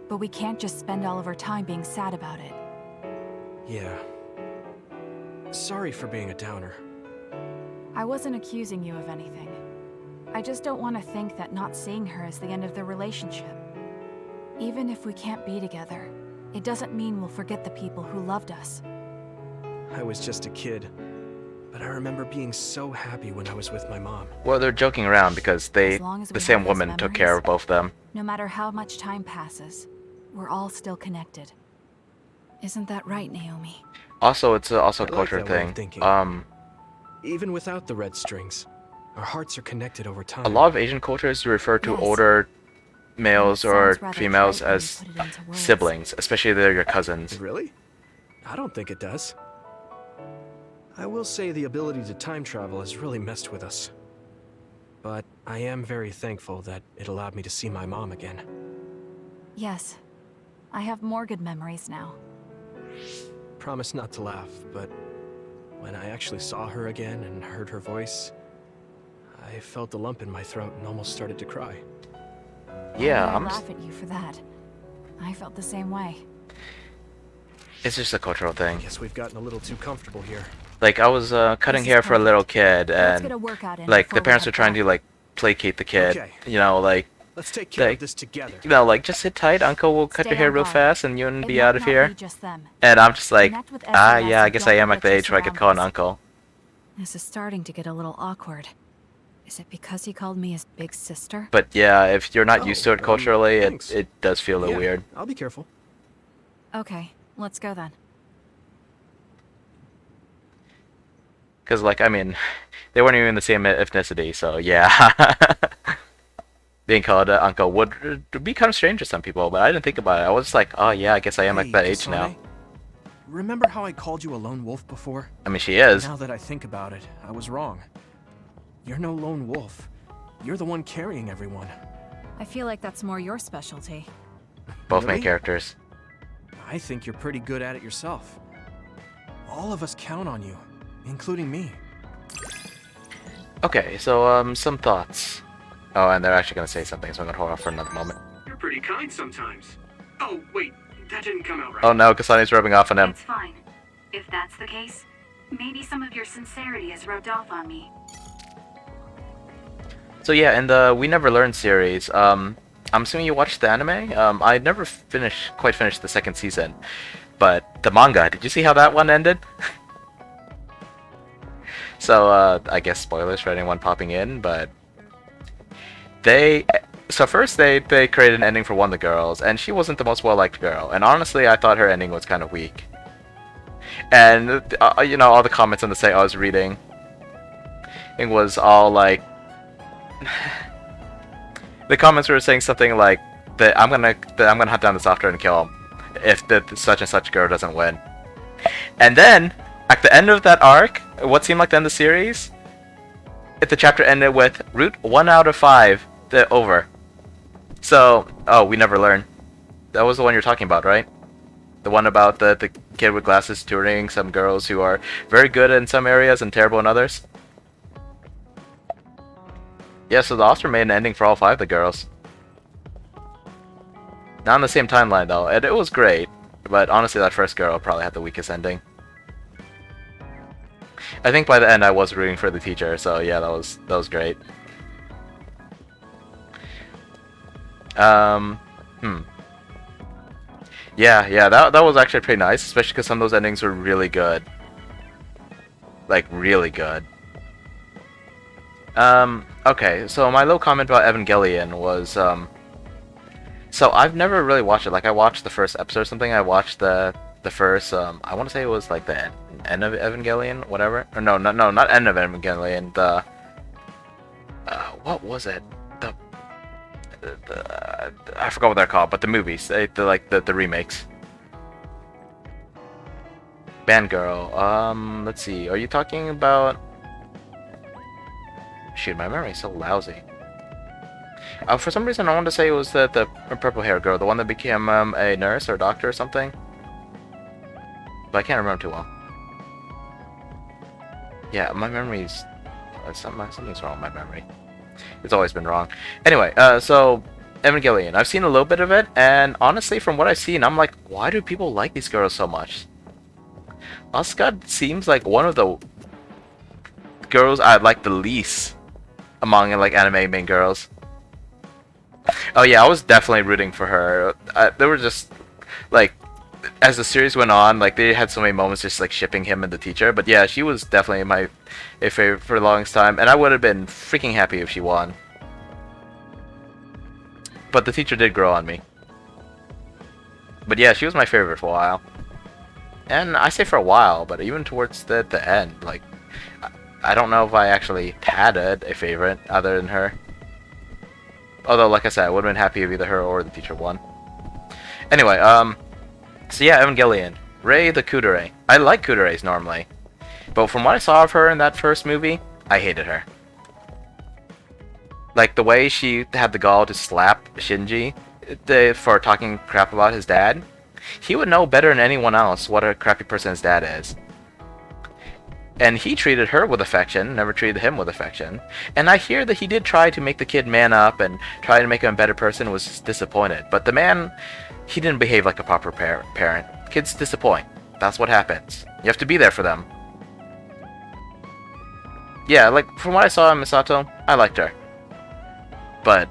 But we can't just spend all of our time being sad about it. Yeah. Sorry for being a downer. I wasn't accusing you of anything. I just don't want to think that not seeing her is the end of the relationship. Even if we can't be together, it doesn't mean we'll forget the people who loved us. I was just a kid, but I remember being so happy when I was with my mom. Well, they're joking around because As long as the we same have those woman took care of both of them. No matter how much time passes, we're all still connected. Isn't that right, Naomi? Also, it's also a I like culture that way of thing. thinking. Even without the red strings, our hearts are connected over time. A lot of Asian cultures refer to Yes. older males or sounds rather females trite when as you put it into words. siblings, especially if they're your cousins. Really? I don't think it does. I will say the ability to time travel has really messed with us. But I am very thankful that it allowed me to see my mom again. Yes. I have more good memories now. Promise not to laugh, but when I actually saw her again and heard her voice, I felt a lump in my throat and almost started to cry. Yeah, I I'm. laugh at you for that. I felt the same way. It's just a cultural thing. Guess we've gotten a little too comfortable here. Like I was cutting This is hair for a little kid, Let's and get a workout in like before the we parents head were trying back. to like placate the kid. Okay. You know, like Let's take care Like, of this together. you know, like just sit tight. Uncle will cut Stay your hair on real guard. fast, and you'll It be might out of not here. be just them. And I'm just like, Connect with ah, SOS yeah, I and guess don't I am at forget the your age where I could call an surroundings. uncle. This is starting to get a little awkward. Is it because he called me his big sister? But yeah, if you're not used to it culturally, thanks. it does feel a little weird. I'll be careful. Okay, let's go then. Because, like, I mean, they weren't even the same ethnicity, so yeah. Being called uncle would be kind of strange to some people, but I didn't think about it. I was just like, oh yeah, I guess I am at Hey, that age now. Kasane, remember how I called you a lone wolf before? I mean, she is. Now that I think about it, I was wrong. You're no lone wolf. You're the one carrying everyone. I feel like that's more your specialty. Both main Really? characters. I think you're pretty good at it yourself. All of us count on you, including me. Okay, so, some thoughts. Oh, and they're actually going to say something, so I'm going to hold off for another moment. You're pretty kind sometimes. Oh, wait, that didn't come out right. Oh no, Kasane's rubbing off on him. It's fine. If that's the case, maybe some of your sincerity has rubbed off on me. So yeah, in the We Never Learn series, I'm assuming you watched the anime? I never quite finished the second season, but the manga, did you see how that one ended? So, I guess spoilers for anyone popping in, but so first they created an ending for one of the girls, and she wasn't the most well-liked girl, and honestly I thought her ending was kind of weak. And, you know, all the comments on the site I was reading, it was all like, the comments were saying something like that I'm gonna hunt down the software and kill him if the such and such girl doesn't win. And then at the end of that arc, what seemed like the end of the series, the chapter ended with route 1 out of 5 over. So, oh, We Never Learn. That was the one you're talking about, right? The one about the kid with glasses tutoring some girls who are very good in some areas and terrible in others. Yeah, so the author made an ending for all 5 of the girls. Not on the same timeline though, and it was great, but honestly that first girl probably had the weakest ending. I think by the end I was rooting for the teacher, so yeah, that was great. Hmm. Yeah, that was actually pretty nice, especially because some of those endings were really good. Like, really good. Okay, so my little comment about Evangelion was, so I've never really watched it. Like, I watched the first episode or something. I watched the first, I want to say it was like the end of Evangelion, whatever. Or no, not end of Evangelion. The, what was it? I forgot what they're called, but the movies, the remakes. Bandgirl. Let's see. Are you talking about? Shoot, my memory's so lousy. For some reason, I wanted to say it was the purple hair girl, the one that became a nurse or doctor or something. But I can't remember too well. Yeah, my memory's something's wrong with my memory. It's always been wrong. Anyway, so Evangelion. I've seen a little bit of it, and honestly, from what I've seen, I'm like, why do people like these girls so much? Asuka seems like one of the girls I like the least among like anime main girls. Oh yeah, I was definitely rooting for her. They were just like, as the series went on, like they had so many moments just like shipping him and the teacher. But yeah, she was definitely my favorite for the longest time, and I would have been freaking happy if she won. But the teacher did grow on me. But yeah, she was my favorite for a while. And I say for a while, but even towards the end, like, I don't know if I actually had a favorite other than her. Although, like I said, I would have been happy if either her or the teacher won. Anyway, so yeah, Evangelion. Rei the Kudere. I like Kuderes normally. But from what I saw of her in that first movie, I hated her. Like, the way she had the gall to slap Shinji for talking crap about his dad. He would know better than anyone else what a crappy person his dad is. And he treated her with affection, never treated him with affection. And I hear that he did try to make the kid man up and try to make him a better person, was just disappointed. But the man, he didn't behave like a proper parent. Kids disappoint. That's what happens. You have to be there for them. Yeah, like, from what I saw in Misato, I liked her. But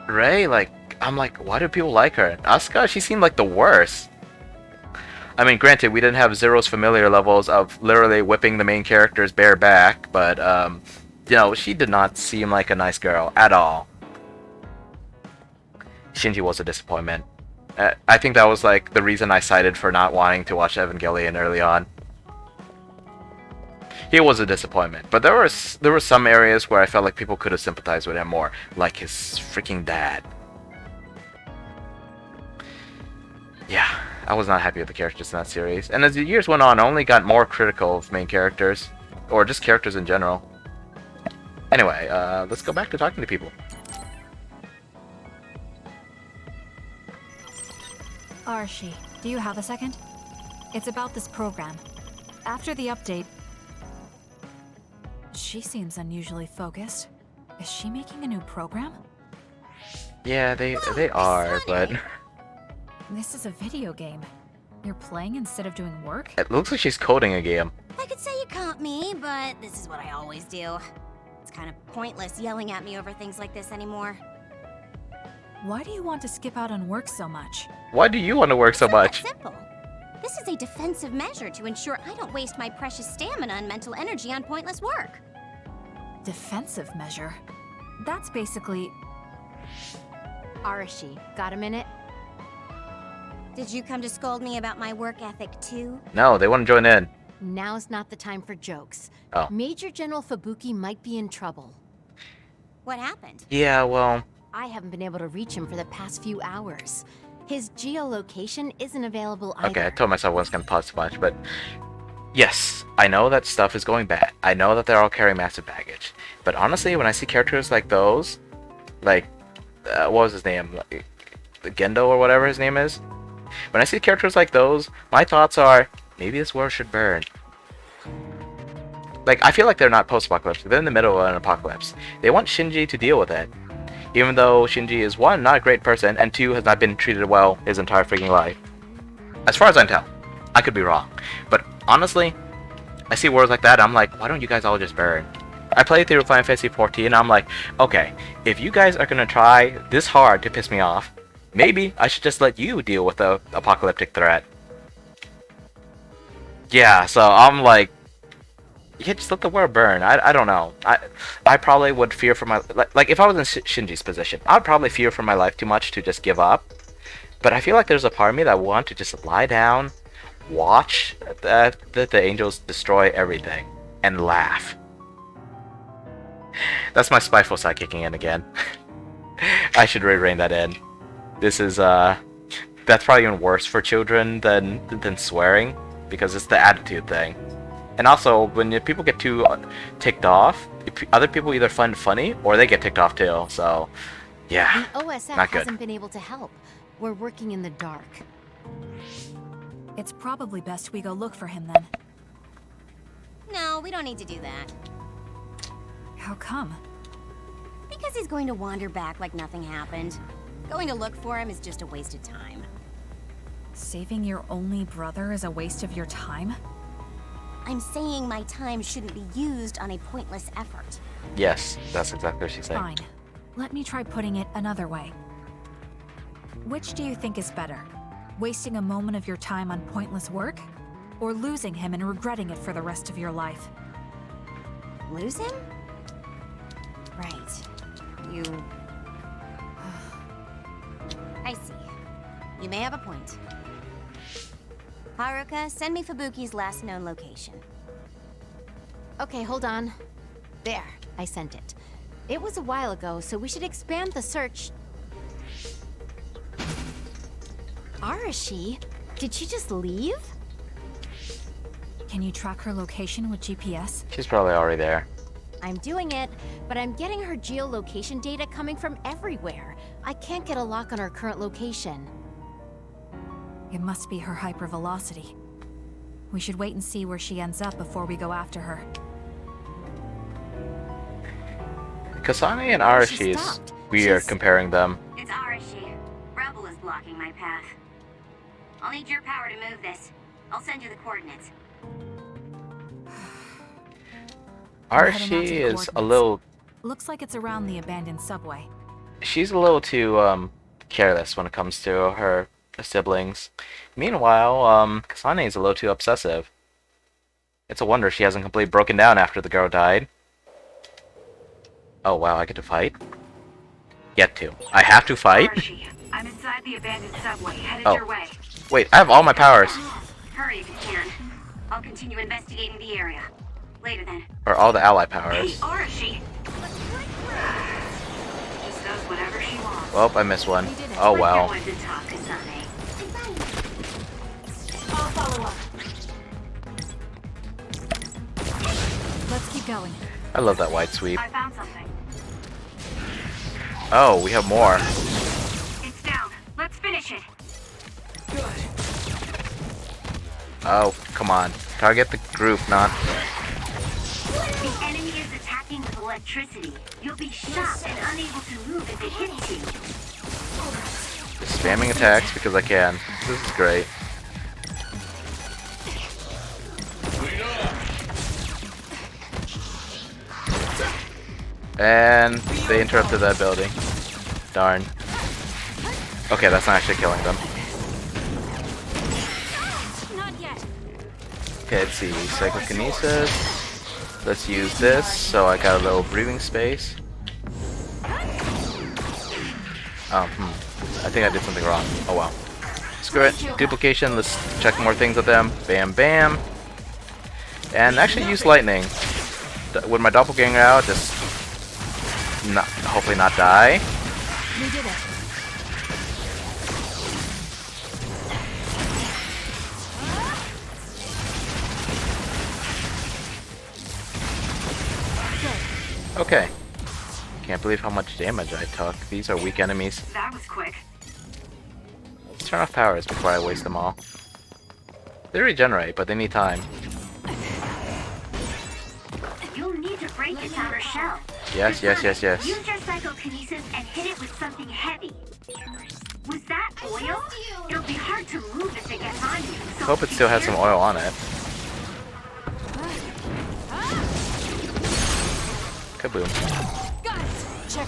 Rei, like, I'm like, why do people like her? Asuka, she seemed like the worst. I mean, granted, we didn't have Zero's familiar levels of literally whipping the main character's bare back, but, you know, she did not seem like a nice girl at all. Shinji was a disappointment. I think that was, like, the reason I cited for not wanting to watch Evangelion early on. He was a disappointment, but there were some areas where I felt like people could have sympathized with him more, like his freaking dad. Yeah, I was not happy with the characters in that series. And as the years went on, I only got more critical of main characters. Or just characters in general. Anyway, let's go back to talking to people. Arshi, do you have a second? It's about this program. After the update... She seems unusually focused. Is she making a new program? Yeah, they are, but... This is a video game. You're playing instead of doing work? It looks like she's coding a game. I could say you caught me, but this is what I always do. It's kind of pointless yelling at me over things like this anymore. Why do you want to skip out on work so much? Why do you want to work so much? It's simple. This is a defensive measure to ensure I don't waste my precious stamina and mental energy on pointless work. Defensive measure? That's basically... Arashi, got a minute? Did you come to scold me about my work ethic too? No, they want to join in. Now's not the time for jokes. Oh. Major General Fubuki might be in trouble. What happened? Yeah, well... I haven't been able to reach him for the past few hours. His geolocation isn't available either. Okay, I told myself I wasn't going to pause too much, but... Yes, I know that stuff is going bad. I know that they're all carrying massive baggage. But honestly, when I see characters like those... Like, what was his name? Like, Gendo or whatever his name is? When I see characters like those, my thoughts are, maybe this world should burn. Like, I feel like they're not post-apocalyptic. They're in the middle of an apocalypse. They want Shinji to deal with it. Even though Shinji is, one, not a great person, and two, has not been treated well his entire freaking life. As far as I can tell. I could be wrong. But honestly, I see worlds like that, I'm like, why don't you guys all just burn? I played through Final Fantasy 14 and I'm like, okay, if you guys are gonna try this hard to piss me off, maybe I should just let you deal with the apocalyptic threat. Yeah, so I'm like, yeah, just let the world burn. I don't know. I probably would fear for my like if I was in Shinji's position, I'd probably fear for my life too much to just give up. But I feel like there's a part of me that want to just lie down, watch the angels destroy everything, and laugh. That's my spiteful side kicking in again. I should rein that in. This is that's probably even worse for children than swearing, because it's the attitude thing. And also, when people get too ticked off, other people either find it funny or they get ticked off too. So, yeah, the OSF not good. hasn't been able to help. We're working in the dark. It's probably best we go look for him then. No, we don't need to do that. How come? Because he's going to wander back like nothing happened. Going to look for him is just a waste of time. Saving your only brother is a waste of your time? I'm saying my time shouldn't be used on a pointless effort. Yes, that's exactly what she's saying. Fine. Let me try putting it another way. Which do you think is better? Wasting a moment of your time on pointless work? Or losing him and regretting it for the rest of your life? Lose him? Right. You... I see. You may have a point. Haruka, send me Fubuki's last known location. Okay, hold on. There, I sent it. It was a while ago, so we should expand the search. Arashi? Did she just leave? Can you track her location with GPS? She's probably already there. I'm doing it, but I'm getting her geolocation data coming from everywhere. I can't get a lock on her current location. It must be her hypervelocity. We should wait and see where she ends up before we go after her. Kasane and Arashi is weird comparing them. It's Arashi. Rebel is blocking my path. I'll need your power to move this. I'll send you the coordinates. Arashi is a little... Looks like it's around the abandoned subway. She's a little too careless when it comes to her siblings. Meanwhile, Kasane is a little too obsessive. It's a wonder she hasn't completely broken down after the girl died. Oh wow, I get to fight? Get to. I have to fight? Arashi, I'm inside the abandoned subway, headed Oh. your way. Wait, I have all my powers. Hurry if you can. I'll continue investigating the area. Later then. Or all the ally Hey, powers. Arashi! Just does whatever she wants. Well, I missed one. Oh well. We're going to talk, Kasane. I'll follow up. Let's keep going. I love that white sweep. I found something. Oh, we have more. It's down. Let's finish it. Oh, come on. Target the group, not... The enemy is attacking with electricity. You'll be shocked and unable to move if it hits you. Just spamming attacks because I can. This is great. And they interrupted that building. Darn. Okay, that's not actually killing them. Not yet. Okay, let's see. Psychokinesis. Let's use this, so I got a little breathing space. Oh, I think I did something wrong. Oh well. Screw it. Duplication, let's check more things with them. Bam, bam. And actually use lightning. With my doppelganger out, just hopefully not die. We did it. Okay. Can't believe how much damage I took. These are weak enemies. That was quick. Let's turn off powers before I waste them all. They regenerate, but they need time. You'll need to break its outer shell. Yes, yes, yes, yes. Use your psychokinesis and hit it with something heavy. Was that oil? It'll be hard to move if it gets on you. So Hope it still has some oil on it. Kaboom. Got it. Check.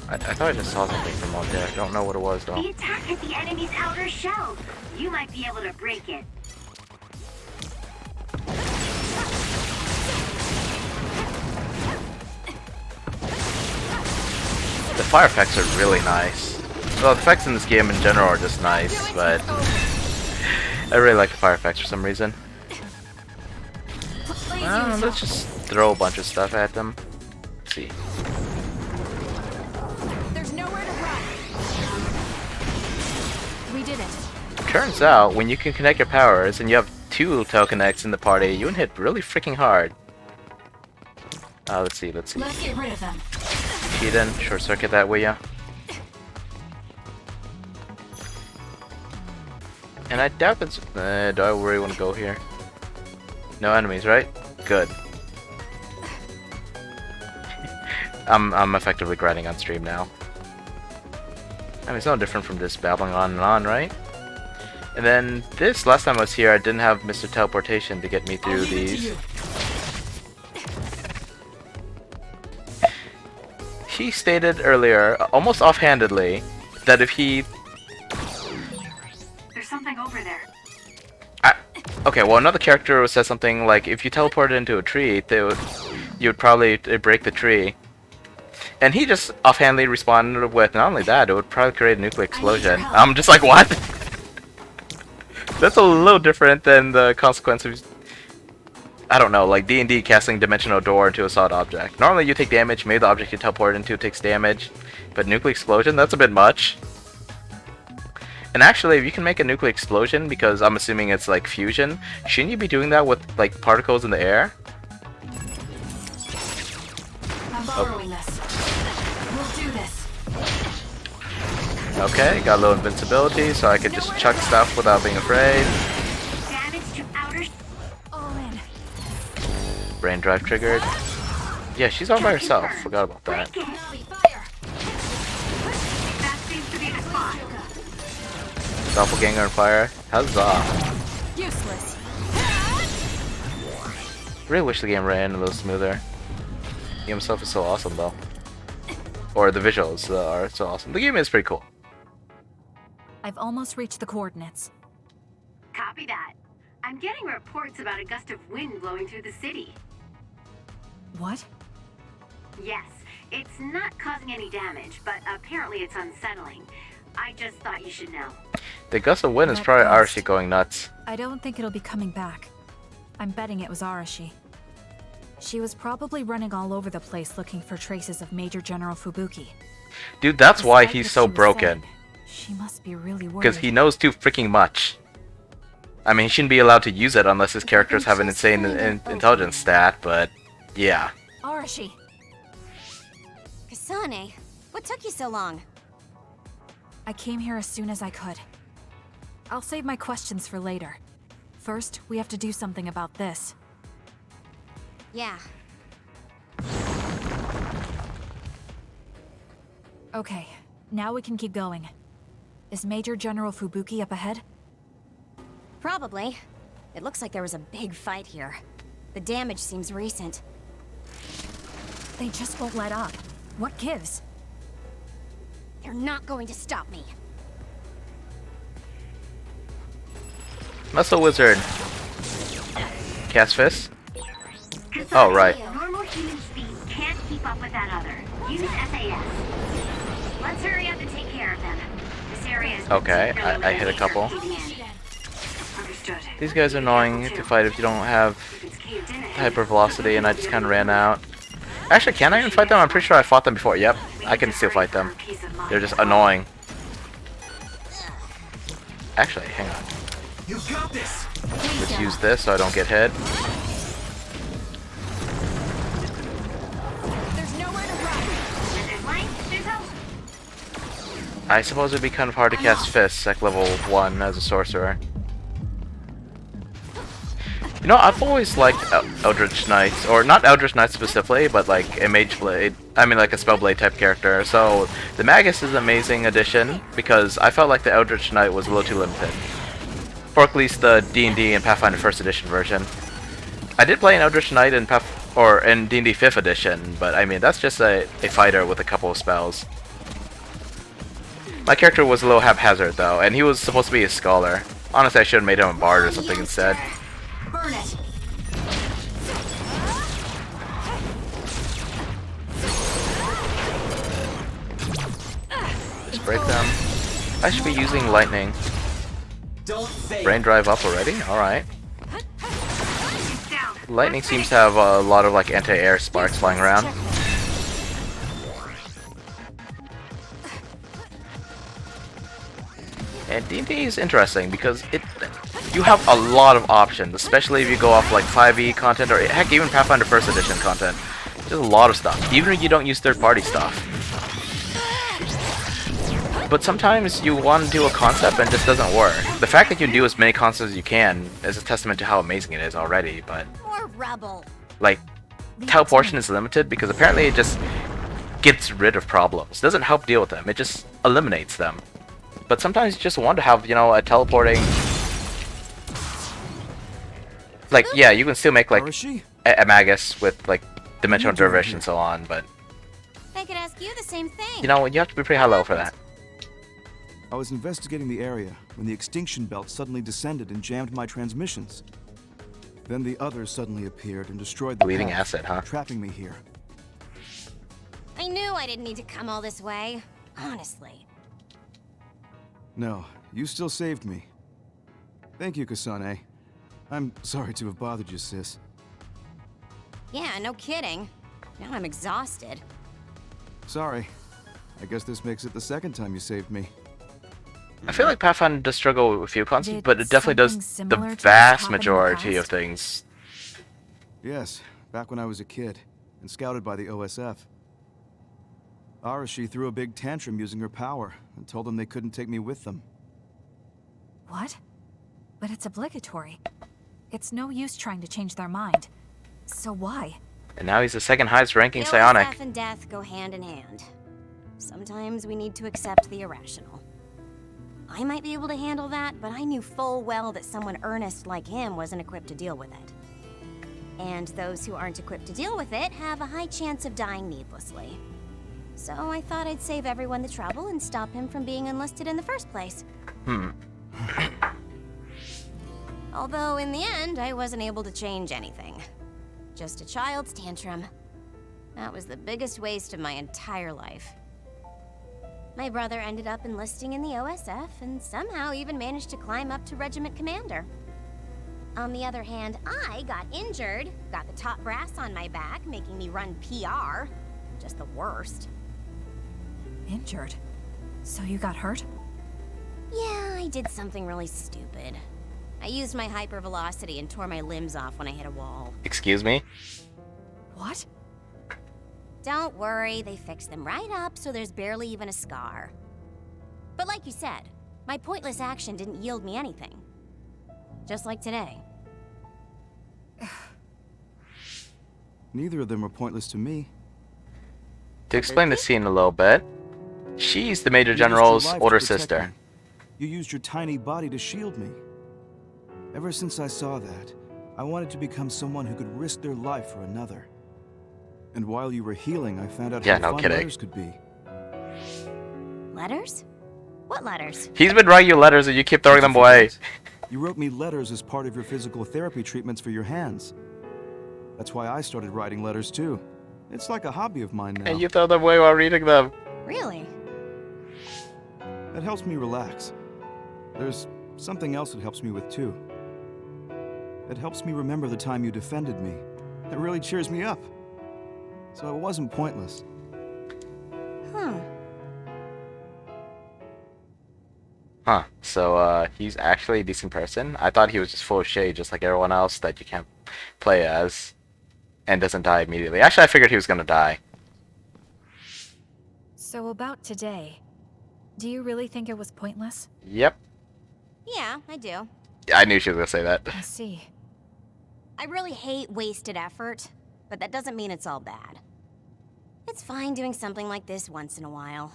I thought I just saw something from out there. I don't know what it was though. The attack hit the enemy's outer shell. You might be able to break it. The fire effects are really nice. Well, the effects in this game in general are just nice, but I really like the fire effects for some reason. Let's just throw a bunch of stuff at them. Let's see. There's nowhere to run. We did it. Turns out, when you can connect your powers and you have 2 teleconnects in the party, you can hit really freaking hard. Let's see. Let's get rid of them. Keaton, short circuit that, will ya? And I doubt it's. Do I really want to go here? No enemies, right? Good. I'm effectively grinding on stream now. I mean, it's no different from just babbling on and on, right? And then this, last time I was here, I didn't have Mr. Teleportation to get me through these. He stated earlier, almost offhandedly, that if he... There's something over there. Okay, well, another character said something like, if you teleported into a tree, you would probably break the tree. And he just offhandedly responded with, not only that, it would probably create a nuclear explosion. I'm just like, what? That's a little different than the consequence of, I don't know, like D&D casting Dimensional Door into a solid object. Normally you take damage, maybe the object you teleport into takes damage, but nuclear explosion, that's a bit much. And actually, if you can make a nuclear explosion, because I'm assuming it's like fusion, shouldn't you be doing that with like particles in the air? I'm borrowing this. We'll do this. Okay, got a little invincibility, so I could just chuck stuff without being afraid. Damage to outer. All in. Brain drive triggered. Yeah, she's all by herself. Forgot about that. That seems to be the spot. Doppelganger on fire. Huzzah. Useless. Really wish the game ran a little smoother. The game itself is so awesome though. Or the visuals are so awesome. The game is pretty cool. I've almost reached the coordinates. Copy that. I'm getting reports about a gust of wind blowing through the city. What? Yes, it's not causing any damage, but apparently it's unsettling. I just thought you should know. The gust of wind is probably Arashi going nuts. I don't think it'll be coming back. I'm betting it was Arashi. She was probably running all over the place looking for traces of Major General Fubuki. Dude, that's why Despite he's what so she was broken. saying, she must be really worried. Because he knows too freaking much. I mean, he shouldn't be allowed to use it unless his characters have an insane intelligence stat, but yeah. Arashi! Kasane, what took you so long? I came here as soon as I could. I'll save my questions for later. First, we have to do something about this. Yeah. Okay, now we can keep going. Is Major General Fubuki up ahead? Probably. It looks like there was a big fight here. The damage seems recent. They just won't let up. What gives? They're not going to stop me. Muscle Wizard. Cast Fist? Oh, right. Normal human speed can't keep up with that other. Use SAS. Let's hurry up and take care of them. This area is Okay, I hit a couple. Understood. These guys are annoying to fight if you don't have hyper velocity, and I just kind of ran out. Actually, can I even fight them? I'm pretty sure I fought them before. Yep, I can still fight them. They're just annoying. Actually, hang on. You got this. Let's use this so I don't get hit. There's nowhere to run. I suppose it'd be kind of hard to cast fists at level 1 as a sorcerer. You know, I've always liked Eldritch Knights, or not Eldritch Knights specifically, but like a Mage Blade, I mean like a Spellblade type character. So the Magus is an amazing addition, because I felt like the Eldritch Knight was a little too limited. or at least the D&D and Pathfinder First Edition version. I did play an Eldritch Knight in in D&D 5th Edition, but I mean that's just a fighter with a couple of spells. My character was a little haphazard though, and he was supposed to be a scholar. Honestly, I should have made him a bard or something instead. Burn it. Just break them. I should be using lightning. Brain drive up already? Alright. Lightning seems to have a lot of like anti-air sparks flying around. And D&D is interesting because you have a lot of options, especially if you go off like 5e content or heck even Pathfinder First Edition content. There's a lot of stuff, even if you don't use third-party stuff. But sometimes you want to do a concept and it just doesn't work. The fact that you do as many concepts as you can is a testament to how amazing it is already, but More rubble. like teleportation is limited because apparently it just gets rid of problems. It doesn't help deal with them, it just eliminates them. But sometimes you just want to have, you know, a teleporting... Like, yeah, you can still make like a magus with like Dimensional Dervish and so on, but I could ask you the same thing. you know, you have to be pretty high level for that. I was investigating the area when the extinction belt suddenly descended and jammed my transmissions. Then the others suddenly appeared and destroyed the Bleeding path, acid, huh? trapping me here. I knew I didn't need to come all this way. Honestly. No, you still saved me. Thank you, Kasane. I'm sorry to have bothered you, sis. Yeah, no kidding. Now I'm exhausted. Sorry. I guess this makes it the second time you saved me. I feel like Pathfinder does struggle with a few concepts, Did but it definitely does something the similar to this vast happen in the majority of past? things. Yes, back when I was a kid, and scouted by the OSF. Arashi threw a big tantrum using her power, and told them they couldn't take me with them. What? But it's obligatory. It's no use trying to change their mind. So why? And now he's the second highest ranking The psionic. OSF and death go hand in hand. Sometimes we need to accept the irrational. I might be able to handle that, but I knew full well that someone earnest like him wasn't equipped to deal with it. And those who aren't equipped to deal with it have a high chance of dying needlessly. So I thought I'd save everyone the trouble and stop him from being enlisted in the first place. Although in the end, I wasn't able to change anything. Just a child's tantrum. That was the biggest waste of my entire life. My brother ended up enlisting in the OSF and somehow even managed to climb up to regiment commander. On the other hand, I got injured, got the top brass on my back, making me run PR. Just the worst. Injured? So you got hurt? Yeah, I did something really stupid. I used my hypervelocity and tore my limbs off when I hit a wall. Excuse me? What? Don't worry, they fixed them right up so there's barely even a scar. But like you said, my pointless action didn't yield me anything. Just like today. Neither of them were pointless to me. To explain the scene a little bit, she's the Major You risked your General's life to older protect sister. me. You used your tiny body to shield me. Ever since I saw that, I wanted to become someone who could risk their life for another. And while you were healing, I found out Yeah, how no fun kidding. letters could be. Letters? What letters? He's been writing you letters and you keep throwing them away. You wrote me letters as part of your physical therapy treatments for your hands. That's why I started writing letters too. It's like a hobby of mine now. And you throw them away while reading them. Really? It helps me relax. There's something else it helps me with too. It helps me remember the time you defended me. It really cheers me up. So it wasn't pointless. Huh. So, he's actually a decent person? I thought he was just full of shade, just like everyone else that you can't play as. And doesn't die immediately. Actually, I figured he was gonna die. So about today, do you really think it was pointless? Yep. Yeah, I do. I knew she was gonna say that. I see. I really hate wasted effort, but that doesn't mean it's all bad. It's fine doing something like this once in a while.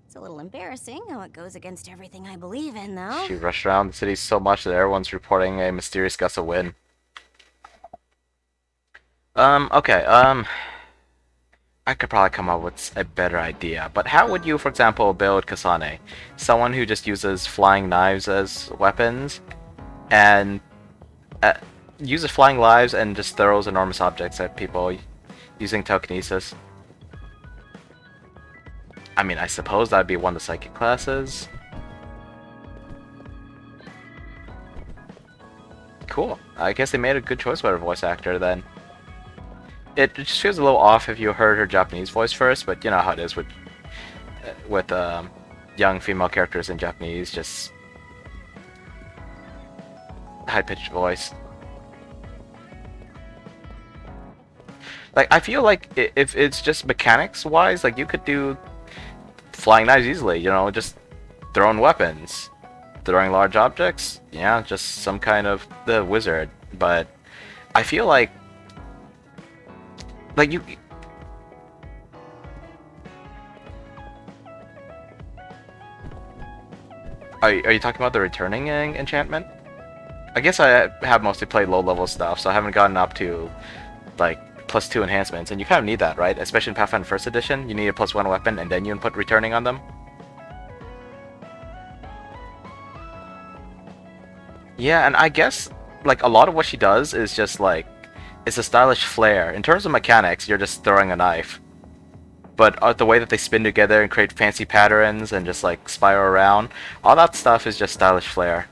It's a little embarrassing how it goes against everything I believe in, though. She rushed around the city so much that everyone's reporting a mysterious gust of wind. Okay, I could probably come up with a better idea, but how would you, for example, build Kasane? Someone who just uses flying knives as weapons, and uses flying knives and just throws enormous objects at people using telekinesis. I mean, I suppose that'd be one of the psychic classes. Cool. I guess they made a good choice with her voice actor then. It just feels a little off if you heard her Japanese voice first, but you know how it is with young female characters in Japanese, just high-pitched voice. Like, I feel like if it's just mechanics-wise, like, you could do flying knives easily, you know, just throwing weapons. Throwing large objects, yeah, just some kind of the wizard. But I feel like you... Are you talking about the returning enchantment? I guess I have mostly played low-level stuff, so I haven't gotten up to, like, +2 enhancements, and you kind of need that, right? Especially in Pathfinder 1st Edition, you need a +1 weapon, and then you input returning on them. Yeah, and I guess, like, a lot of what she does is just, like, it's a stylish flair. In terms of mechanics, you're just throwing a knife. But the way that they spin together and create fancy patterns and just, like, spiral around, all that stuff is just stylish flair.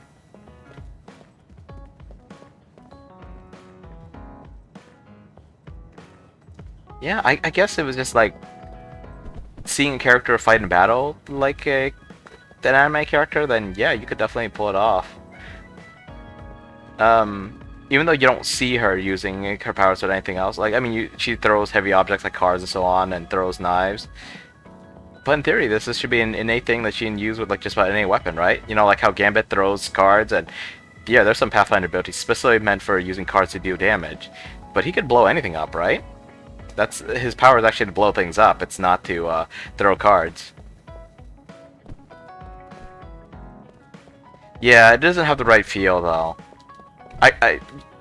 Yeah, I guess it was just, like, seeing a character fight in battle like an anime character, then yeah, you could definitely pull it off. Even though you don't see her using her powers or anything else, like, I mean, she throws heavy objects like cars and so on, and throws knives. But in theory, this should be an innate thing that she can use with, like, just about any weapon, right? You know, like how Gambit throws cards, and yeah, there's some Pathfinder abilities specifically meant for using cards to do damage. But he could blow anything up, right? That's his power is actually to blow things up. It's not to throw cards. Yeah, it doesn't have the right feel though.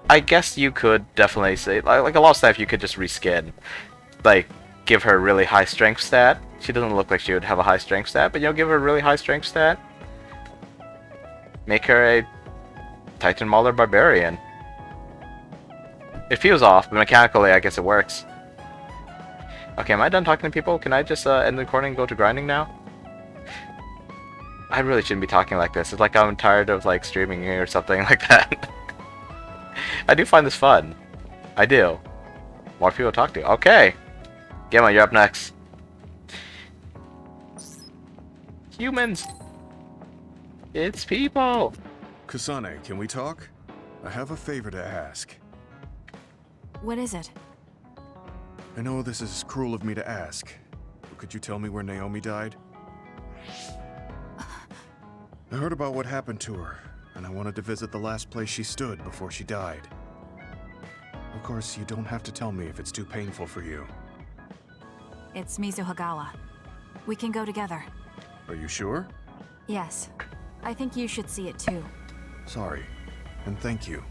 I guess you could definitely say, like a lot of stuff you could just reskin. Like, give her a really high strength stat. She doesn't look like she would have a high strength stat, but give her a really high strength stat. Make her a Titan Mauler Barbarian. It feels off, but mechanically I guess it works. Okay, am I done talking to people? Can I just end the recording and go to grinding now? I really shouldn't be talking like this. It's like I'm tired of, like, streaming here or something like that. I do find this fun. I do. More people to talk to. Okay. Gemma, you're up next. Humans! It's people! Kasane, can we talk? I have a favor to ask. What is it? I know this is cruel of me to ask, but could you tell me where Naomi died? I heard about what happened to her, and I wanted to visit the last place she stood before she died. Of course, you don't have to tell me if it's too painful for you. It's Mizuhagawa. We can go together. Are you sure? Yes. I think you should see it too. Sorry, and thank you.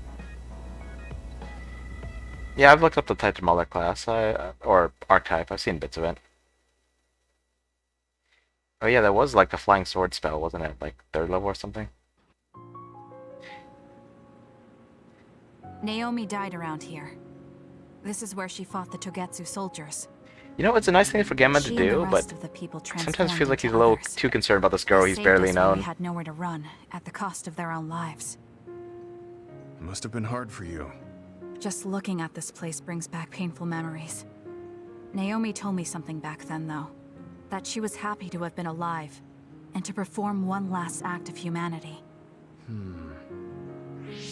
Yeah, I've looked up the Titan Mauler class, or archetype. I've seen bits of it. Oh yeah, that was like the flying sword spell, wasn't it? Like 3rd level or something? Naomi died around here. This is where she fought the Togetsu soldiers. You know, it's a nice thing for Gemma to do, but sometimes feels like he's a little too concerned about this girl he's barely known. They had nowhere to run, at the cost of their own lives. It must have been hard for you. Just looking at this place brings back painful memories. Naomi told me something back then, though. That she was happy to have been alive, and to perform one last act of humanity.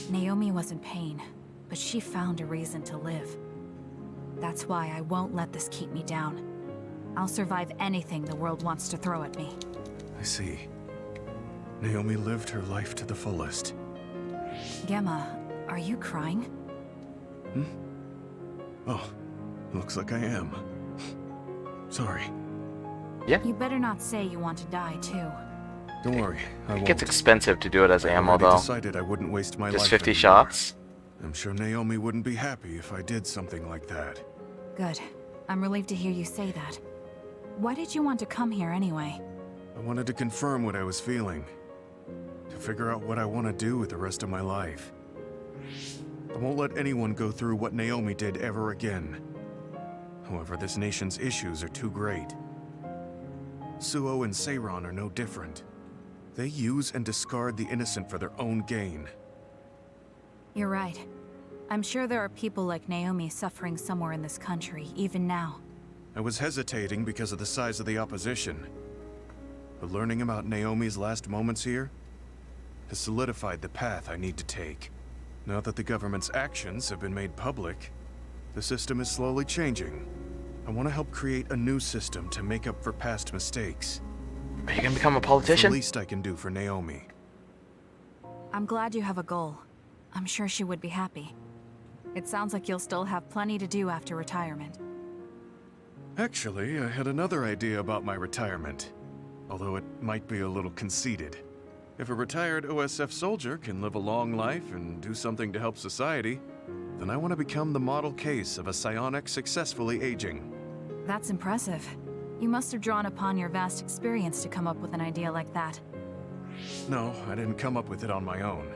Naomi was in pain, but she found a reason to live. That's why I won't let this keep me down. I'll survive anything the world wants to throw at me. I see. Naomi lived her life to the fullest. Gemma, are you crying? Oh, looks like I am. Sorry. Yeah. You better not say you want to die, too. Don't worry, I won't. It gets expensive to do it as I ammo, already though. decided I wouldn't waste my Just life 50 anymore. shots. I'm sure Naomi wouldn't be happy if I did something like that. Good. I'm relieved to hear you say that. Why did you want to come here anyway? I wanted to confirm what I was feeling. To figure out what I want to do with the rest of my life. I won't let anyone go through what Naomi did ever again. However, this nation's issues are too great. Suo and Seiran are no different. They use and discard the innocent for their own gain. You're right. I'm sure there are people like Naomi suffering somewhere in this country, even now. I was hesitating because of the size of the opposition. But learning about Naomi's last moments here has solidified the path I need to take. Now that the government's actions have been made public, the system is slowly changing. I want to help create a new system to make up for past mistakes. Are you gonna become a It's politician? the least I can do for Naomi. I'm glad you have a goal. I'm sure she would be happy. It sounds like you'll still have plenty to do after retirement. Actually, I had another idea about my retirement. Although it might be a little conceited. If a retired OSF soldier can live a long life and do something to help society, then I want to become the model case of a psionic successfully aging. That's impressive. You must have drawn upon your vast experience to come up with an idea like that. No, I didn't come up with it on my own.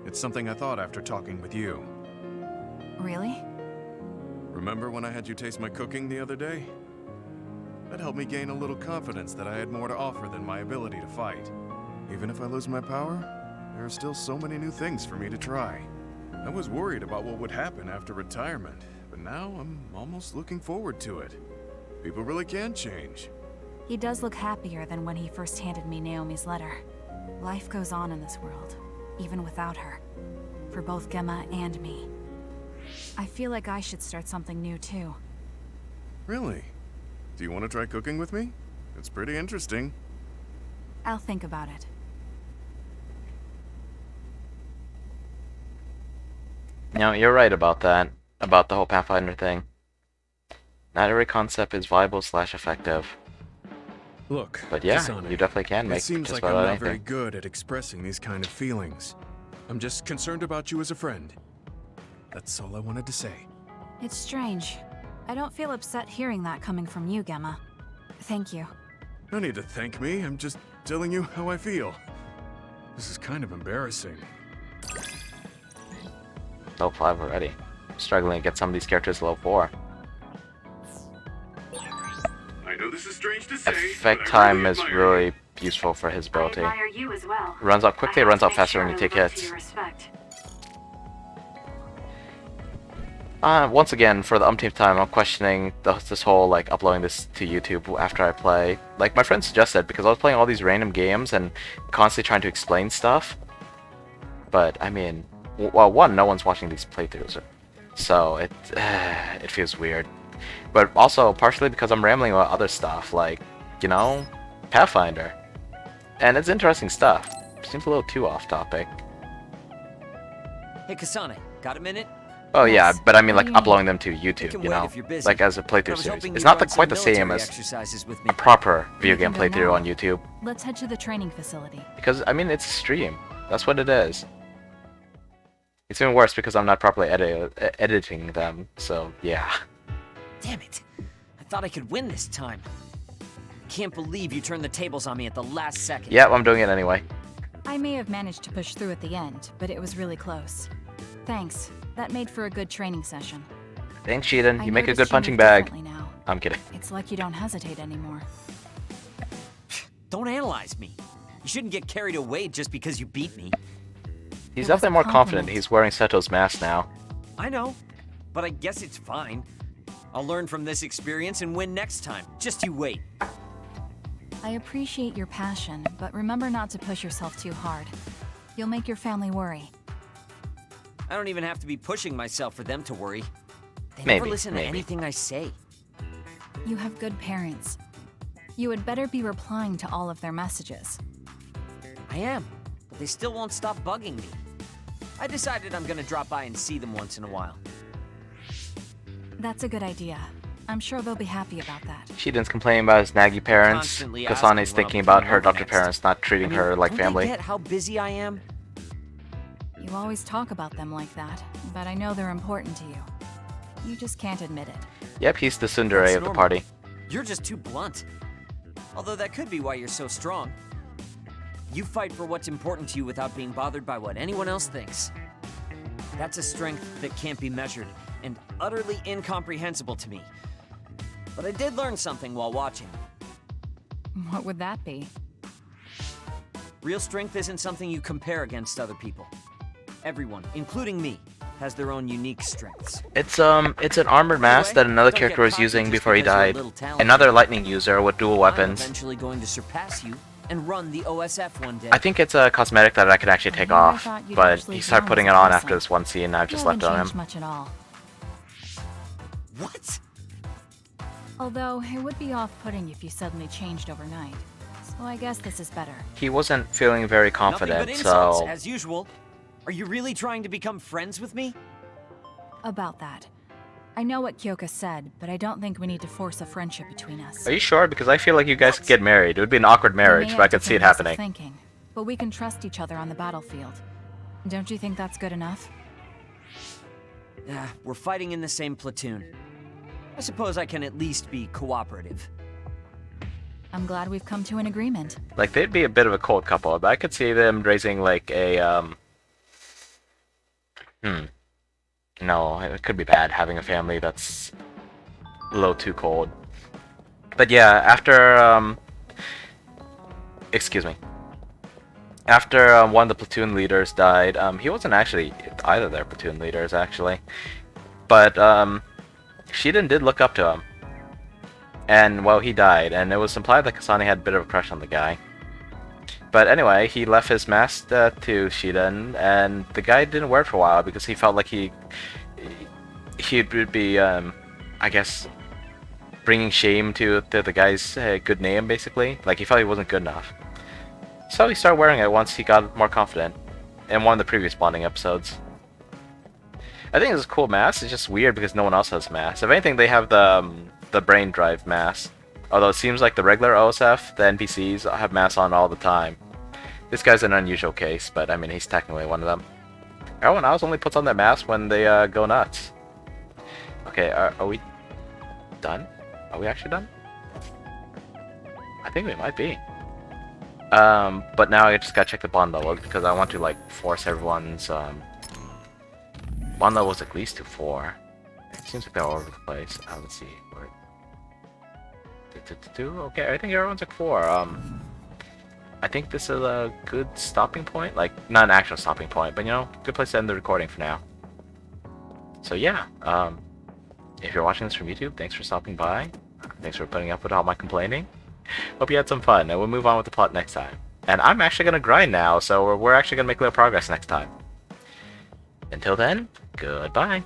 It's something I thought after talking with you. Really? Remember when I had you taste my cooking the other day? That helped me gain a little confidence that I had more to offer than my ability to fight. Even if I lose my power, there are still so many new things for me to try. I was worried about what would happen after retirement, but now I'm almost looking forward to it. People really can change. He does look happier than when he first handed me Naomi's letter. Life goes on in this world, even without her. For both Gemma and me. I feel like I should start something new too. Really? Do you want to try cooking with me? It's pretty interesting. I'll think about it. No, you're right about that. About the whole Pathfinder thing. Not every concept is viable/effective. Look, But yeah, Kasane, you definitely can make it seems just like I'm about not very anything. good at expressing these kind of feelings. I'm just concerned about you as a friend. That's all I wanted to say. It's strange. I don't feel upset hearing that coming from you, Gemma. Thank you. No need to thank me, I'm just telling you how I feel. This is kind of embarrassing. Level 5 already. Struggling to get some of these characters to level 4. I know this is strange to say, Effect time is really useful for his ability. I admire you as well. It runs out quickly, it runs out Make faster sure when you to take live up to hits. your respect. Once again, for the umpteenth time, I'm questioning this whole, like, uploading this to YouTube after I play. Like, my friend suggested, because I was playing all these random games and constantly trying to explain stuff. But, I mean, well, one, no one's watching these playthroughs, so it feels weird. But also, partially because I'm rambling about other stuff, like, you know, Pathfinder. And it's interesting stuff. Seems a little too off-topic. Hey, Kasane, got a minute? Oh yeah, but I mean like What do you uploading them to can YouTube, wait you know, if you're busy. like as a I playthrough was series. hoping It's you'd not run quite the some same military as exercises with me. a proper video You game can go playthrough now. on YouTube, Let's head to the training facility. because I mean it's a stream. That's what it is. It's even worse because I'm not properly editing them. So yeah. Damn it. I thought I could win this time. Can't believe you turned the tables on me at the last second. Yep, I'm doing it anyway. I may have managed to push through at the end, but it was really close. Thanks. That made for a good training session. Thanks, Sheedan. I You make a noticed good you punching move bag. differently now. I'm kidding. It's like you don't hesitate anymore. Don't analyze me. You shouldn't get carried away just because you beat me. He's It was a definitely more confident. compliment. He's wearing Seto's mask now. I know, but I guess it's fine. I'll learn from this experience and win next time. Just you wait. I appreciate your passion, but remember not to push yourself too hard. You'll make your family worry. I don't even have to be pushing myself for them to worry. They Maybe, never listen maybe. to anything I say. You have good parents. You had better be replying to all of their messages. I am, but they still won't stop bugging me. I decided I'm gonna drop by and see them once in a while. That's a good idea. I'm sure they'll be happy about that. Shiden's complaining about his naggy parents. Constantly Kasane's asking thinking what about I'm her doing adopted next. parents not treating I mean, her like don't family. they get how busy I am? You always talk about them like that, but I know they're important to you. You just can't admit it. Yep, he's the tsundere That's of the normal. party. You're just too blunt. Although that could be why you're so strong. You fight for what's important to you without being bothered by what anyone else thinks. That's a strength that can't be measured, and utterly incomprehensible to me. But I did learn something while watching. What would that be? Real strength isn't something you compare against other people. Everyone, including me, has their own unique strengths. It's an armored mask that another character was using before he died. Another lightning user with dual I'm weapons. eventually going to surpass you and run the OSF one day. I think it's a cosmetic that I can actually take off, but he started putting it on after this one scene and I've just left it on him. Much at all. What? Although, it would be off-putting if you suddenly changed overnight. So I guess this is better. He wasn't feeling very confident, Nothing but insults, so... as usual. Are you really trying to become friends with me? About that. I know what Kyoka said, but I don't think we need to force a friendship between us. Are you sure? Because I feel like you guys could get married. It would be an awkward marriage, We may but I have could see it different ways of happening. Thinking, but we can trust each other on the battlefield. Don't you think that's good enough? We're fighting in the same platoon. I suppose I can at least be cooperative. I'm glad we've come to an agreement. Like, they'd be a bit of a cold couple, but I could see them raising, like, a, No, it could be bad, having a family that's a little too cold. But yeah, after, Excuse me. After, one of the platoon leaders died, he wasn't actually either of their platoon leaders, actually. But, Shiden did look up to him. And, well, he died, and it was implied that Kasane had a bit of a crush on the guy. But anyway, he left his mask to Shiden, and the guy didn't wear it for a while because he felt like he would be, I guess, bringing shame to the guy's good name, basically. Like, he felt he wasn't good enough. So he started wearing it once he got more confident in one of the previous bonding episodes. I think it's a cool mask. It's just weird because no one else has masks. If anything, they have the brain drive mask. Although it seems like the regular OSF, the NPCs, have masks on all the time. This guy's an unusual case, but I mean, he's technically one of them. Everyone else only puts on their mask when they go nuts. Okay, are we done? Are we actually done? I think we might be. But now I just gotta check the bond levels because I want to, like, force everyone's, bond levels at least to 4. It seems like they're all over the place. Let's see. Okay, I think everyone's at 4. I think this is a good stopping point. Like, not an actual stopping point, but, you know, good place to end the recording for now. So, yeah. If you're watching this from YouTube, thanks for stopping by. Thanks for putting up with all my complaining. Hope you had some fun, and we'll move on with the plot next time. And I'm actually going to grind now, so we're actually going to make a little progress next time. Until then, goodbye.